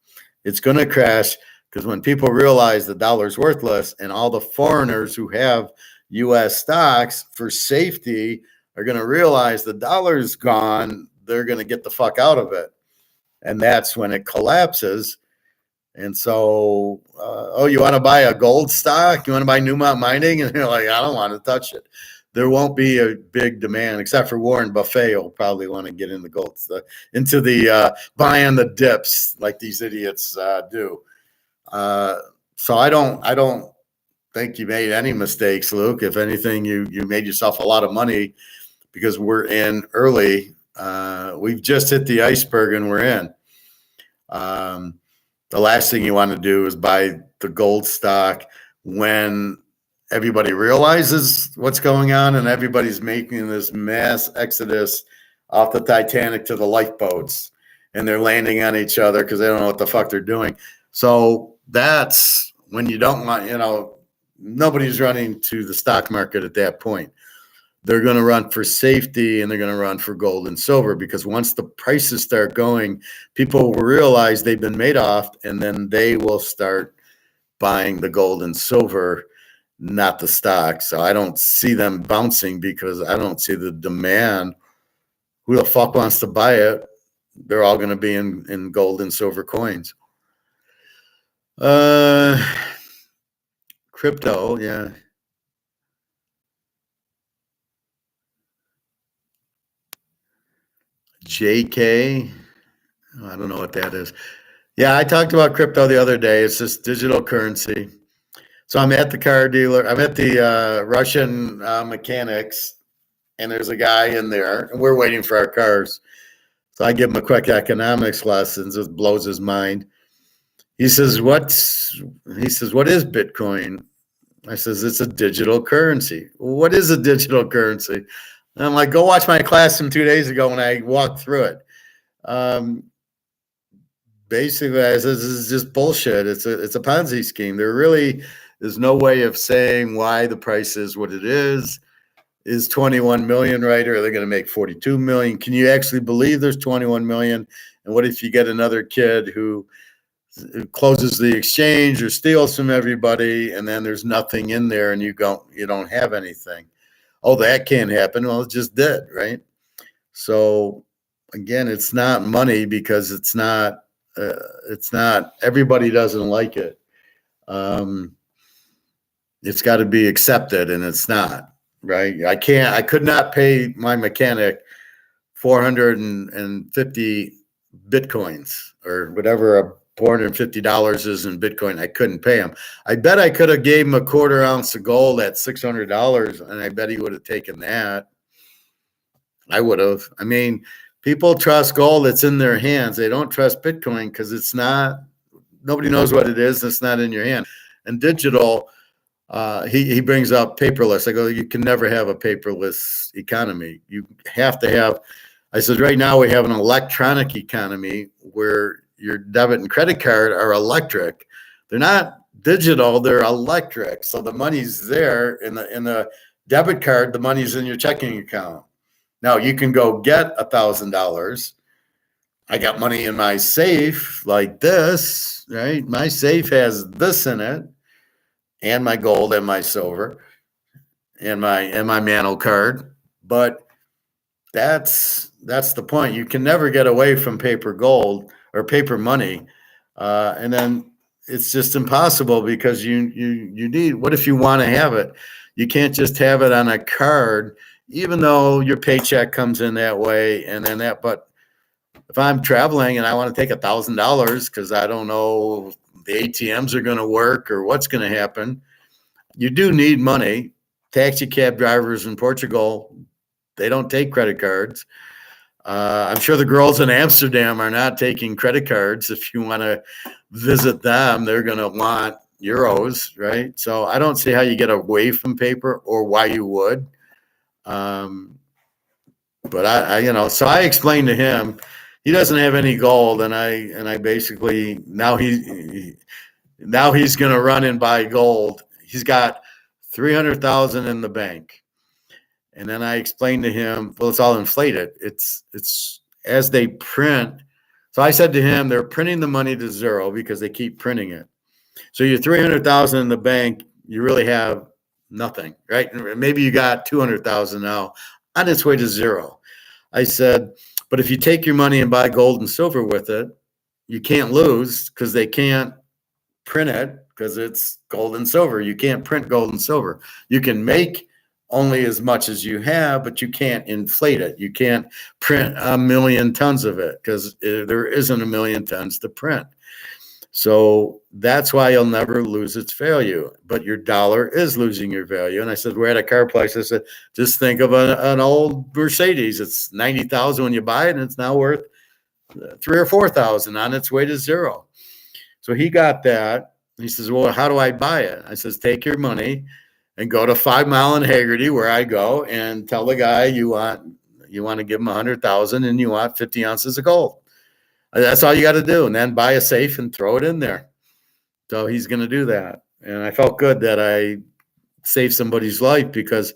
It's going to crash, because when people realize the dollar's worthless, and all the foreigners who have U.S. stocks for safety are going to realize the dollar's gone, they're going to get the fuck out of it. And that's when it collapses. And so, you want to buy a gold stock? You want to buy Newmont Mining? And you're like, I don't want to touch it. There won't be a big demand, except for Warren Buffett will probably want to get in the gold, into the buying the dips like these idiots do. So I don't think you made any mistakes, Luke. If anything, you made yourself a lot of money, because we're in early. We've just hit the iceberg and we're in. The last thing you want to do is buy the gold stock when everybody realizes what's going on and everybody's making this mass exodus off the Titanic to the lifeboats, and they're landing on each other because they don't know what the fuck they're doing. So that's when you don't want, nobody's running to the stock market at that point. They're going to run for safety, and they're going to run for gold and silver, because once the prices start going, people will realize they've been made off, and then they will start buying the gold and silver. not the stock. So I don't see them bouncing because I don't see the demand. Who the fuck wants to buy it? They're all going to be in gold and silver coins. Crypto, yeah. JK, I don't know what that is. Yeah, I talked about crypto the other day. It's just digital currency. So I'm at the car dealer. I'm at the Russian mechanics, and there's a guy in there, and we're waiting for our cars. So I give him a quick economics lessons. It blows his mind. He says, what is Bitcoin? I says, it's a digital currency. What is a digital currency? And I'm like, go watch my class from 2 days ago when I walked through it. Basically, I says, this is just bullshit. It's a Ponzi scheme. There really is no way of saying why the price is what it is. Is 21 million right, or are they going to make 42 million? Can you actually believe there's 21 million? And what if you get another kid who closes the exchange or steals from everybody, and then there's nothing in there, and you don't have anything? Oh, that can't happen. Well, it just did, right? So again, it's not money because it's not. Everybody doesn't like it. It's got to be accepted, and it's not. Right? I could not pay my mechanic 450 Bitcoins or whatever $450 is in Bitcoin. I couldn't pay him. I bet I could have gave him a quarter ounce of gold at $600, and I bet he would have taken that. I would have. I mean, people trust gold. It's in their hands. They don't trust Bitcoin because it's not, nobody knows what it is. It's not in your hand. And digital, he brings up paperless. I go, you can never have a paperless economy. You have to have, I said, right now we have an electronic economy where your debit and credit card are electric. They're not digital, they're electric. So the money's there in the debit card, the money's in your checking account. Now you can go get $1,000. I got money in my safe like this, right? My safe has this in it, and my gold and my silver and my Mantle card. But that's the point. You can never get away from paper gold or paper money. And then it's just impossible because you need, what if you want to have it? You can't just have it on a card, even though your paycheck comes in that way. And then but if I'm traveling and I want to take $1,000 because I don't know the ATMs are going to work or what's going to happen, you do need money. Taxi cab drivers in Portugal, they don't take credit cards. I'm sure the girls in Amsterdam are not taking credit cards. If you want to visit them, they're going to want euros, right? So I don't see how you get away from paper or why you would. But so I explained to him, he doesn't have any gold, and I basically now he's going to run and buy gold. He's got 300,000 in the bank. And then I explained to him, well, it's all inflated. It's as they print. So I said to him, they're printing the money to zero because they keep printing it. So you're 300,000 in the bank, you really have nothing, right? Maybe you got 200,000 now on its way to zero. I said, but if you take your money and buy gold and silver with it, you can't lose because they can't print it because it's gold and silver. You can't print gold and silver. You can make only as much as you have, but you can't inflate it. You can't print 1 million tons of it because there isn't 1 million tons to print. So that's why you'll never lose its value, but your dollar is losing your value. And I said, we're at a car place. I said, just think of an old Mercedes. It's 90,000 when you buy it, and it's now worth 3,000 or 4,000 on its way to zero. So he got that. He says, well, how do I buy it? I says, take your money and go to 5 Mile and Haggerty, where I go, and tell the guy you want to give him 100,000 and you want 50 ounces of gold. That's all you got to do. And then buy a safe and throw it in there. So he's going to do that. And I felt good that I saved somebody's life because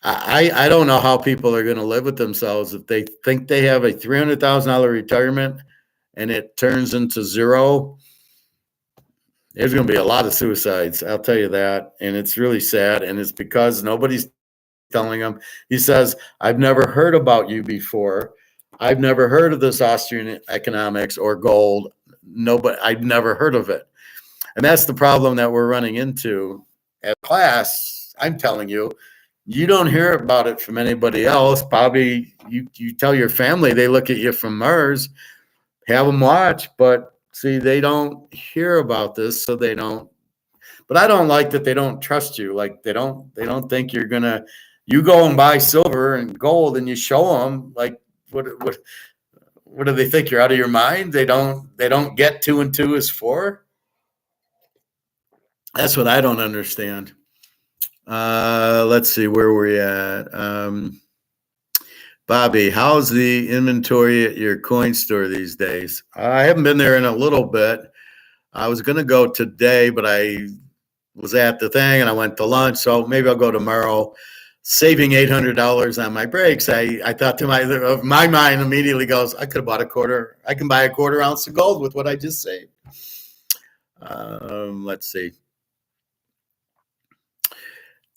I don't know how people are going to live with themselves if they think they have a $300,000 retirement and it turns into zero. There's going to be a lot of suicides. I'll tell you that. And it's really sad. And it's because nobody's telling him. He says, I've never heard about you before. I've never heard of this Austrian economics or gold. Nobody, I've never heard of it. And that's the problem that we're running into at class. I'm telling you, you don't hear about it from anybody else. Probably you tell your family, they look at you from Mars, have them watch, but see, they don't hear about this, so they don't. But I don't like that they don't trust you. Like they don't think you're gonna. You go and buy silver and gold, and you show them like what do they think? You're out of your mind? They don't get 2 and 2 is 4. That's what I don't understand. Let's see, where were we at? Bobby, how's the inventory at your coin store these days? I haven't been there in a little bit. I was going to go today, but I was at the thing and I went to lunch, so maybe I'll go tomorrow. Saving $800 on my breaks, I thought to my mind immediately goes, I could have bought a quarter. I can buy a quarter ounce of gold with what I just saved. Let's see.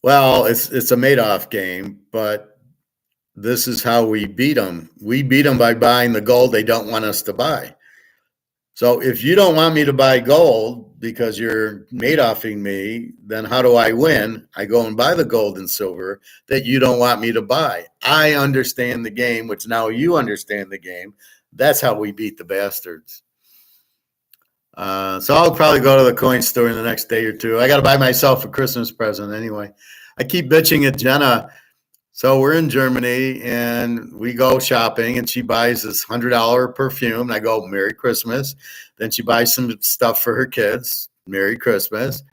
Well, it's a Madoff game, but this is how we beat them. We beat them by buying the gold they don't want us to buy. So if you don't want me to buy gold because you're Madoffing me, then how do I win? I go and buy the gold and silver that you don't want me to buy. I understand the game, which now you understand the game. That's how we beat the bastards. So I'll probably go to the coin store in the next day or two. I got to buy myself a Christmas present anyway. I keep bitching at Jenna. So we're in Germany and we go shopping and she buys this $100 perfume. And I go, Merry Christmas. Then she buys some stuff for her kids. Merry Christmas.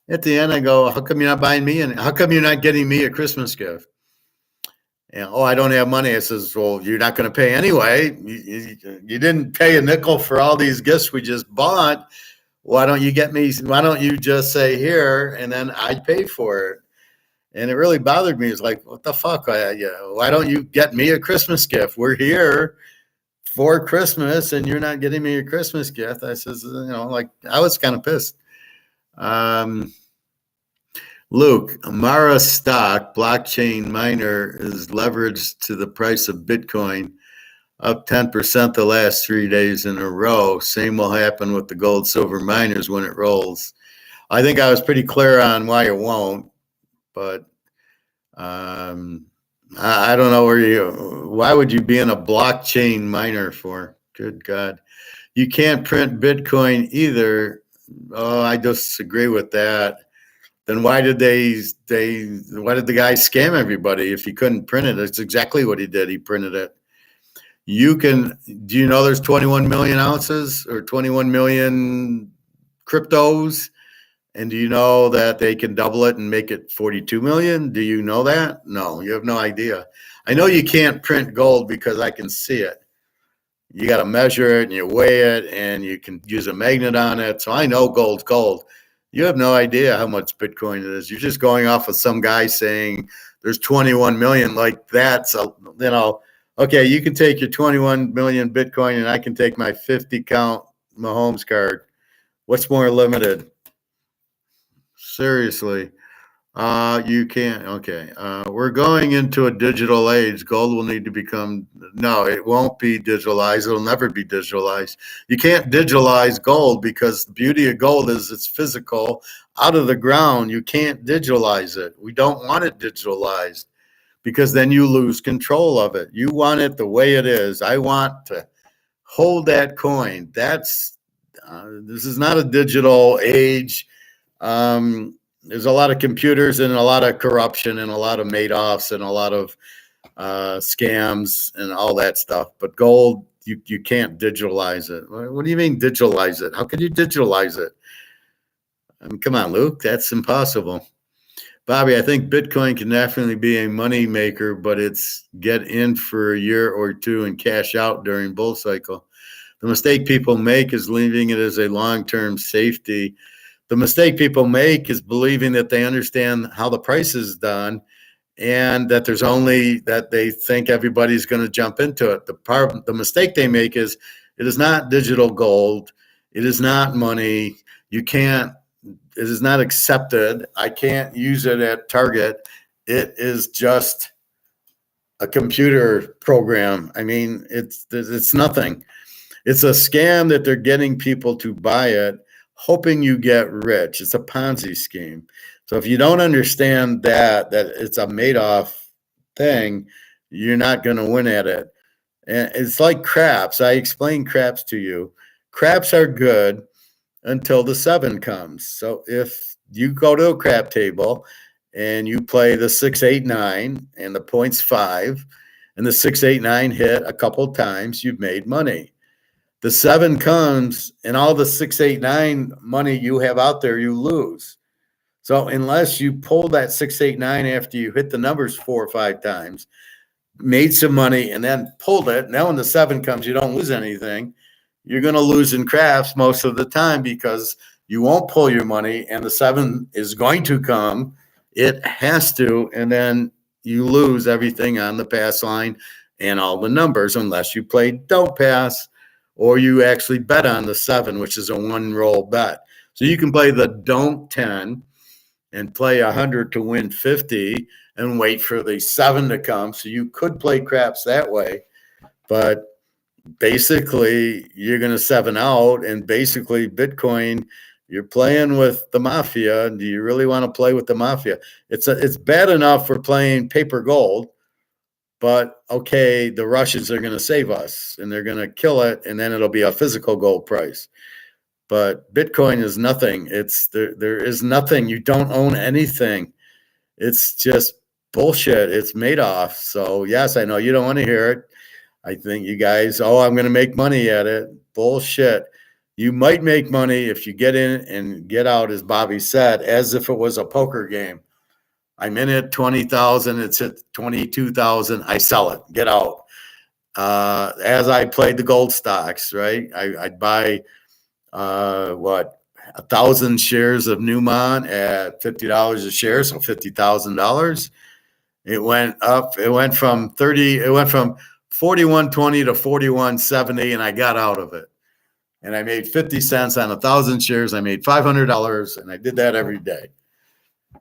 At the end, I go, how come you're not buying me? And how come you're not getting me a Christmas gift? And, oh, I don't have money. I says, well, you're not going to pay anyway. You didn't pay a nickel for all these gifts we just bought. Why don't you just say here and then I pay for it? And it really bothered me. It's like, what the fuck? Why don't you get me a Christmas gift? We're here for Christmas and you're not getting me a Christmas gift. I says, I was kind of pissed. Luke, Amara stock blockchain miner is leveraged to the price of Bitcoin, up 10% the last 3 days in a row. Same will happen with the gold silver miners when it rolls. I think I was pretty clear on why it won't. But I don't know why would you be in a blockchain miner for? Good God. You can't print Bitcoin either. Oh, I disagree with that. Then why did the guy scam everybody if he couldn't print it? That's exactly what he did. He printed it. Do you know there's 21 million ounces or 21 million cryptos? And do you know that they can double it and make it 42 million? Do you know that? No, you have no idea. I know you can't print gold because I can see it. You got to measure it and you weigh it and you can use a magnet on it. So I know gold's gold. You have no idea how much Bitcoin it is. You're just going off of some guy saying there's 21 million. Like that's, okay, you can take your 21 million Bitcoin and I can take my 50 count Mahomes card. What's more limited? Seriously, you can't. Okay, we're going into a digital age. Gold will need to become. No, it won't be digitalized. It'll never be digitalized. You can't digitalize gold because the beauty of gold is it's physical, out of the ground. You can't digitalize it. We don't want it digitalized because then you lose control of it. You want it the way it is. I want to hold that coin. This is not a digital age. There's a lot of computers and a lot of corruption and a lot of Madoffs and a lot of scams and all that stuff. But gold, you can't digitalize it. What do you mean digitalize it? How can you digitalize it? I mean, come on, Luke, that's impossible. Bobby, I think Bitcoin can definitely be a money maker, but it's get in for a year or two and cash out during bull cycle. The mistake people make is leaving it as a long-term safety. The mistake people make is believing that they understand how the price is done and that that they think everybody's going to jump into it. The mistake they make is it is not digital gold. It is not money. You can't, it is not accepted. I can't use it at Target. It is just a computer program. I mean, it's nothing. It's a scam that they're getting people to buy it, hoping you get rich. It's a Ponzi scheme. So if you don't understand that it's a Madoff thing, you're not going to win at it. And it's like craps. I explained craps to you. Craps are good until the 7 comes. So if you go to a crap table and you play the 6, 8, 9 and the point's 5 and the 6, 8, 9 hit a couple times, you've made money. The 7 comes and all the 6, 8, 9 money you have out there, you lose. So unless you pull that 6, 8, 9 after you hit the numbers 4 or 5 times, made some money and then pulled it, now when the 7 comes, you don't lose anything. You're going to lose in craps most of the time because you won't pull your money and the 7 is going to come. It has to, and then you lose everything on the pass line and all the numbers unless you play don't pass or you actually bet on the 7, which is a 1-roll bet. So you can play the don't 10 and play 100 to win 50 and wait for the 7 to come. So you could play craps that way, but basically you're going to 7 out, and basically Bitcoin, you're playing with the mafia. Do you really want to play with the mafia? It's bad enough for playing paper gold, but okay, the Russians are going to save us and they're going to kill it, and then it'll be a physical gold price. But Bitcoin is nothing. There is nothing. You don't own anything. It's just bullshit. It's Madoff. So yes, I know you don't want to hear it. I think you guys, I'm going to make money at it. Bullshit. You might make money if you get in and get out, as Bobby said, as if it was a poker game. I'm in it 20,000. It's at 22,000. I sell it. Get out. As I played the gold stocks, right? I'd buy 1,000 shares of Newmont at $50 a share, so $50,000. It went up. It went from 41.20 to 41.70, and I got out of it. And I made 50 cents on 1,000 shares. I made $500, and I did that every day.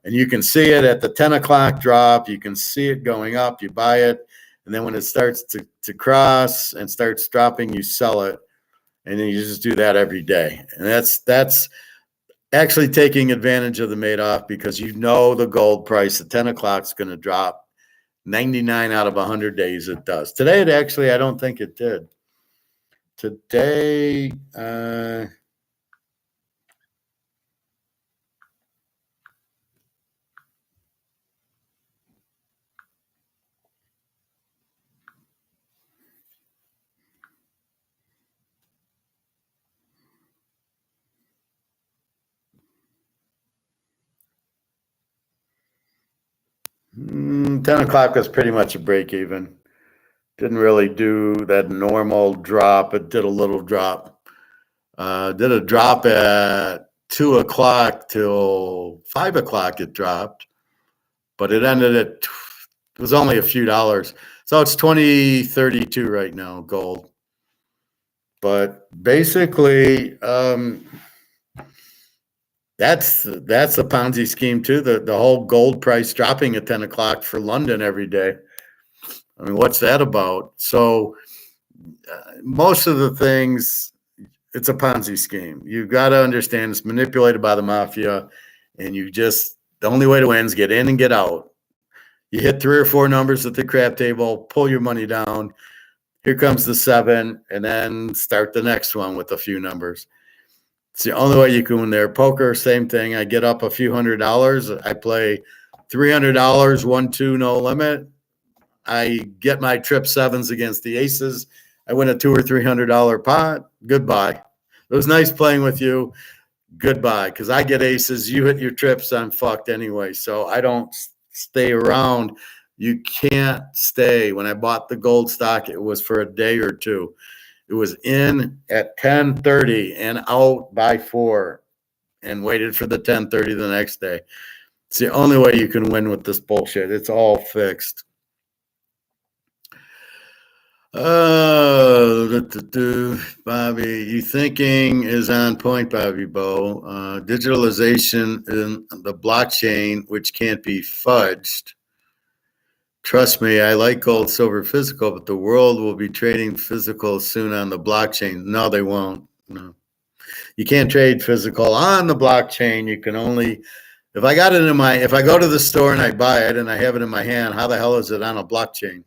And you can see it at the 10 o'clock drop. You can see it going up. You buy it, and then when it starts to cross and starts dropping, you sell it. And then you just do that every day. And that's actually taking advantage of the Madoff, because you know the gold price at 10 o'clock is going to drop. 99 out of 100 days it does. Today, it actually, I don't think it did. Today, $10 o'clock was pretty much a break even. Didn't really do that normal drop. It did a little drop. Did a drop at 2 o'clock till 5 o'clock. It dropped, but it ended at, it was only a few dollars. So it's 20.32 right now, gold. But basically, that's a Ponzi scheme too. The whole gold price dropping at 10 o'clock for London every day. I mean, what's that about? So most of the things, it's a Ponzi scheme. You've got to understand it's manipulated by the mafia, and the only way to win is get in and get out. You hit 3 or 4 numbers at the crap table, pull your money down. Here comes the 7, and then start the next one with a few numbers. It's the only way you can win there. Poker, same thing. I get up a few $100. I play $300, 1-2, no limit. I get my trip 7s against the aces. I win a $200 or $300 pot. Goodbye. It was nice playing with you. Goodbye. Because I get aces. You hit your trips. I'm fucked anyway. So I don't stay around. You can't stay. When I bought the gold stock, it was for a day or two. It was in at 10:30 and out by 4, and waited for the 10:30 the next day. It's the only way you can win with this bullshit. It's all fixed. Bobby, you thinking is on point, Bobby Bo. Digitalization in the blockchain, which can't be fudged. Trust me, I like gold, silver, physical, but the world will be trading physical soon on the blockchain. No, they won't. No, you can't trade physical on the blockchain. You can only, if I got it in my, if I go to the store and I buy it and I have it in my hand, how the hell is it on a blockchain?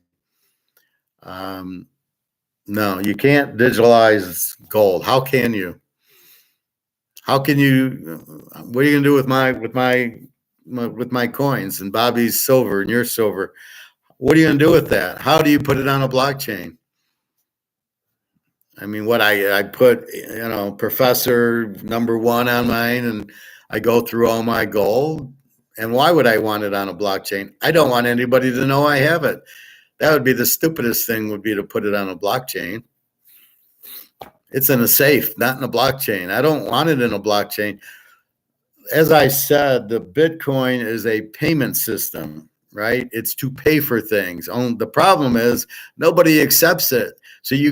No, you can't digitalize gold. How can you? How can you? What are you gonna do with my coins and Bobby's silver and your silver? What are you gonna do with that? How do you put it on a blockchain? I mean, what I put, professor number one on mine, and I go through all my gold. And why would I want it on a blockchain? I don't want anybody to know I have it. That would be the stupidest thing, would be to put it on a blockchain. It's in a safe, not in a blockchain. I don't want it in a blockchain. As I said, the Bitcoin is a payment system, right? It's to pay for things. The problem is nobody accepts it. So I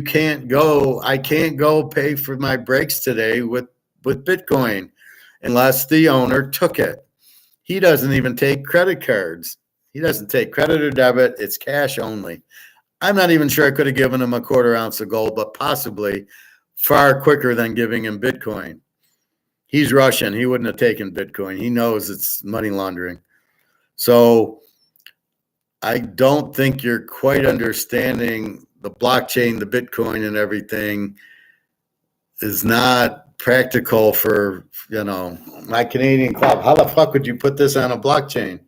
can't go pay for my brakes today with Bitcoin unless the owner took it. He doesn't even take credit cards. He doesn't take credit or debit. It's cash only. I'm not even sure I could have given him a quarter ounce of gold, but possibly far quicker than giving him Bitcoin. He's Russian. He wouldn't have taken Bitcoin. He knows it's money laundering. So I don't think you're quite understanding the blockchain, the Bitcoin and everything is not practical for, my Canadian club. How the fuck would you put this on a blockchain?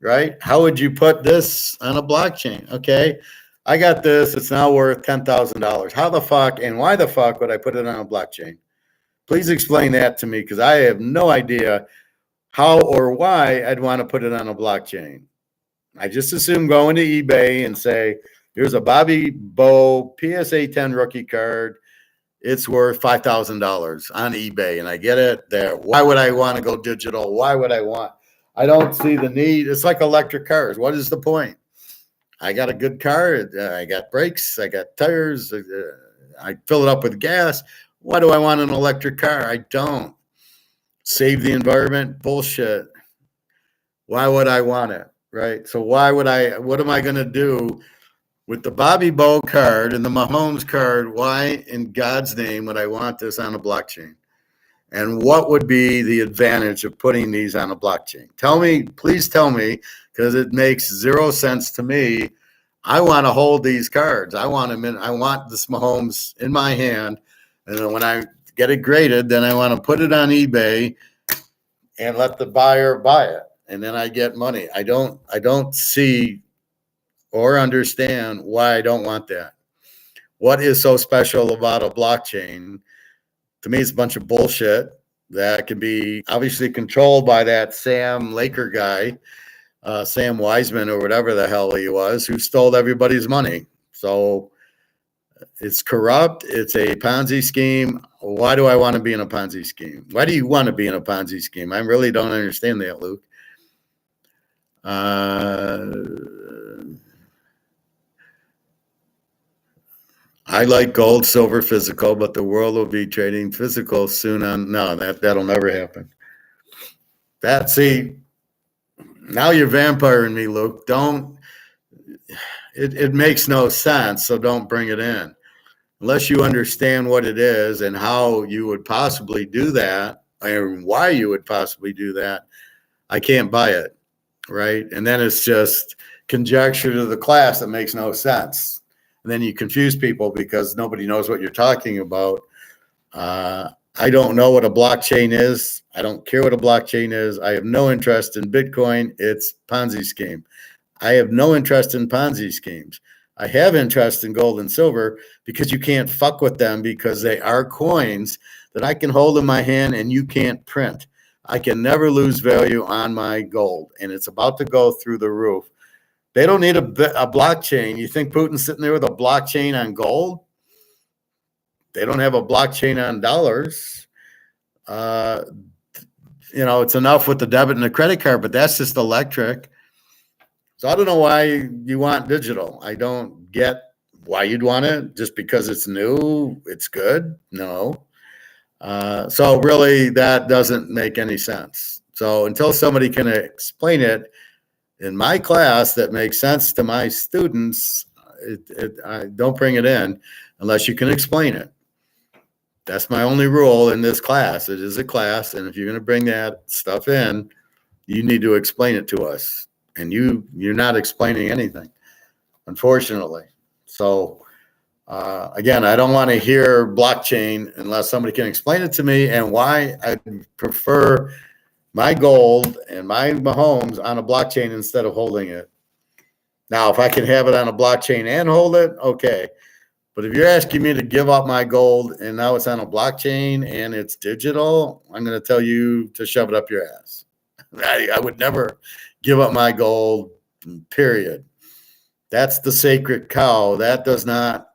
Right? How would you put this on a blockchain? Okay, I got this. It's now worth $10,000. How the fuck and why the fuck would I put it on a blockchain? Please explain that to me, because I have no idea how or why I'd want to put it on a blockchain. I just assume going to eBay and say, here's a Bobby Bo PSA 10 rookie card. It's worth $5,000 on eBay, and I get it there. Why would I want to go digital? Why would I want? I don't see the need. It's like electric cars. What is the point? I got a good car. I got brakes. I got tires. I fill it up with gas. Why do I want an electric car? I don't. Save the environment? Bullshit. Why would I want it? Right? So what am I going to do with the Bobby Bo card and the Mahomes card? Why in God's name would I want this on a blockchain? And what would be the advantage of putting these on a blockchain? Please tell me, because it makes zero sense to me. I want to hold these cards. I want this Mahomes in my hand. And then when I get it graded, then I want to put it on eBay and let the buyer buy it. And then I get money. I don't see or understand why I don't want that. What is so special about a blockchain? To me, it's a bunch of bullshit that can be obviously controlled by that Sam Laker guy, Sam Wiseman or whatever the hell he was, who stole everybody's money. So it's corrupt. It's a Ponzi scheme. Why do I want to be in a Ponzi scheme? Why do you want to be in a Ponzi scheme? I really don't understand that, Luke. I like gold, silver, physical, but the world will be trading physical soon on. No, that'll never happen. Now you're vampiring me, Luke. It makes no sense, so don't bring it in. Unless you understand what it is and how you would possibly do that, and why you would possibly do that, I can't buy it, right? And then it's just conjecture to the class that makes no sense. And then you confuse people because nobody knows what you're talking about. I don't know what a blockchain is. I don't care what a blockchain is. I have no interest in Bitcoin. It's Ponzi scheme. I have no interest in Ponzi schemes. I have interest in gold and silver because you can't fuck with them, because they are coins that I can hold in my hand and you can't print. I can never lose value on my gold, and it's about to go through the roof. They don't need a blockchain. You think Putin's sitting there with a blockchain on gold? They don't have a blockchain on dollars. It's enough with the debit and the credit card, but that's just electric. So I don't know why you want digital. I don't get why you'd want it? Just because it's new, it's good? No. So really, that doesn't make any sense. So until somebody can explain it in my class that makes sense to my students, I don't bring it in unless you can explain it. That's my only rule in this class. It is a class, and if you're going to bring that stuff in, you need to explain it to us. And you're not explaining anything, unfortunately. So again, I don't want to hear blockchain unless somebody can explain it to me and why I prefer my gold and my homes on a blockchain instead of holding it. Now, if I can have it on a blockchain and hold it, okay. But if you're asking me to give up my gold and now it's on a blockchain and it's digital, I'm going to tell you to shove it up your ass. I would never give up my gold, period. That's the sacred cow. That does not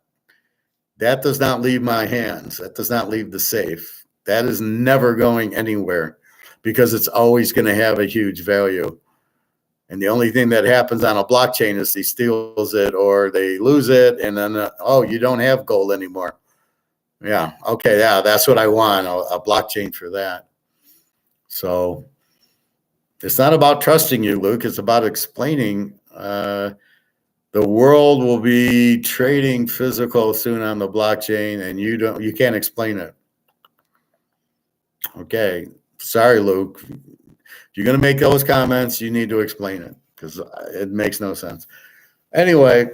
leave my hands. That does not leave the safe. That is never going anywhere because it's always going to have a huge value. And the only thing that happens on a blockchain is he steals it or they lose it. And then, you don't have gold anymore. Yeah. Okay. Yeah. That's what I want. A blockchain for that. So it's not about trusting you, Luke. It's about explaining, the world will be trading physical soon on the blockchain and you can't explain it. Okay. Sorry, Luke. If you're going to make those comments, you need to explain it because it makes no sense. Anyway,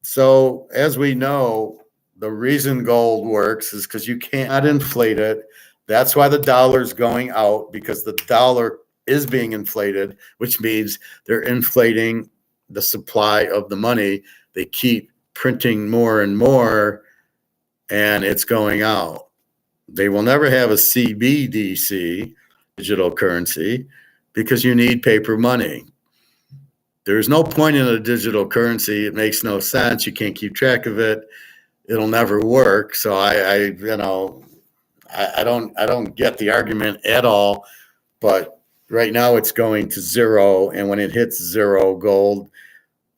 so as we know, the reason gold works is because you cannot inflate it. That's why the dollar's going out, because the dollar is being inflated, which means they're inflating the supply of the money. They keep printing more and more, and it's going out. They will never have a CBDC, digital currency, because you need paper money. There's no point in a digital currency. It makes no sense. You can't keep track of it. It'll never work. So I don't get the argument at all. But right now it's going to zero, and when it hits zero gold,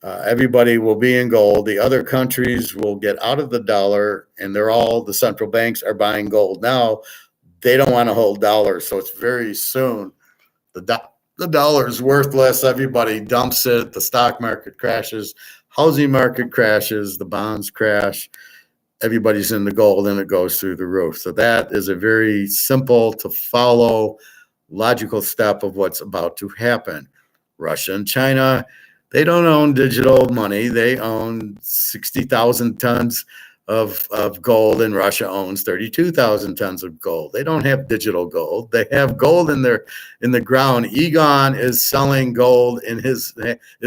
everybody will be in gold. The other countries will get out of the dollar, and the central banks are buying gold now. They don't want to hold dollars, so it's very soon. The dollar is worthless. Everybody dumps it. The stock market crashes. Housing market crashes. The bonds crash. Everybody's in the gold, and it goes through the roof. So that is a very simple to follow, logical step of what's about to happen. Russia and China, they don't own digital money. They own 60,000 tons of gold, and Russia owns 32,000 tons of gold. They don't have digital gold. They have gold in the ground. Egon is selling gold is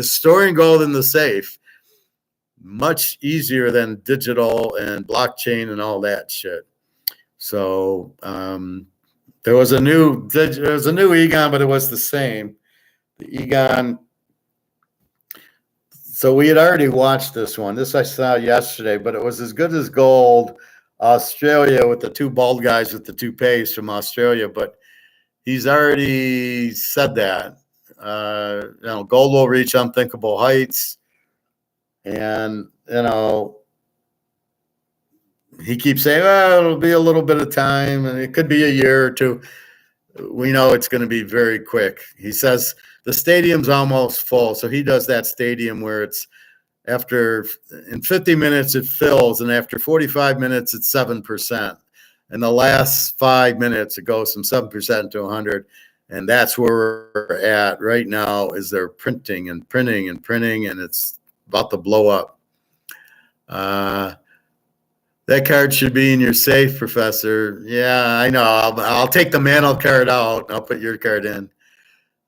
storing gold in the safe. Much easier than digital and blockchain and all that shit. So there was a new Egon, but it was the same. The Egon. So we had already watched this one. This I saw yesterday, but it was as good as gold. Australia with the two bald guys with the toupees from Australia, but he's already said that. Gold will reach unthinkable heights. And, he keeps saying, well, it'll be a little bit of time, and it could be a year or two. We know it's going to be very quick. He says the stadium's almost full. So he does that stadium where it's in 50 minutes, it fills. And after 45 minutes, it's 7%. And the last 5 minutes, it goes from 7% to 100. And that's where we're at right now, is they're printing and printing and printing, and it's about to blow up. That card should be in your safe, Professor. Yeah, I know. I'll take the Mantle card out. I'll put your card in.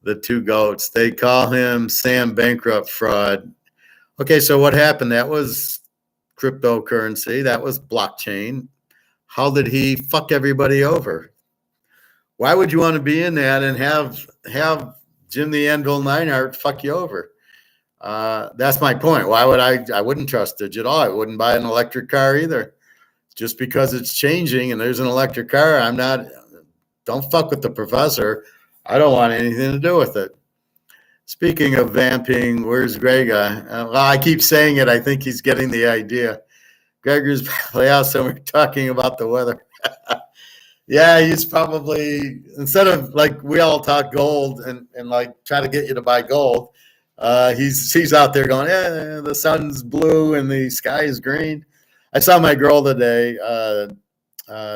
The two goats. They call him Sam Bankrupt Fraud. Okay, so what happened? That was cryptocurrency. That was blockchain. How did he fuck everybody over? Why would you want to be in that and have Jim the Anvil Neinart fuck you over? That's my point. Why would I wouldn't trust digital. I wouldn't buy an electric car either. Just because it's changing and there's an electric car, don't fuck with the professor. I don't want anything to do with it. Speaking of vamping, where's Greg? Well, I keep saying it. I think he's getting the idea. Gregor's Playhouse, and we're talking about the weather. Yeah, he's probably, instead of like we all talk gold and like try to get you to buy gold, he's out there going, yeah, the sun's blue and the sky is green. I saw my girl today,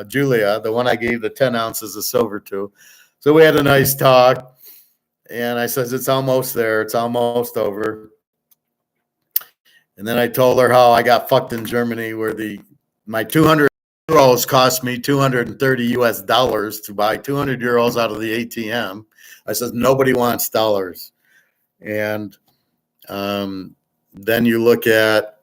Julia, the one I gave the 10 ounces of silver to. So we had a nice talk. And I says, it's almost there. It's almost over. And then I told her how I got fucked in Germany where my 200 euros cost me 230 US dollars to buy 200 euros out of the ATM. I says, nobody wants dollars. And then you look at,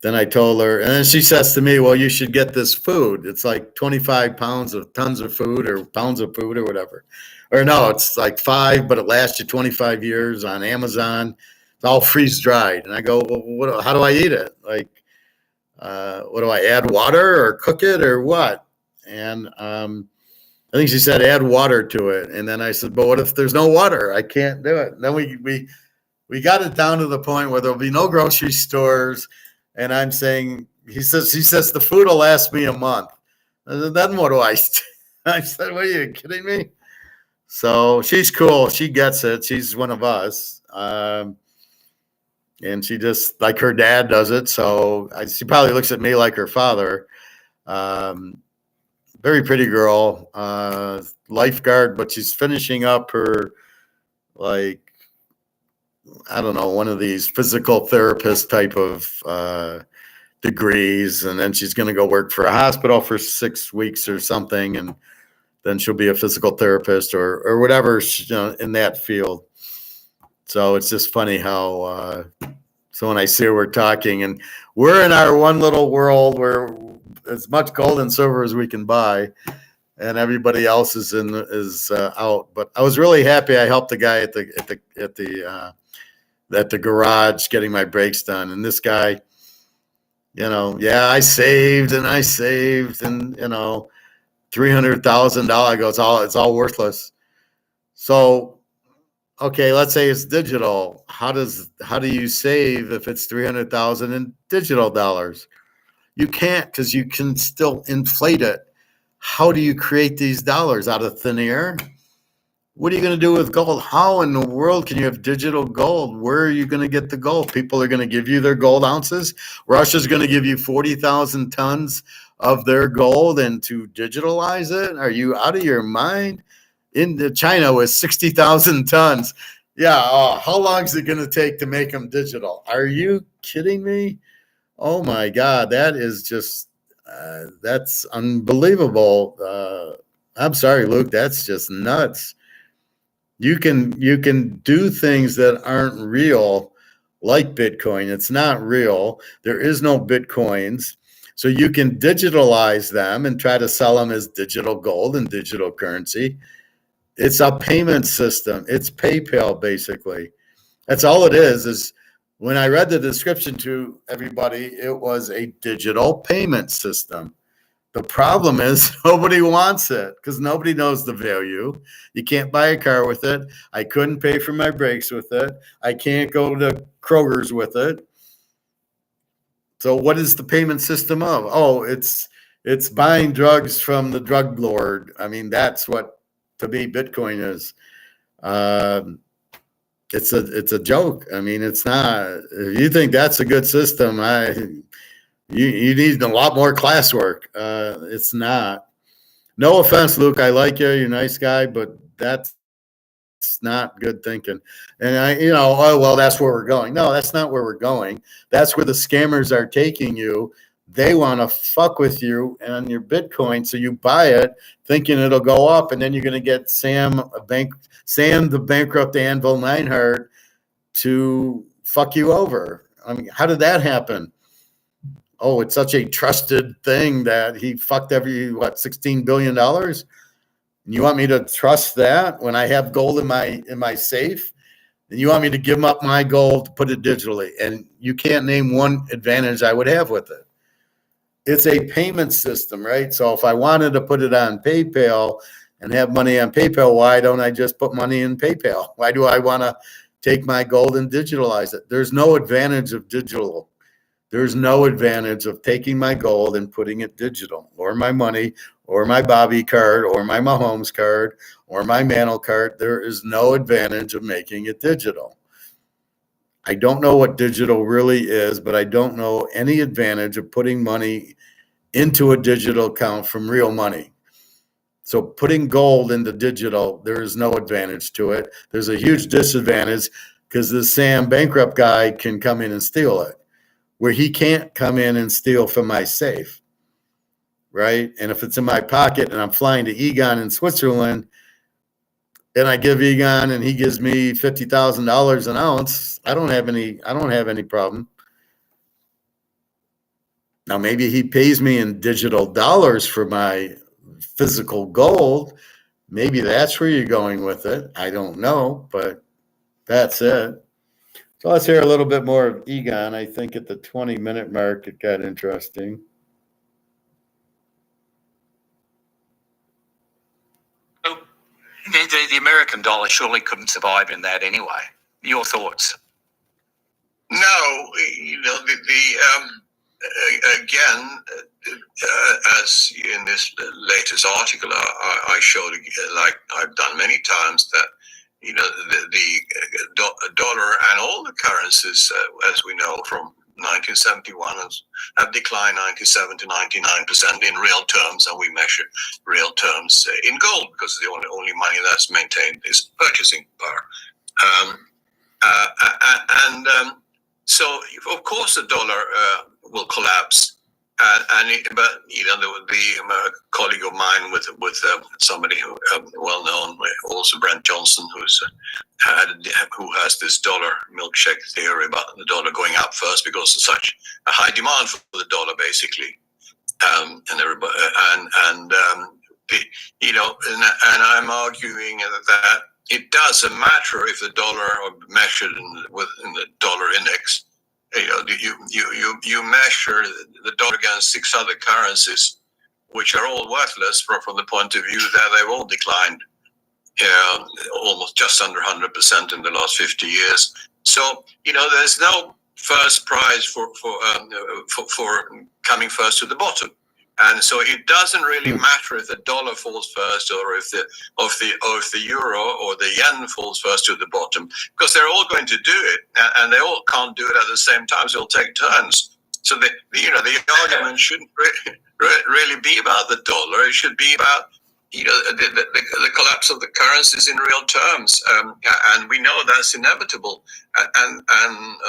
then I told her, and then she says to me, well, you should get this food. It's like 25 pounds of tons of food or pounds of food or whatever. Or no, it's like 5, but it lasts you 25 years on Amazon. It's all freeze dried. And I go, well, how do I eat it? Like, what do I add water or cook it or what? And I think she said add water to it. And then I said, but what if there's no water? I can't do it. And then we got it down to the point where there'll be no grocery stores. And I'm saying, she says the food will last me a month. I said, then what do I said, what are you kidding me? So she's cool. She gets it. She's one of us. And she just, like her dad does it. So she probably looks at me like her father. Very pretty girl, lifeguard, but she's finishing up her, like, I don't know, one of these physical therapist type of degrees. And then she's going to go work for a hospital for 6 weeks or something. And then she'll be a physical therapist or whatever, in that field. So it's just funny how, so when I see her, we're talking and we're in our one little world where as much gold and silver as we can buy and everybody else is out. But I was really happy. I helped the guy at the garage getting my brakes done. And this guy, I saved and $300,000. I go, it's all worthless. So, okay, let's say it's digital. How do you save if it's 300,000 in digital dollars? You can't, because you can still inflate it. How do you create these dollars out of thin air? What are you going to do with gold? How in the world can you have digital gold? Where are you going to get the gold? People are going to give you their gold ounces. Russia's going to give you 40,000 tons of their gold and to digitalize it. Are you out of your mind? In China was 60,000 tons. Yeah. How long is it going to take to make them digital? Are you kidding me? Oh my God. That is just, that's unbelievable. I'm sorry, Luke. That's just nuts. You can do things that aren't real, like Bitcoin. It's not real. There is no Bitcoins. So you can digitalize them and try to sell them as digital gold and digital currency. It's a payment system. It's PayPal, basically. That's all it is when I read the description to everybody, it was a digital payment system. The problem is nobody wants it because nobody knows the value. You can't buy a car with it. I couldn't pay for my brakes with it. I can't go to Kroger's with it. So what is the payment system of? Oh, it's buying drugs from the drug lord. I mean, that's what to me Bitcoin is. It's a joke. I mean, it's not. If you think that's a good system, you need a lot more classwork. It's not. No offense, Luke. I like you. You're a nice guy, but that's not good thinking. And oh, well, that's where we're going. No, that's not where we're going. That's where the scammers are taking you. They want to fuck with you and your Bitcoin. So you buy it thinking it'll go up. And then you're going to get Sam the bankrupt Anvil Neinhardt to fuck you over. I mean, how did that happen? Oh, it's such a trusted thing that he fucked $16 billion. And you want me to trust that when I have gold in my safe? And you want me to give up my gold to put it digitally? And you can't name one advantage I would have with it. It's a payment system, right? So if I wanted to put it on PayPal, and have money on PayPal, why don't I just put money in PayPal? Why do I want to take my gold and digitalize it? There's no advantage of digital. There's no advantage of taking my gold and putting it digital, or my money, or my Bobby card, or my Mahomes card, or my Mantle card. There is no advantage of making it digital. I don't know what digital really is, but I don't know any advantage of putting money into a digital account from real money. So putting gold into digital, there is no advantage to it. There's a huge disadvantage because the Sam bankrupt guy can come in and steal it, where he can't come in and steal from my safe, right? And if it's in my pocket and I'm flying to Egon in Switzerland, and I give Egon and he gives me $50,000 an ounce, I don't have any problem. Now maybe he pays me in digital dollars for my physical gold. Maybe that's where you're going with it. I don't know, but that's it. So let's hear a little bit more of Egon. I think at the 20-minute mark, it got interesting. So the American dollar surely couldn't survive in that anyway. Your thoughts? No, again, as in this latest article, I showed, like I've done many times, that the dollar and all the currencies, as we know from 1971, have declined 97 to 99% in real terms, and we measure real terms in gold because the only money that's maintained is purchasing power. So, of course, the dollar will collapse. But the colleague of mine with somebody who well known, also Brent Johnson, who has this dollar milkshake theory about the dollar going up first because of such a high demand for the dollar, basically, and everybody and I'm arguing that it doesn't matter if the dollar are measured in the dollar index. You measure the dollar against 6 other currencies, which are all worthless from the point of view that they've all declined almost just under 100% in the last 50 years. So there's no first prize for coming first to the bottom. And so it doesn't really matter if the dollar falls first, or if the euro or the yen falls first to the bottom, because they're all going to do it, and they all can't do it at the same time. So it'll take turns. So the argument shouldn't really be about the dollar. It should be about the collapse of the currencies in real terms, and we know that's inevitable. And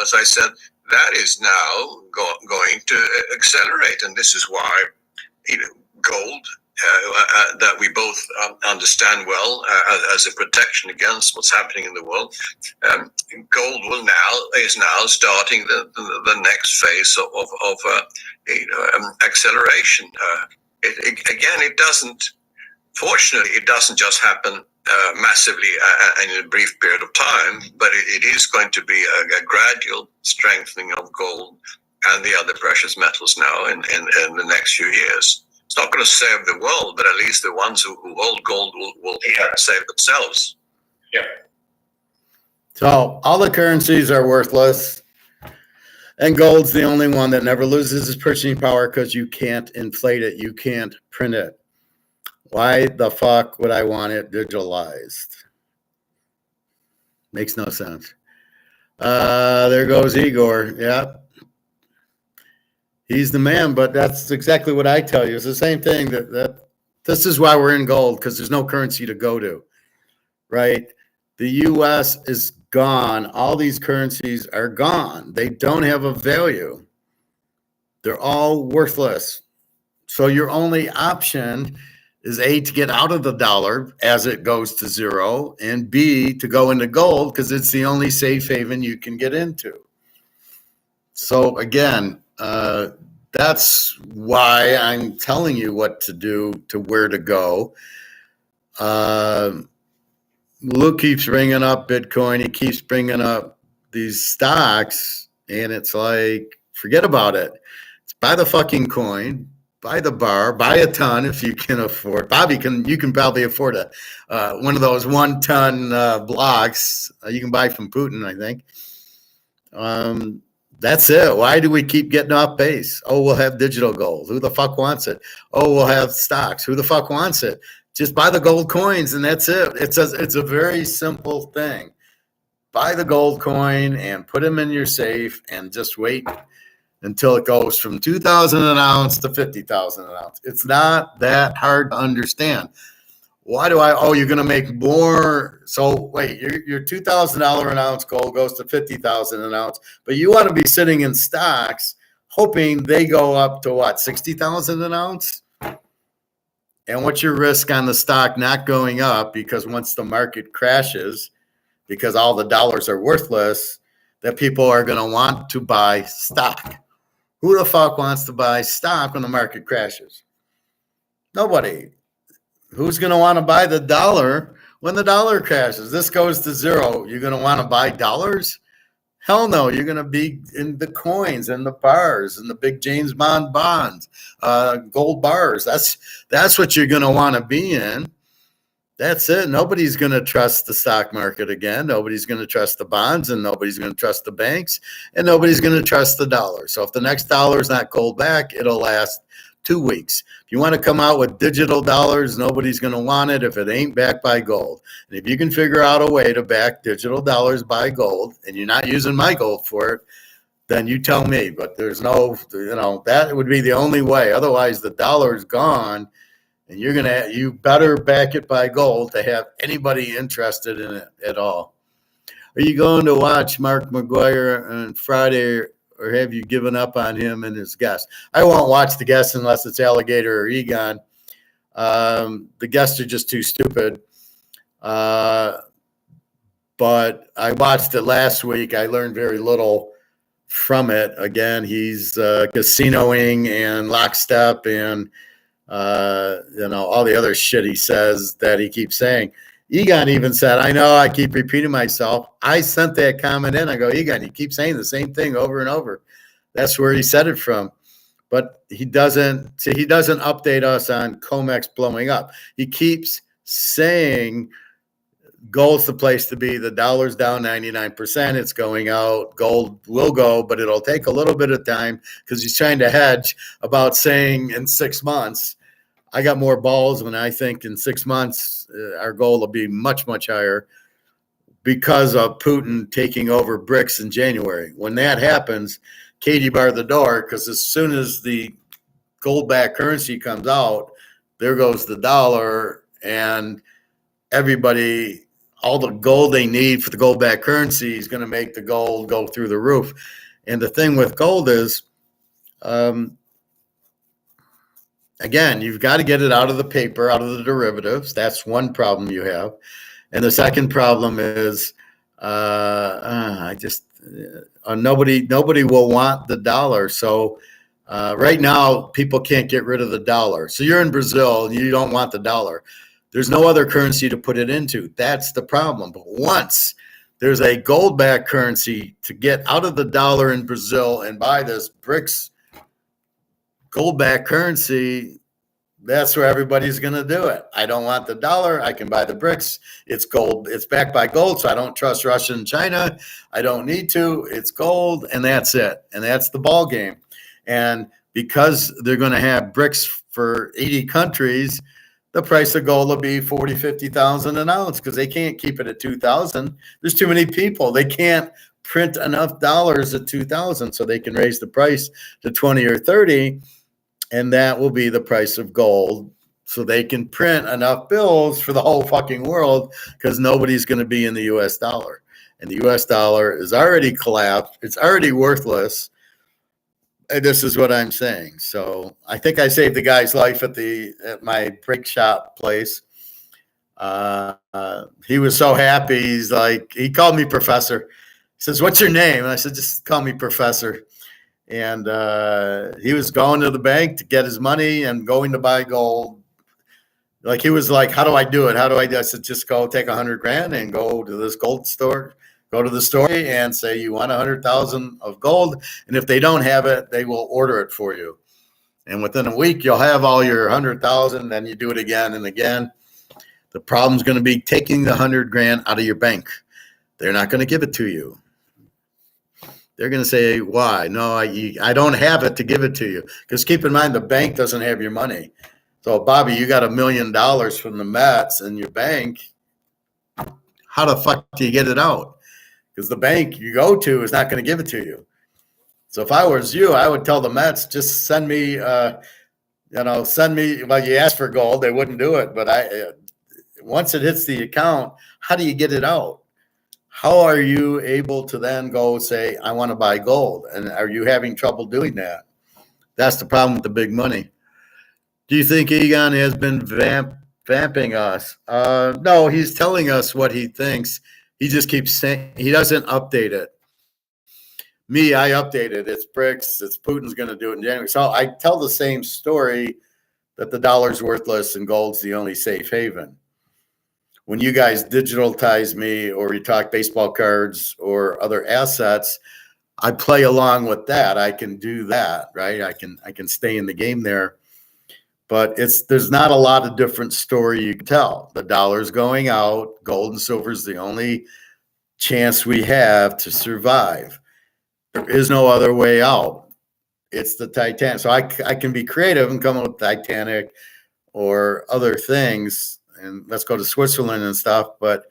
as I said, that is now going to accelerate, and this is why. Gold that we both understand well as a protection against what's happening in the world. Gold is now starting the next phase of acceleration. Fortunately, it doesn't just happen massively in a brief period of time, but it is going to be a gradual strengthening of gold and the other precious metals now in the next few years. It's not going to save the world, but at least the ones who hold gold will save themselves. Yeah. So all the currencies are worthless, and gold's the only one that never loses its purchasing power because you can't inflate it. You can't print it. Why the fuck would I want it digitalized? Makes no sense. There goes Igor. Yeah. He's the man, but that's exactly what I tell you. It's the same thing that this is why we're in gold, because there's no currency to go to, right? The U.S. is gone. All these currencies are gone. They don't have a value. They're all worthless. So your only option is A, to get out of the dollar as it goes to zero, and B, to go into gold because it's the only safe haven you can get into. So again, that's why I'm telling you what to do, to where to go. Luke keeps bringing up Bitcoin. He keeps bringing up these stocks, and it's like, forget about it. It's buy the fucking coin, buy the bar, buy a ton if you can afford. Bobby you can probably afford one of those 1 ton blocks you can buy from Putin, I think. That's it. Why do we keep getting off base? Oh, we'll have digital gold. Who the fuck wants it? Oh, we'll have stocks. Who the fuck wants it? Just buy the gold coins and that's it. It's a very simple thing. Buy the gold coin and put them in your safe and just wait until it goes from 2,000 an ounce to 50,000 an ounce. It's not that hard to understand. Why do you're going to make more? So wait, your $2,000 an ounce gold goes to 50,000 an ounce, but you want to be sitting in stocks hoping they go up to what, 60,000 an ounce? And what's your risk on the stock not going up? Because once the market crashes, because all the dollars are worthless, that people are going to want to buy stock. Who the fuck wants to buy stock when the market crashes? Nobody. Who's going to want to buy the dollar when the dollar crashes? This goes to zero. You're going to want to buy dollars? Hell no. You're going to be in the coins and the bars and the big James Bond bonds, gold bars. That's what you're going to want to be in. That's it. Nobody's going to trust the stock market again. Nobody's going to trust the bonds, and nobody's going to trust the banks, and nobody's going to trust the dollar. So if the next dollar is not gold back, it'll last 2 weeks. If you want to come out with digital dollars, nobody's going to want it if it ain't backed by gold. And if you can figure out a way to back digital dollars by gold, and you're not using my gold for it, then you tell me. But there's no, that would be the only way. Otherwise, the dollar's gone. And you better back it by gold to have anybody interested in it at all. Are you going to watch Mark McGuire on Friday, or have you given up on him and his guest? I won't watch the guest unless it's Alligator or Egon. The guests are just too stupid. But I watched it last week. I learned very little from it. Again, he's casinoing and lockstep and all the other shit he says that he keeps saying. Egon even said, I know I keep repeating myself. I sent that comment in. I go, Egon, you keep saying the same thing over and over. That's where he said it from. But he doesn't update us on COMEX blowing up. He keeps saying gold's the place to be. The dollar's down 99%. It's going out. Gold will go, but it'll take a little bit of time because he's trying to hedge about saying in 6 months. I got more balls when I think in 6 months our goal will be much, much higher because of Putin taking over BRICS in January. When that happens, Katie barred the door, because as soon as the gold-backed currency comes out, there goes the dollar, and everybody, all the gold they need for the gold-backed currency is going to make the gold go through the roof. And the thing with gold is, again, you've got to get it out of the paper, out of the derivatives. That's one problem you have. And the second problem is nobody will want the dollar. So right now, people can't get rid of the dollar. So you're in Brazil and you don't want the dollar. There's no other currency to put it into. That's the problem. But once there's a gold-backed currency to get out of the dollar in Brazil and buy this BRICS gold-backed currency, that's where everybody's going to do it. I don't want the dollar. I can buy the BRICS. It's gold. It's backed by gold, so I don't trust Russia and China. I don't need to. It's gold, and that's it. And that's the ball game. And because they're going to have BRICS for 80 countries, the price of gold will be 40, 50,000 an ounce because they can't keep it at 2,000. There's too many people. They can't print enough dollars at 2,000, so they can raise the price to 20 or 30. And that will be the price of gold, so they can print enough bills for the whole fucking world, because nobody's going to be in the U.S. dollar. And the U.S. dollar is already collapsed. It's already worthless. And this is what I'm saying. So I think I saved the guy's life at my brake shop place. He was so happy. He's like, he called me Professor. He says, "What's your name?" And I said, "Just call me Professor." And he was going to the bank to get his money and going to buy gold. Like, he was like, "How do I do it? How do I do it?" I said, "Just go take $100,000 and go to this gold store. Go to the store and say you want 100,000 of gold. And if they don't have it, they will order it for you." And within a week, you'll have all your 100,000. Then you do it again and again. The problem's going to be taking the 100 grand out of your bank. They're not going to give it to you. They're going to say, why? No, I don't have it to give it to you. Because keep in mind, the bank doesn't have your money. So, Bobby, you got $1 million from the Mets in your bank. How the fuck do you get it out? Because the bank you go to is not going to give it to you. So if I was you, I would tell the Mets, just send me, well, you ask for gold, they wouldn't do it. But once it hits the account, how do you get it out? How are you able to then go say, I want to buy gold? And are you having trouble doing that? That's the problem with the big money. Do you think Egon has been vamping us? No, he's telling us what he thinks. He just keeps saying, he doesn't update it. Me, I update it. It's BRICS. It's Putin's going to do it in January. So I tell the same story that the dollar's worthless and gold's the only safe haven. When you guys digitalize me or you talk baseball cards or other assets, I play along with that. I can do that, right? I can stay in the game there. But there's not a lot of different story you can tell. The dollar's going out. Gold and silver is the only chance we have to survive. There is no other way out. It's the Titanic. So I can be creative and come up with Titanic or other things, and let's go to Switzerland and stuff. But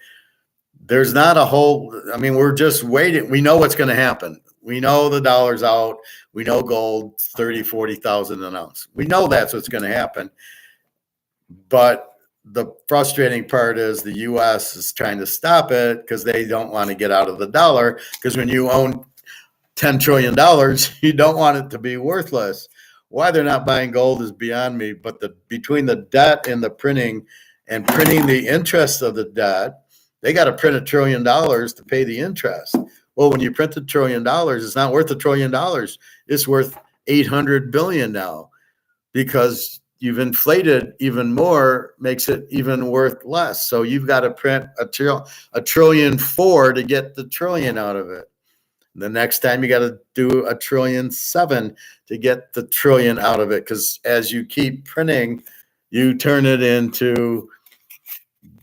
there's not a whole, we're just waiting. We know what's going to happen. We know the dollar's out. We know gold, 30, 40,000 an ounce. We know that's what's going to happen. But the frustrating part is the U.S. is trying to stop it because they don't want to get out of the dollar, because when you own $10 trillion, you don't want it to be worthless. Why they're not buying gold is beyond me. But between the debt and the printing and printing the interest of the debt, they got to print $1 trillion to pay the interest. Well, when you print $1 trillion, it's not worth $1 trillion. It's worth 800 billion now, because you've inflated even more, makes it even worth less. So you've got to print $1.4 trillion to get the trillion out of it. The next time you got to do $1.7 trillion to get the trillion out of it, because as you keep printing, you turn it into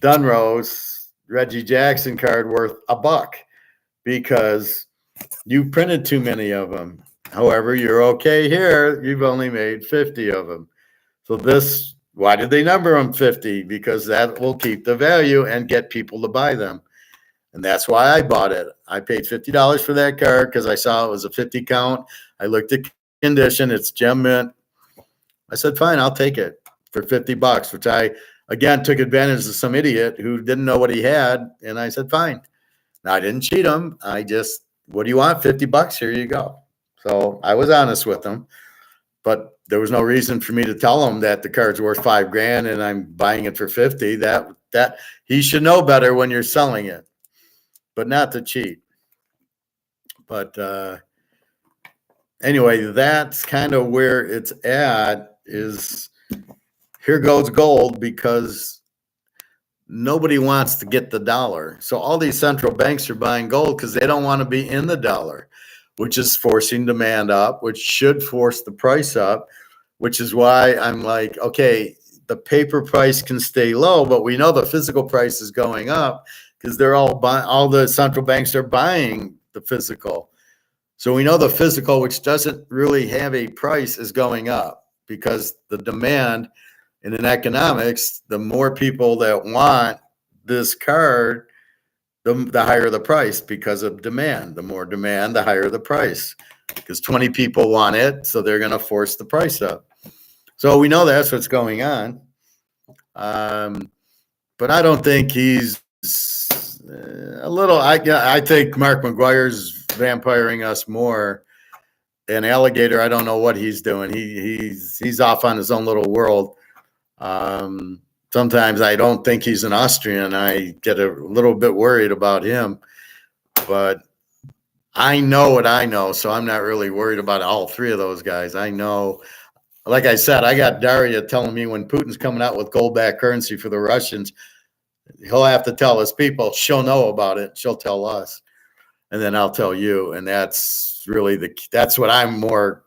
Dunro's Reggie Jackson card worth $1 because you printed too many of them. However, you're okay here. You've only made 50 of them. So why did they number them 50? Because that will keep the value and get people to buy them. And that's why I bought it. I paid $50 for that card because I saw it was a 50 count. I looked at condition. It's gem mint. I said, fine, I'll take it for $50, which I, again, took advantage of some idiot who didn't know what he had. And I said, fine. Now, I didn't cheat him. What do you want? $50? Here you go. So I was honest with him. But there was no reason for me to tell him that the card's worth $5,000 and I'm buying it for 50. That he should know better when you're selling it, but not to cheat. But anyway, that's kind of where it's at. Is here goes gold, because nobody wants to get the dollar. So all these central banks are buying gold because they don't want to be in the dollar, which is forcing demand up, which should force the price up, which is why I'm like, okay, the paper price can stay low, but we know the physical price is going up because they're all the central banks are buying the physical. So we know the physical, which doesn't really have a price, is going up because the demand, and in economics, the more people that want this card, the higher the price because of demand. The more demand, the higher the price, because 20 people want it, so they're going to force the price up. So we know that's what's going on. But I don't think he's a little. I think Mark McGuire's vampiring us more. And Alligator, I don't know what he's doing. He's off on his own little world. Sometimes I don't think he's an Austrian. I get a little bit worried about him, but I know what I know, so I'm not really worried about all three of those guys. I know, like I said, I got Daria telling me when Putin's coming out with gold-backed currency for the Russians, he'll have to tell his people. She'll know about it. She'll tell us, and then I'll tell you. And that's really that's what I'm more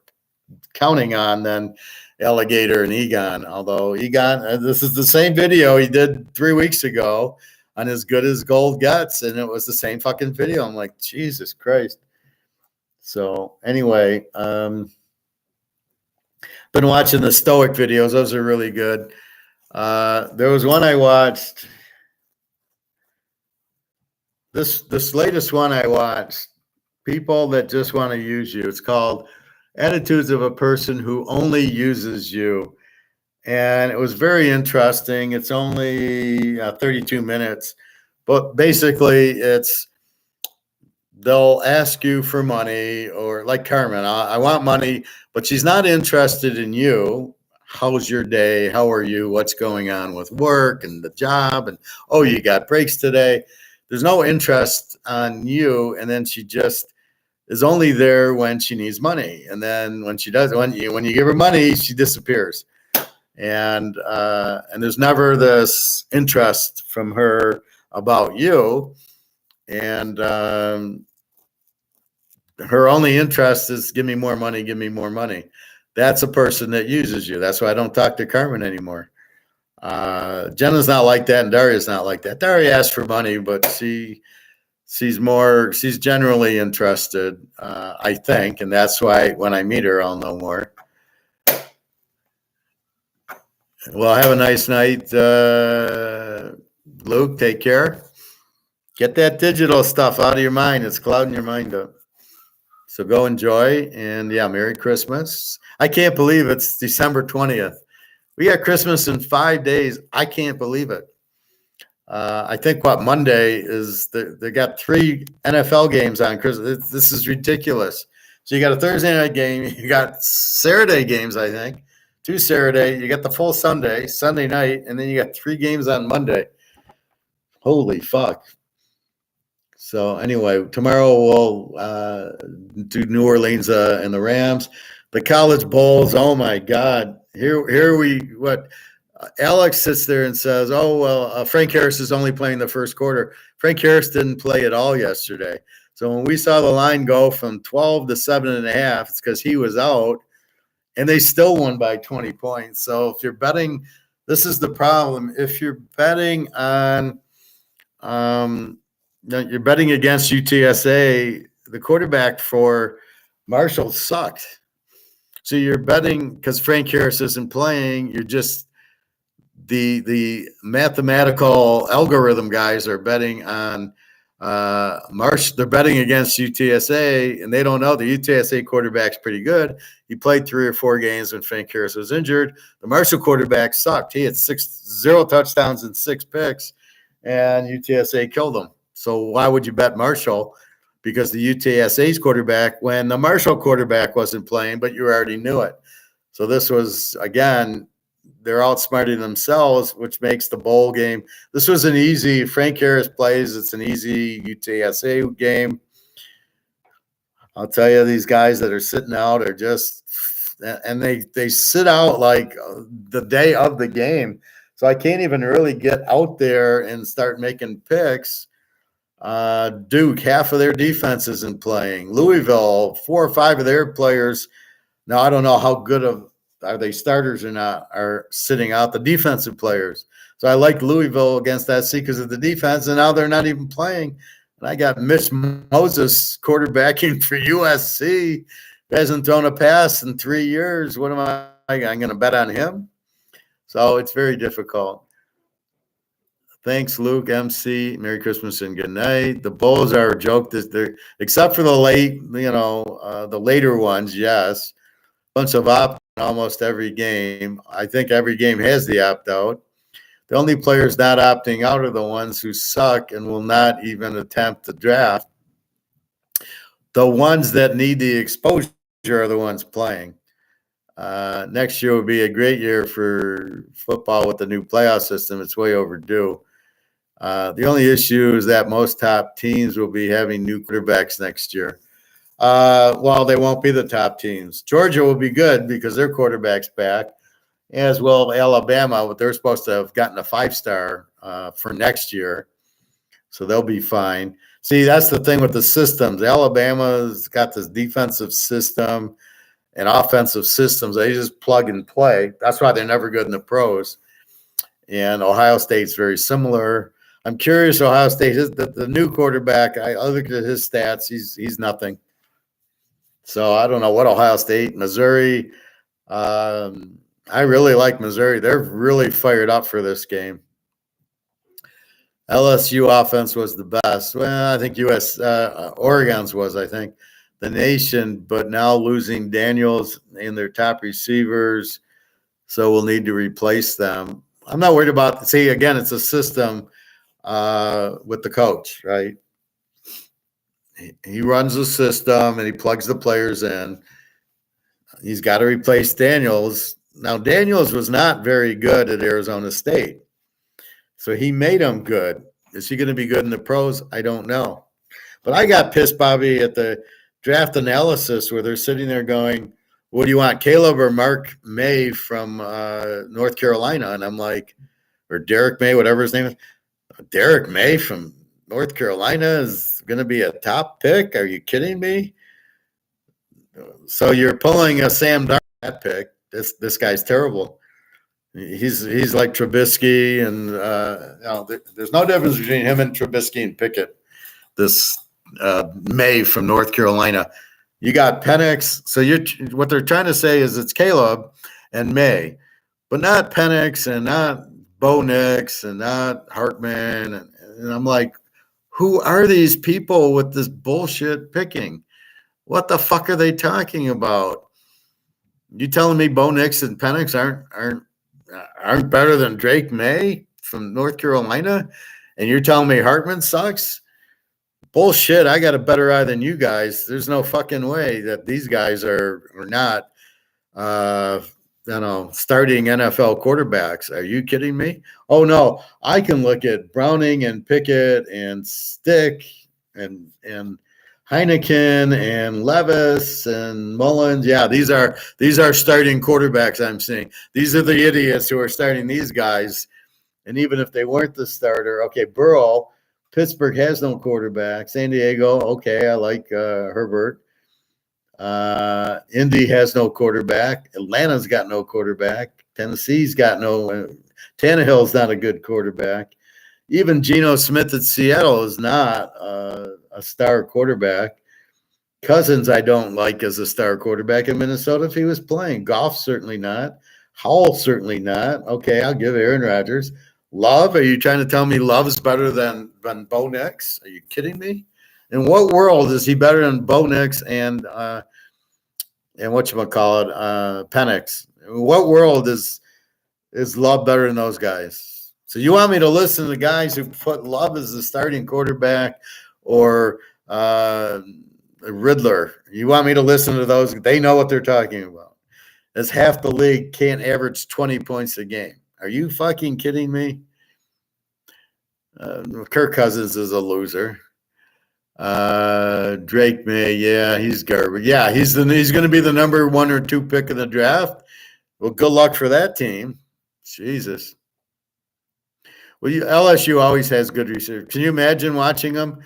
counting on than Alligator and Egon. Although Egon, this is the same video he did 3 weeks ago on As Good as Gold Gets, and it was the same fucking video. I'm like, Jesus Christ. So anyway, been watching the Stoic videos. Those are really good. There was one I watched. This latest one I watched, People That Just Want to Use You. It's called Attitudes of a Person Who Only Uses You. And it was very interesting. It's only 32 minutes. But basically, they'll ask you for money, or like Carmen, I want money, but she's not interested in you. How's your day? How are you? What's going on with work and the job? And, oh, you got breaks today. There's no interest on you. And then she just is only there when she needs money. And then when she does, when you give her money, she disappears. And there's never this interest from her about you. And her only interest is give me more money, give me more money. That's a person that uses you. That's why I don't talk to Carmen anymore. Jenna's not like that, and Daria's not like that. Daria asks for money, but she's generally interested, I think, and that's why when I meet her, I'll know more. Well, have a nice night, Luke. Take care. Get that digital stuff out of your mind. It's clouding your mind up. So go enjoy, and yeah, Merry Christmas. I can't believe it's December 20th. We got Christmas in 5 days. I can't believe it. I think Monday is they got 3 NFL games on Christmas. This is ridiculous. So you got a Thursday night game. You got Saturday games, I think. 2 Saturday. You got the full Sunday night, and then you got 3 games on Monday. Holy fuck. So anyway, tomorrow we'll do New Orleans and the Rams. The college bowls, oh my God. Alex sits there and says, oh, well, Frank Harris is only playing the first quarter. Frank Harris didn't play at all yesterday. So when we saw the line go from 12 to 7.5, it's because he was out, and they still won by 20 points. So if you're betting, this is the problem. If you're betting on, you're betting against UTSA, the quarterback for Marshall sucked. So you're betting because Frank Harris isn't playing. You're just the mathematical algorithm guys are betting on Marsh. They're betting against UTSA, and they don't know the UTSA quarterback's pretty good. He played 3 or 4 games when Frank Harris was injured. The Marshall quarterback sucked. He had 0 touchdowns and 6 picks, and UTSA killed him. So why would you bet Marshall? Because the UTSA's quarterback, when the Marshall quarterback wasn't playing, but you already knew it. So this was, again, they're outsmarting themselves, which makes the bowl game. This was an easy, Frank Harris plays, it's an easy UTSA game. I'll tell you, these guys that are sitting out are just, and they sit out like the day of the game. So I can't even really get out there and start making picks. Duke, half of their defense isn't playing. Louisville, 4 or 5 of their players. Now, I don't know how good are they starters or not, are sitting out, the defensive players. So I like Louisville against SC because of the defense, and now they're not even playing. And I got Mitch Moses quarterbacking for USC. Hasn't thrown a pass in 3 years. What am I'm going to bet on him? So it's very difficult. Thanks, Luke, MC. Merry Christmas and good night. The Bulls are a joke. Except for the later ones, yes. Bunch of opt almost every game. I think every game has the opt-out. The only players not opting out are the ones who suck and will not even attempt the draft. The ones that need the exposure are the ones playing. Next year will be a great year for football with the new playoff system. It's way overdue. The only issue is that most top teams will be having new quarterbacks next year. Well, they won't be the top teams. Georgia will be good because their quarterback's back, as well Alabama, but they're supposed to have gotten a 5-star for next year. So they'll be fine. See, that's the thing with the systems. Alabama's got this defensive system. and offensive systems. They just plug and play. That's why they're never good in the pros. And Ohio State's very similar. I'm curious, Ohio State, the new quarterback, I looked at his stats. He's nothing. So I don't know what Ohio State, Missouri. I really like Missouri. They're really fired up for this game. LSU offense was the best. Well, I think Oregon's was, I think, the nation, but now losing Daniels and their top receivers, so we'll need to replace them. I'm not worried about, see, again, it's a system with the coach, right? He runs the system and he plugs the players in. He's got to replace Daniels. Now, Daniels was not very good at Arizona State. So he made him good. Is he going to be good in the pros? I don't know. But I got pissed, Bobby, at the draft analysis where they're sitting there going, what do you want, Caleb or Mark May from North Carolina? And I'm like, or Derek May, whatever his name is. Derek May from North Carolina is going to be a top pick? Are you kidding me? So you're pulling a Sam Darnold that pick. This guy's terrible. He's like Trubisky, and there's no difference between him and Trubisky and Pickett. This May from North Carolina, you got Penix. So what they're trying to say is it's Caleb and May, but not Penix and not Bo Nix and not Hartman. And I'm like, who are these people with this bullshit picking? What the fuck are they talking about? You telling me Bo Nix and Penix aren't better than Drake May from North Carolina, and you're telling me Hartman sucks? Bullshit. I got a better eye than you guys. There's no fucking way that these guys are not starting NFL quarterbacks. Are you kidding me? Oh no, I can look at Browning and Pickett and Stick and Heineken and Levis and Mullins. Yeah, these are starting quarterbacks I'm seeing. These are the idiots who are starting these guys. And even if they weren't the starter, okay, Burrow, Pittsburgh has no quarterback. San Diego, okay, I like Herbert. Indy has no quarterback. Atlanta's got no quarterback. Tennessee's got no. Tannehill's not a good quarterback. Even Geno Smith at Seattle is not a star quarterback. Cousins, I don't like as a star quarterback in Minnesota if he was playing. Goff, certainly not. Howell, certainly not. Okay, I'll give Aaron Rodgers. Love, are you trying to tell me Love's better than Bo Nix? Are you kidding me? In what world is he better than Bo Nix and whatchamacallit, Penix? In what world is Love better than those guys? So you want me to listen to the guys who put Love as the starting quarterback or Riddler? You want me to listen to those? They know what they're talking about. As half the league can't average 20 points a game. Are you fucking kidding me? Kirk Cousins is a loser. Drake May, yeah, he's garbage. Yeah, he's going to be the number 1 or 2 pick in the draft. Well, good luck for that team. Jesus. Well, LSU always has good receivers. Can you imagine watching them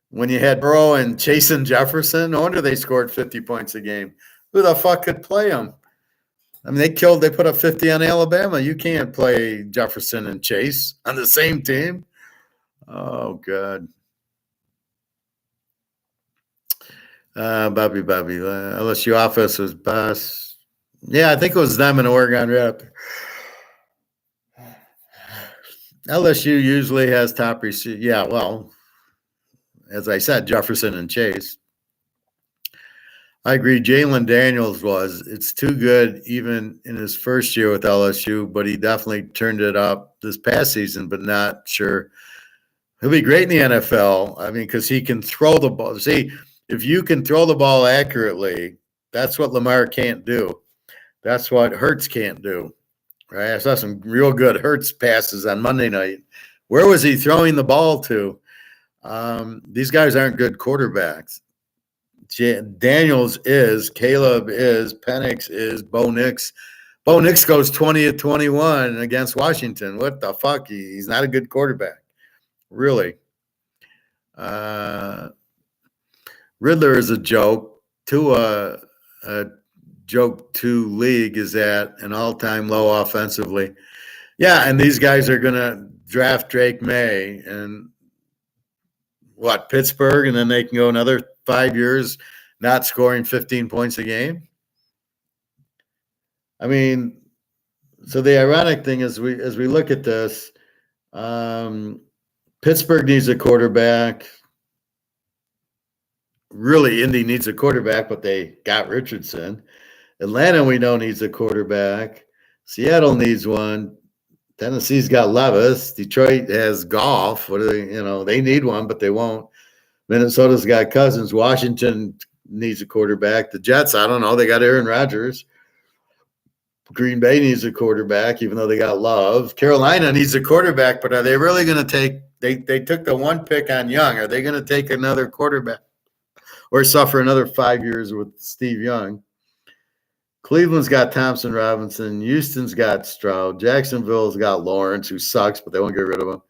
when you had Burrow and Chasen Jefferson? No wonder they scored 50 points a game. Who the fuck could play them? I mean, they put up 50 on Alabama. You can't play Jefferson and Chase on the same team. Oh, God. Bobby. LSU offense was best. Yeah, I think it was them in Oregon rep. LSU usually has top receiver. Yeah, well, as I said, Jefferson and Chase. I agree. Jalen Daniels it's too good even in his first year with LSU, but he definitely turned it up this past season, but not sure. He'll be great in the NFL. I mean, because he can throw the ball. See, if you can throw the ball accurately, that's what Lamar can't do. That's what Hurts can't do. Right? I saw some real good Hurts passes on Monday night. Where was he throwing the ball to? These guys aren't good quarterbacks. Daniels is, Caleb is, Penix is, Bo Nix. Bo Nix goes 20-21 against Washington. What the fuck? He's not a good quarterback. Really. Riddler is a joke. Tua joke 2 league is at an all-time low offensively. Yeah, and these guys are going to draft Drake May and Pittsburgh, and then they can go another 5 years not scoring 15 points a game. I mean, so the ironic thing is as we look at this, Pittsburgh needs a quarterback. Really, Indy needs a quarterback, but they got Richardson. Atlanta, we know, needs a quarterback. Seattle needs one. Tennessee's got Levis. Detroit has Goff. What are they? They need one, but they won't. Minnesota's got Cousins. Washington needs a quarterback. The Jets, I don't know. They got Aaron Rodgers. Green Bay needs a quarterback, even though they got Love. Carolina needs a quarterback, but are they really going to take – they took the 1 pick on Young. Are they going to take another quarterback or suffer another 5 years with Steve Young? Cleveland's got Thompson Robinson. Houston's got Stroud. Jacksonville's got Lawrence, who sucks, but they won't get rid of him.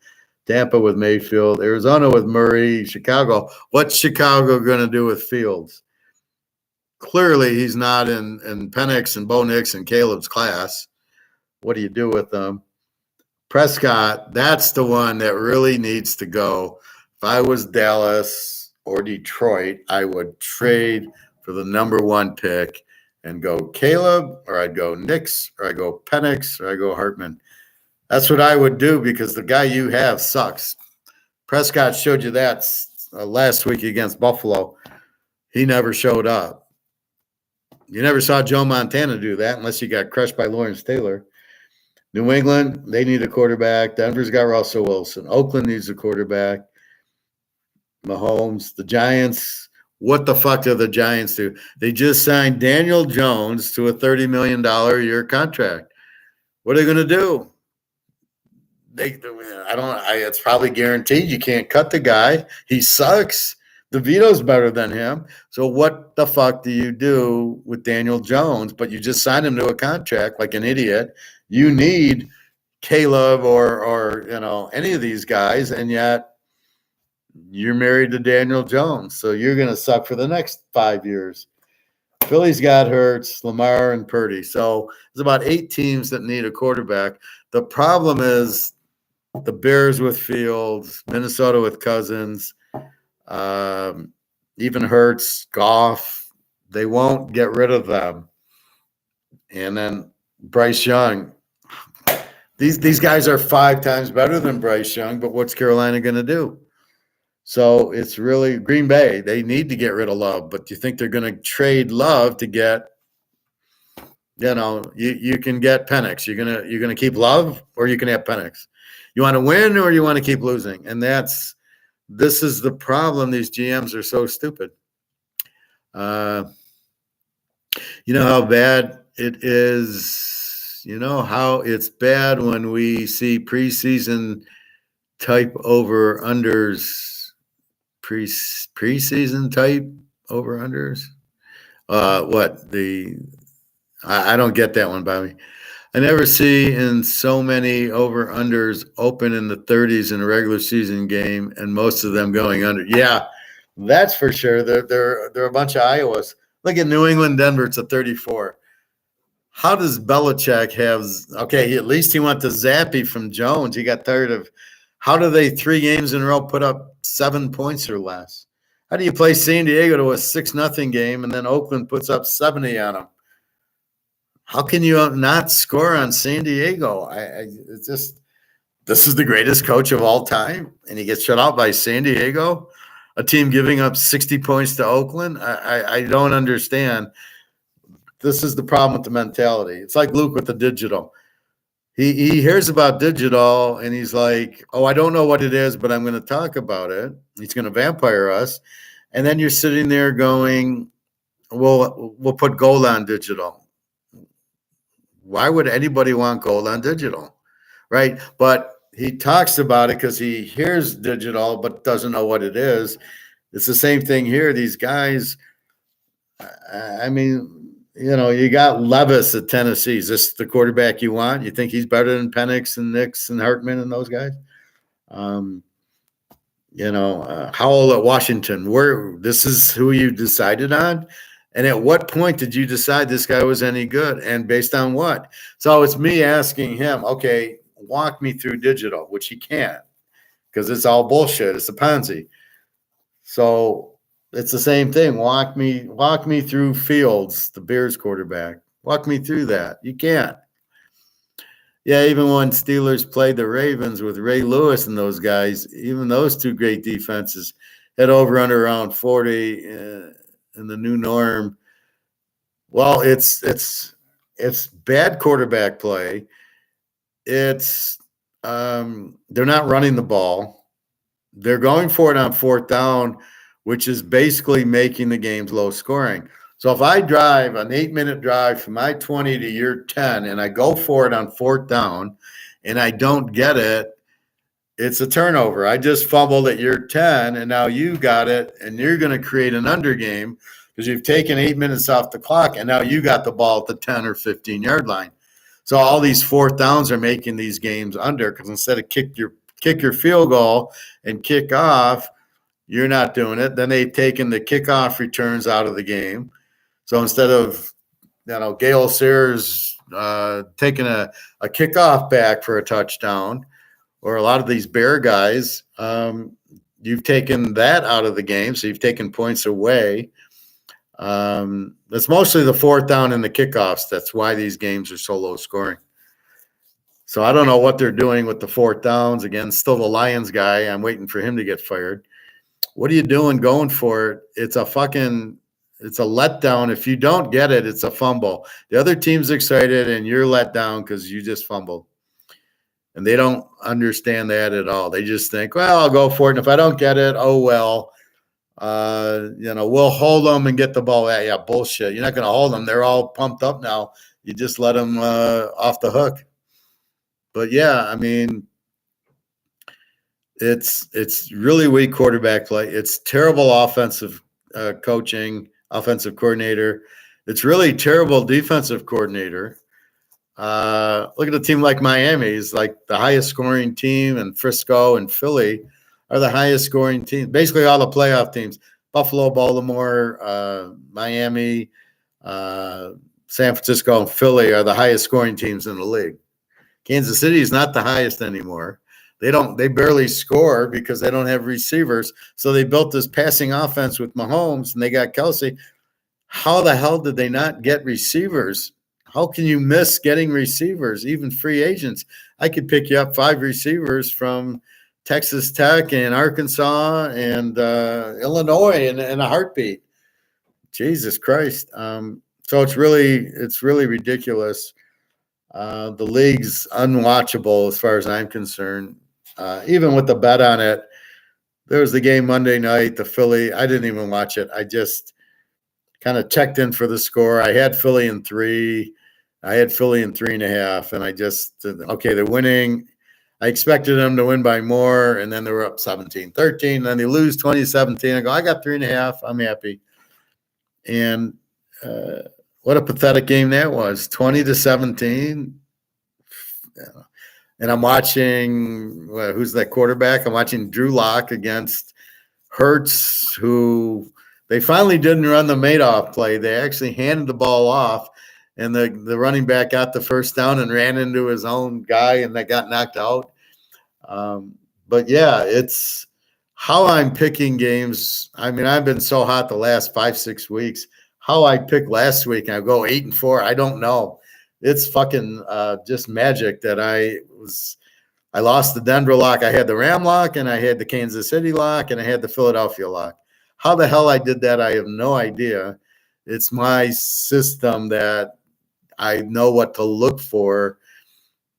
Tampa with Mayfield. Arizona with Murray. Chicago. What's Chicago going to do with Fields? Clearly, he's not in Penix and Bo Nix and Caleb's class. What do you do with them? Prescott, that's the one that really needs to go. If I was Dallas or Detroit, I would trade for the number 1 pick and go Caleb, or I'd go Nix, or I'd go Penix, or I'd go Hartman. That's what I would do because the guy you have sucks. Prescott showed you that last week against Buffalo. He never showed up. You never saw Joe Montana do that unless he got crushed by Lawrence Taylor. New England, they need a quarterback. Denver's got Russell Wilson. Oakland needs a quarterback. Mahomes. The Giants, what the fuck do the Giants do? They just signed Daniel Jones to a $30 million a year contract. What are they going to do? It's probably guaranteed you can't cut the guy. He sucks. DeVito's better than him. So what the fuck do you do with Daniel Jones? But you just signed him to a contract like an idiot. You need Caleb or any of these guys, and yet you're married to Daniel Jones. So you're going to suck for the next 5 years. Philly's got Hurts, Lamar, and Purdy. So there's about 8 teams that need a quarterback. The problem is the Bears with Fields, Minnesota with Cousins, even Hurts, Goff, they won't get rid of them. And then Bryce Young. These guys are 5 times better than Bryce Young, but what's Carolina going to do? So it's really Green Bay. They need to get rid of Love, but do you think they're going to trade Love to get, you can get Penix. You're gonna keep Love, or you can have Penix. You want to win, or you want to keep losing, and this is the problem. These GMs are so stupid. You know how bad it is. You know how it's bad when we see preseason type over unders. Preseason type over unders. I don't get that one, Bobby. I never see in so many over-unders open in the 30s in a regular season game, and most of them going under. Yeah, that's for sure. They're a bunch of Iowas. Look at New England, Denver. It's a 34. How does Belichick have – okay, at least he went to Zappy from Jones. He got tired of – how do they 3 games in a row put up 7 points or less? How do you play San Diego to a 6-0 game, and then Oakland puts up 70 on them? How can you not score on San Diego? It's just, this is the greatest coach of all time, and he gets shut out by San Diego, a team giving up 60 points to Oakland. I don't understand. This is the problem with the mentality. It's like Luke with the digital. He hears about digital, and he's like, oh, I don't know what it is, but I'm going to talk about it. He's going to vampire us. And then you're sitting there going, well, we'll put gold on digital. Why would anybody want gold on digital, right? But he talks about it because he hears digital but doesn't know what it is. It's the same thing here. These guys, I mean, you got Levis at Tennessee. Is this the quarterback you want? You think he's better than Penix and Nix and Hartman and those guys? Howell at Washington. This is who you decided on? And at what point did you decide this guy was any good? And based on what? So it's me asking him, okay, walk me through digital, which he can't because it's all bullshit. It's a Ponzi. So it's the same thing. Walk me through Fields, the Bears quarterback. Walk me through that. You can't. Yeah, even when Steelers played the Ravens with Ray Lewis and those guys, even those two great defenses had over under around 40 in the new norm. Well, it's bad quarterback play. It's they're not running the ball. They're going for it on fourth down, which is basically making the games low scoring. So if I drive an 8-minute drive from my 20 to your 10 and I go for it on fourth down and I don't get it, it's a turnover. I just fumbled at your 10 and now you got it and you're going to create an under game because you've taken 8 minutes off the clock and now you got the ball at the 10 or 15-yard line. So all these fourth downs are making these games under because instead of kick your field goal and kick off, you're not doing it. Then they've taken the kickoff returns out of the game. So instead of, Gale Sayers taking a kickoff back for a touchdown, or a lot of these Bear guys, you've taken that out of the game. So you've taken points away. It's mostly the fourth down and the kickoffs. That's why these games are so low scoring. So I don't know what they're doing with the fourth downs. Again, still the Lions guy. I'm waiting for him to get fired. What are you doing going for it? It's a letdown. If you don't get it, it's a fumble. The other team's excited and you're let down because you just fumbled. And they don't understand that at all. They just think, well, I'll go for it. And if I don't get it, oh, well, we'll hold them and get the ball. Yeah, bullshit. You're not going to hold them. They're all pumped up now. You just let them off the hook. But, yeah, I mean, it's really weak quarterback play. It's terrible offensive coaching, offensive coordinator. It's really terrible defensive coordinator. Look at a team like Miami. Is like the highest scoring team, and Frisco and Philly are the highest scoring teams. Basically, all the playoff teams: Buffalo, Baltimore, Miami, San Francisco, and Philly are the highest scoring teams in the league. Kansas City is not the highest anymore. They barely score because they don't have receivers. So they built this passing offense with Mahomes, and they got Kelsey. How the hell did they not get receivers? How can you miss getting receivers, even free agents? I could pick you up 5 receivers from Texas Tech and Arkansas and Illinois in a heartbeat. Jesus Christ. So it's really ridiculous. The league's unwatchable as far as I'm concerned. Even with the bet on it, there was the game Monday night, the Philly. I didn't even watch it. I just kind of checked in for the score. I had Philly in 3. I had Philly in 3.5, and I just, okay, they're winning. I expected them to win by more, and then they were up 17-13. Then they lose 20-17. I go, I got 3.5. I'm happy. And what a pathetic game that was, 20-17. And I'm watching, who's that quarterback? I'm watching Drew Lock against Hurts, who they finally didn't run the Madoff play. They actually handed the ball off, and the running back got the first down and ran into his own guy, and that got knocked out. But, yeah, it's how I'm picking games. I mean, I've been so hot the last 5-6 weeks. How I picked last week, and I go 8-4, I don't know. It's fucking just magic that I lost the Denver lock. I had the Ram lock, and I had the Kansas City lock, and I had the Philadelphia lock. How the hell I did that, I have no idea. It's my system that I know what to look for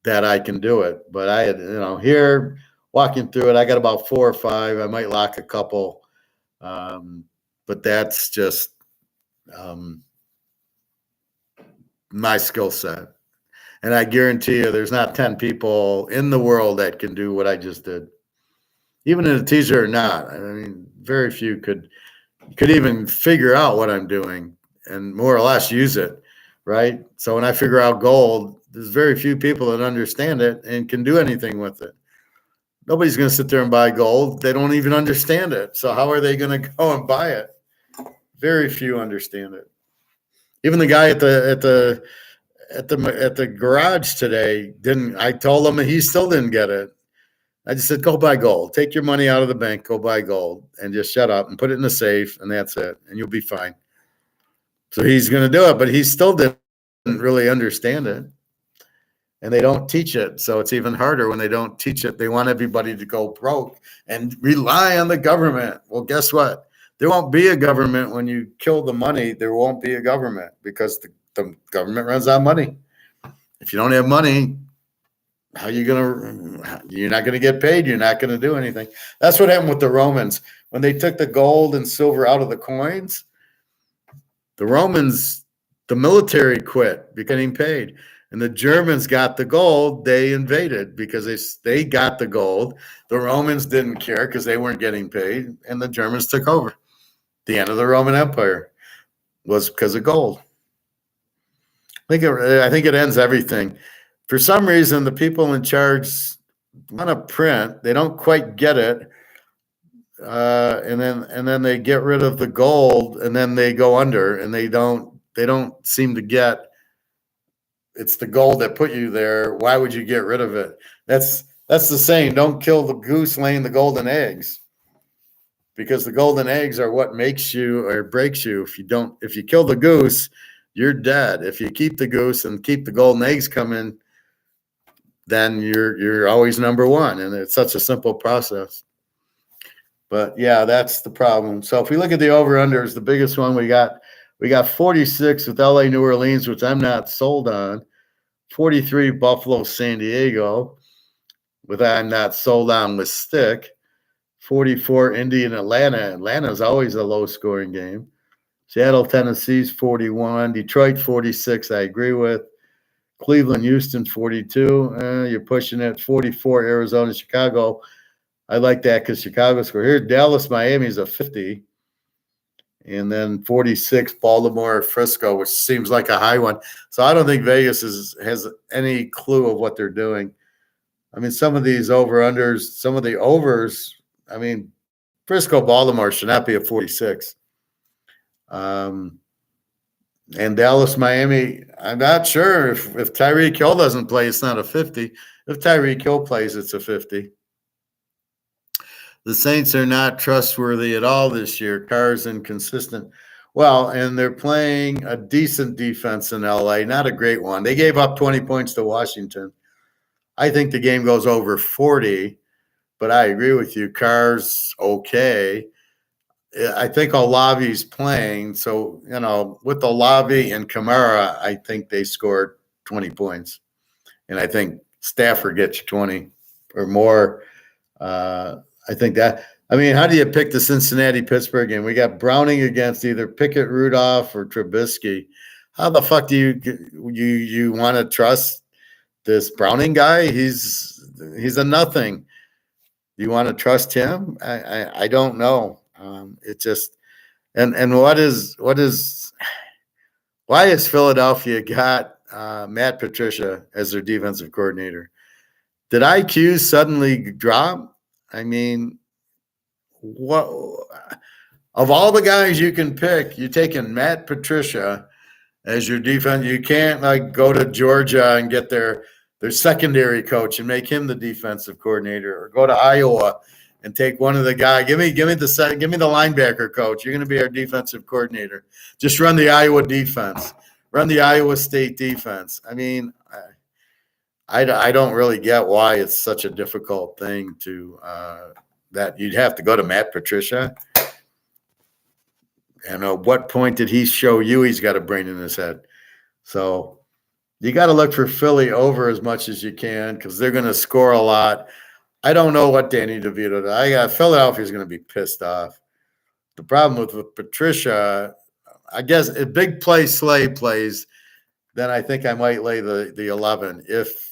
that I can do it. But I had, here walking through it, I got about 4 or 5. I might lock a couple. But that's just my skill set. And I guarantee you there's not 10 people in the world that can do what I just did. Even in a teaser or not. I mean, very few could even figure out what I'm doing and more or less use it, right? So when I figure out gold, there's very few people that understand it and can do anything with it. Nobody's going to sit there and buy gold. They don't even understand it. So how are they going to go and buy it? Very few understand it. Even the guy at the garage today didn't. I told him, and he still didn't get it. I just said, go buy gold. Take your money out of the bank, go buy gold, and just shut up and put it in the safe, and that's it, and you'll be fine. So he's going to do it, but he still didn't really understand it. And they don't teach it. So it's even harder when they don't teach it. They want everybody to go broke and rely on the government. Well, guess what? There won't be a government when you kill the money. There won't be a government because the government runs out of money. If you don't have money, how are you you're not going to get paid. You're not going to do anything. That's what happened with the Romans. When they took the gold and silver out of the coins, the Romans, the military quit getting paid. And the Germans got the gold, they invaded because they got the gold. The Romans didn't care because they weren't getting paid, and the Germans took over. The end of the Roman Empire was because of gold. I think it ends everything. For some reason, the people in charge want to print. They don't quite get it. And then they get rid of the gold, and then they go under, and they don't seem to get it's the gold that put you there. Why would you get rid of it? That's the saying, don't kill the goose laying the golden eggs. Because the golden eggs are what makes you or breaks you. If you kill the goose, you're dead. If you keep the goose and keep the golden eggs coming, then you're always number one. And it's such a simple process. But yeah, that's the problem. So if we look at the over-unders, the biggest one we got 46 with LA New Orleans, which I'm not sold on. 43 Buffalo San Diego, with I'm not sold on with Stick. 44 Indy and Atlanta. Atlanta is always a low-scoring game. Seattle, Tennessee's 41. Detroit 46. I agree with. Cleveland, Houston 42. You're pushing it. 44 Arizona, Chicago. I like that because Chicago scored. Here, Dallas, Miami is a 50. And then 46, Baltimore, Frisco, which seems like a high one. So I don't think Vegas has any clue of what they're doing. I mean, some of these over-unders, some of the overs, I mean, Frisco, Baltimore should not be a 46. And Dallas, Miami, I'm not sure if Tyreek Hill doesn't play, it's not a 50. If Tyreek Hill plays, it's a 50. The Saints are not trustworthy at all this year. Carr's inconsistent. Well, and they're playing a decent defense in LA, not a great one. They gave up 20 points to Washington. I think the game goes over 40, but I agree with you. Carr's okay. I think Olave's playing. So, with Olave and Kamara, I think they scored 20 points. And I think Stafford gets 20 or more. I think how do you pick the Cincinnati-Pittsburgh game? We got Browning against either Pickett, Rudolph, or Trubisky. How the fuck do you want to trust this Browning guy? He's a nothing. Do you want to trust him? I don't know. It just and why is Philadelphia got Matt Patricia as their defensive coordinator? Did IQ suddenly drop? I mean, what of all the guys you can pick, you're taking Matt Patricia as your defense. You can't go to Georgia and get their secondary coach and make him the defensive coordinator, or go to Iowa and take one of the guys. Give me the linebacker coach. You're going to be our defensive coordinator. Just run the Iowa defense. Run the Iowa State defense. I mean, I don't really get why it's such a difficult thing to that you'd have to go to Matt Patricia. And at what point did he show you he's got a brain in his head? So you got to look for Philly over as much as you can because they're going to score a lot. I don't know what Danny DeVito does. Philadelphia's going to be pissed off. The problem with Patricia, I guess, if big play Slay plays, then I think I might lay the 11. If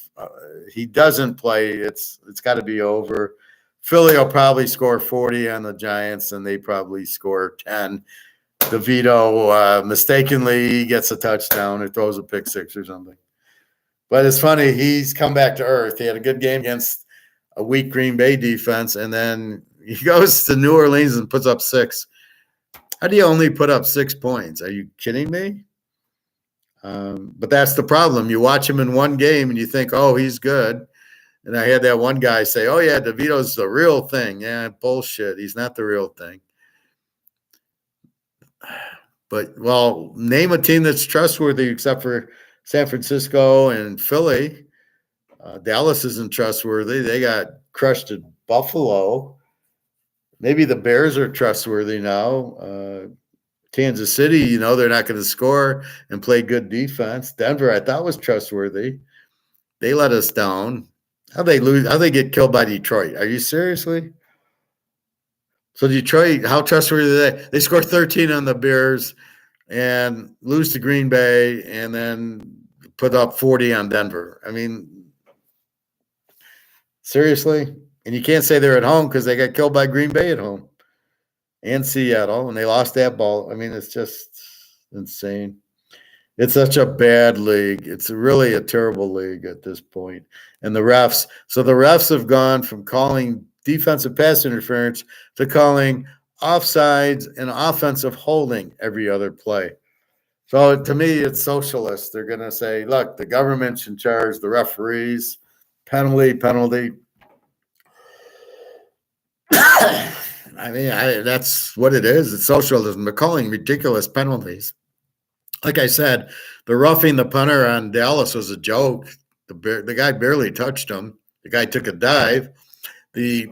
he doesn't play, it's got to be over. Philly will probably score 40 on the Giants, and they probably score 10. DeVito mistakenly gets a touchdown or throws a pick six or something. But it's funny, he's come back to earth. He had a good game against a weak Green Bay defense, and then he goes to New Orleans and puts up 6. How do you only put up 6 points? Are you kidding me? But that's the problem. You watch him in one game and you think, oh, he's good. And I had that one guy say, oh, yeah, DeVito's the real thing. Yeah, bullshit. He's not the real thing. But, well, name a team that's trustworthy except for San Francisco and Philly. Dallas isn't trustworthy. They got crushed at Buffalo. Maybe the Bears are trustworthy now. Kansas City, you know, they're not going to score and play good defense. Denver, I thought, was trustworthy. They let us down. How'd they lose? How'd they get killed by Detroit? Are you seriously? So Detroit, how trustworthy are they? They score 13 on the Bears and lose to Green Bay and then put up 40 on Denver. I mean, seriously? And you can't say they're at home because they got killed by Green Bay at home and Seattle, and they lost that ball. I mean, it's just insane. It's such a bad league. It's really a terrible league at this point. And the refs, so the refs have gone from calling defensive pass interference to calling offsides and offensive holding every other play. So to me, it's socialist. They're going to say, look, the government's in charge, the referees, penalty. I mean, that's what it is. It's socialism. They're calling ridiculous penalties. Like I said, the roughing the punter on Dallas was a joke. The guy barely touched him. The guy took a dive. The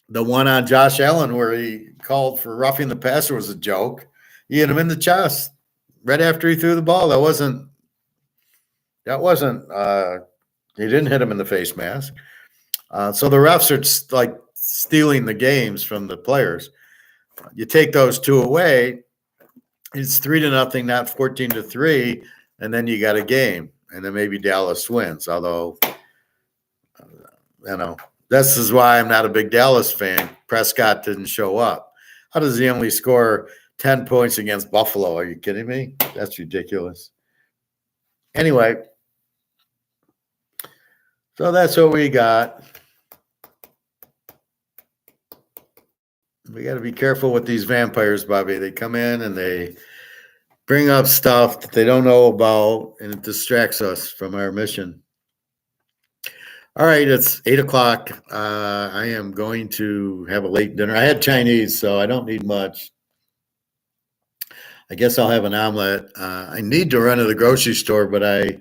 one on Josh Allen where he called for roughing the passer was a joke. He hit him in the chest right after he threw the ball. That wasn't. He didn't hit him in the face mask. So the refs are like stealing the games from the players. You take those two away, it's 3-0, not 14-3, and then you got a game, and then maybe Dallas wins. Although, this is why I'm not a big Dallas fan. Prescott didn't show up. How does he only score 10 points against Buffalo? Are you kidding me? That's ridiculous. Anyway, so that's what we got. We got to be careful with these vampires, Bobby. They come in and they bring up stuff that they don't know about, and it distracts us from our mission. All right, it's 8:00. I am going to have a late dinner. I had Chinese, so I don't need much. I guess I'll have an omelet. I need to run to the grocery store, but I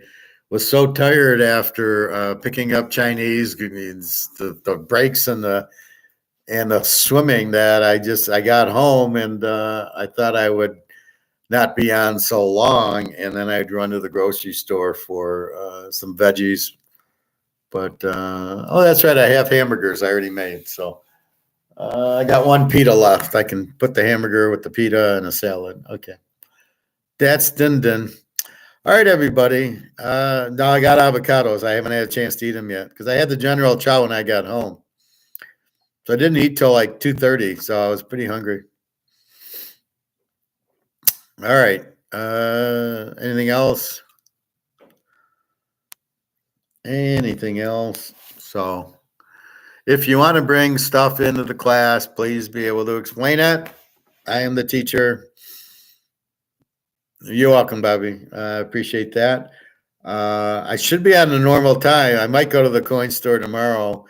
was so tired after picking up Chinese, the breaks and the swimming that I got home and I thought I would not be on so long, and then I'd run to the grocery store for some veggies. But that's right, I have hamburgers I already made, so I got one pita left. I can put the hamburger with the pita and a salad. Okay, that's din. All right, everybody. Now I got avocados. I haven't had a chance to eat them yet because I had the General Chow when I got home. So I didn't eat till like 2:30, so I was pretty hungry. All right. Anything else? Anything else? So if you want to bring stuff into the class, please be able to explain it. I am the teacher. You're welcome, Bobby. I appreciate that. I should be on the normal time. I might go to the coin store tomorrow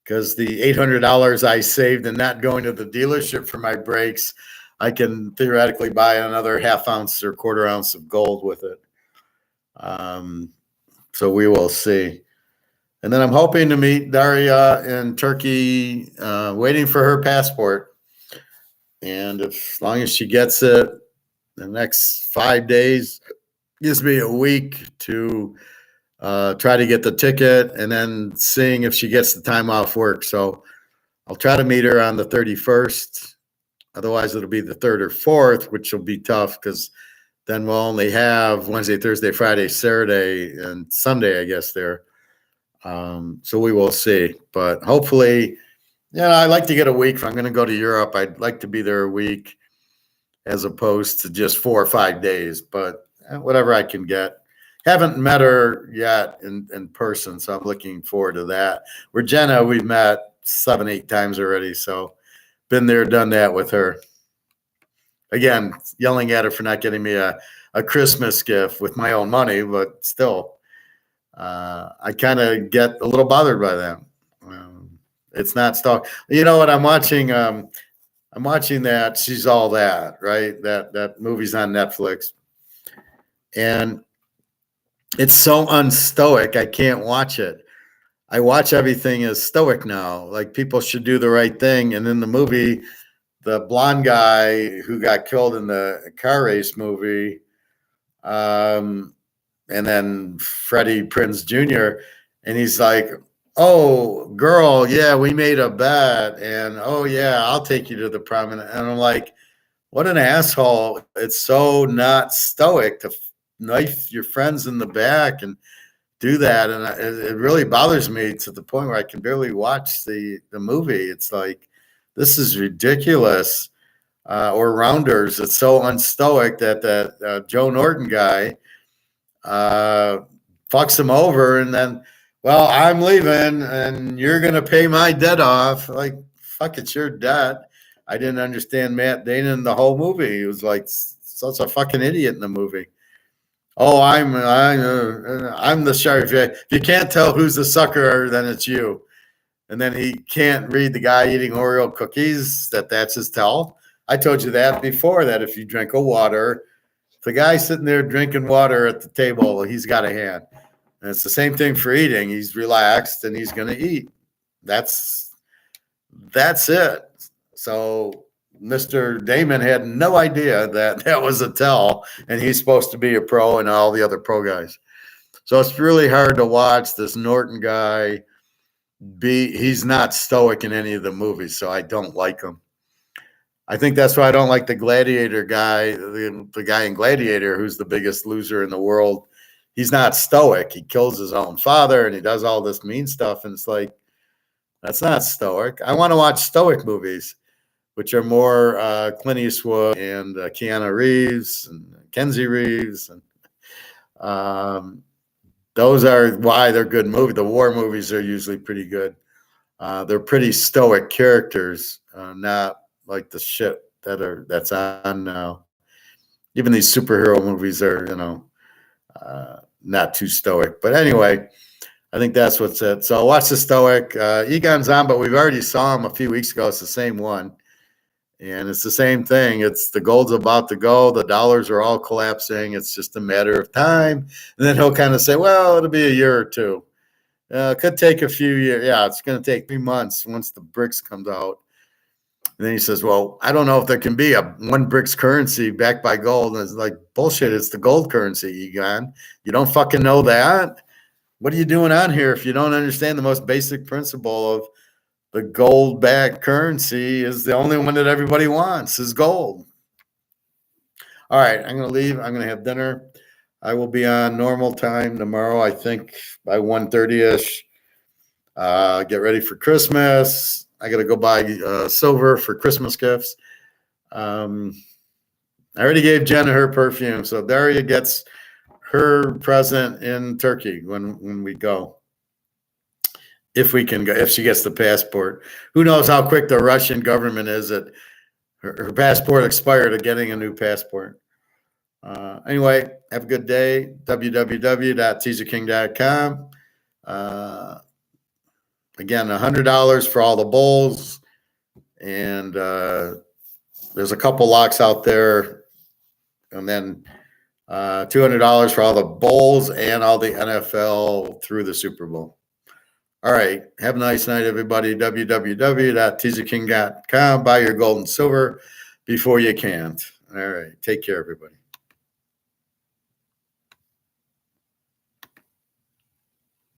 because the $800 I saved and not going to the dealership for my brakes, I can theoretically buy another half ounce or quarter ounce of gold with it. So we will see. And then I'm hoping to meet Daria in Turkey, waiting for her passport. And as long as she gets it, the next 5 days gives me a week to try to get the ticket and then seeing if she gets the time off work. So I'll try to meet her on the 31st. Otherwise, it'll be the 3rd or 4th, which will be tough because then we'll only have Wednesday, Thursday, Friday, Saturday, and Sunday, I guess, there. So we will see. But hopefully, I'd like to get a week. If I'm going to go to Europe, I'd like to be there a week as opposed to just 4 or 5 days. But whatever I can get. Haven't met her yet in person, so I'm looking forward to that. Regina, we've met 7, 8 times already, so been there, done that with her. Again, yelling at her for not getting me a a Christmas gift with my own money, but still, I kind of get a little bothered by that. It's not stock. You know what I'm watching? I'm watching that She's All That, right? That movie's on Netflix, and it's so unstoic. I can't watch it. I watch everything as stoic now. Like people should do the right thing. And in the movie, the blonde guy who got killed in the car race movie, and then Freddie Prinze Jr., and he's like, "Oh, girl, yeah, we made a bet, and oh yeah, I'll take you to the prom." And I'm like, "What an asshole!" It's so not stoic to knife your friends in the back and do that, and it really bothers me to the point where I can barely watch the movie. It's like, this is ridiculous. Or Rounders, it's so unstoic that Joe Norton guy fucks him over, and then, well, I'm leaving, and you're gonna pay my debt off. Like, fuck, it's your debt. I didn't understand Matt Damon the whole movie. He was like such a fucking idiot in the movie. Oh, I'm the sheriff. If you can't tell who's the sucker, then it's you. And then he can't read the guy eating Oreo cookies, that's his tell. I told you that before, that if you drink a water, the guy sitting there drinking water at the table, he's got a hand. And it's the same thing for eating. He's relaxed and he's going to eat. That's it. So Mr. Damon had no idea that that was a tell, and he's supposed to be a pro and all the other pro guys. So it's really hard to watch this Norton guy he's not stoic in any of the movies, so I don't like him. I think that's why I don't like the Gladiator guy, the guy in Gladiator who's the biggest loser in the world. He's not stoic. He kills his own father and he does all this mean stuff, and it's like, that's not stoic. I want to watch stoic movies, which are more Clint Eastwood and Keanu Reeves and Kenzie Reeves. And those are why they're good movies. The war movies are usually pretty good. They're pretty stoic characters, not like the shit that's on now. Even these superhero movies are, not too stoic. But anyway, I think that's what's it. So watch the stoic. Egon's on, but we've already saw him a few weeks ago. It's the same one. And it's the same thing. It's the gold's about to go. The dollars are all collapsing. It's just a matter of time. And then he'll kind of say, well, it'll be a year or two. It could take a few years. Yeah, it's going to take 3 months once the BRICS comes out. And then he says, well, I don't know if there can be a one BRICS currency backed by gold. And it's like, bullshit, it's the gold currency, Egon. You don't fucking know that? What are you doing on here if you don't understand the most basic principle of the gold-backed currency is the only one that everybody wants is gold? All right, I'm going to leave. I'm going to have dinner. I will be on normal time tomorrow, I think, by 1:30-ish. Get ready for Christmas. I got to go buy silver for Christmas gifts. I already gave Jenna her perfume, so Daria gets her present in Turkey when we go. If we can go, if she gets the passport. Who knows how quick the Russian government is at her passport expired of getting a new passport. Anyway, have a good day. www.teaserking.com. Again, $100 for all the bowls. And there's a couple locks out there. And then $200 for all the bowls and all the NFL through the Super Bowl. All right. Have a nice night, everybody. www.teaserking.com. Buy your gold and silver before you can't. All right. Take care, everybody.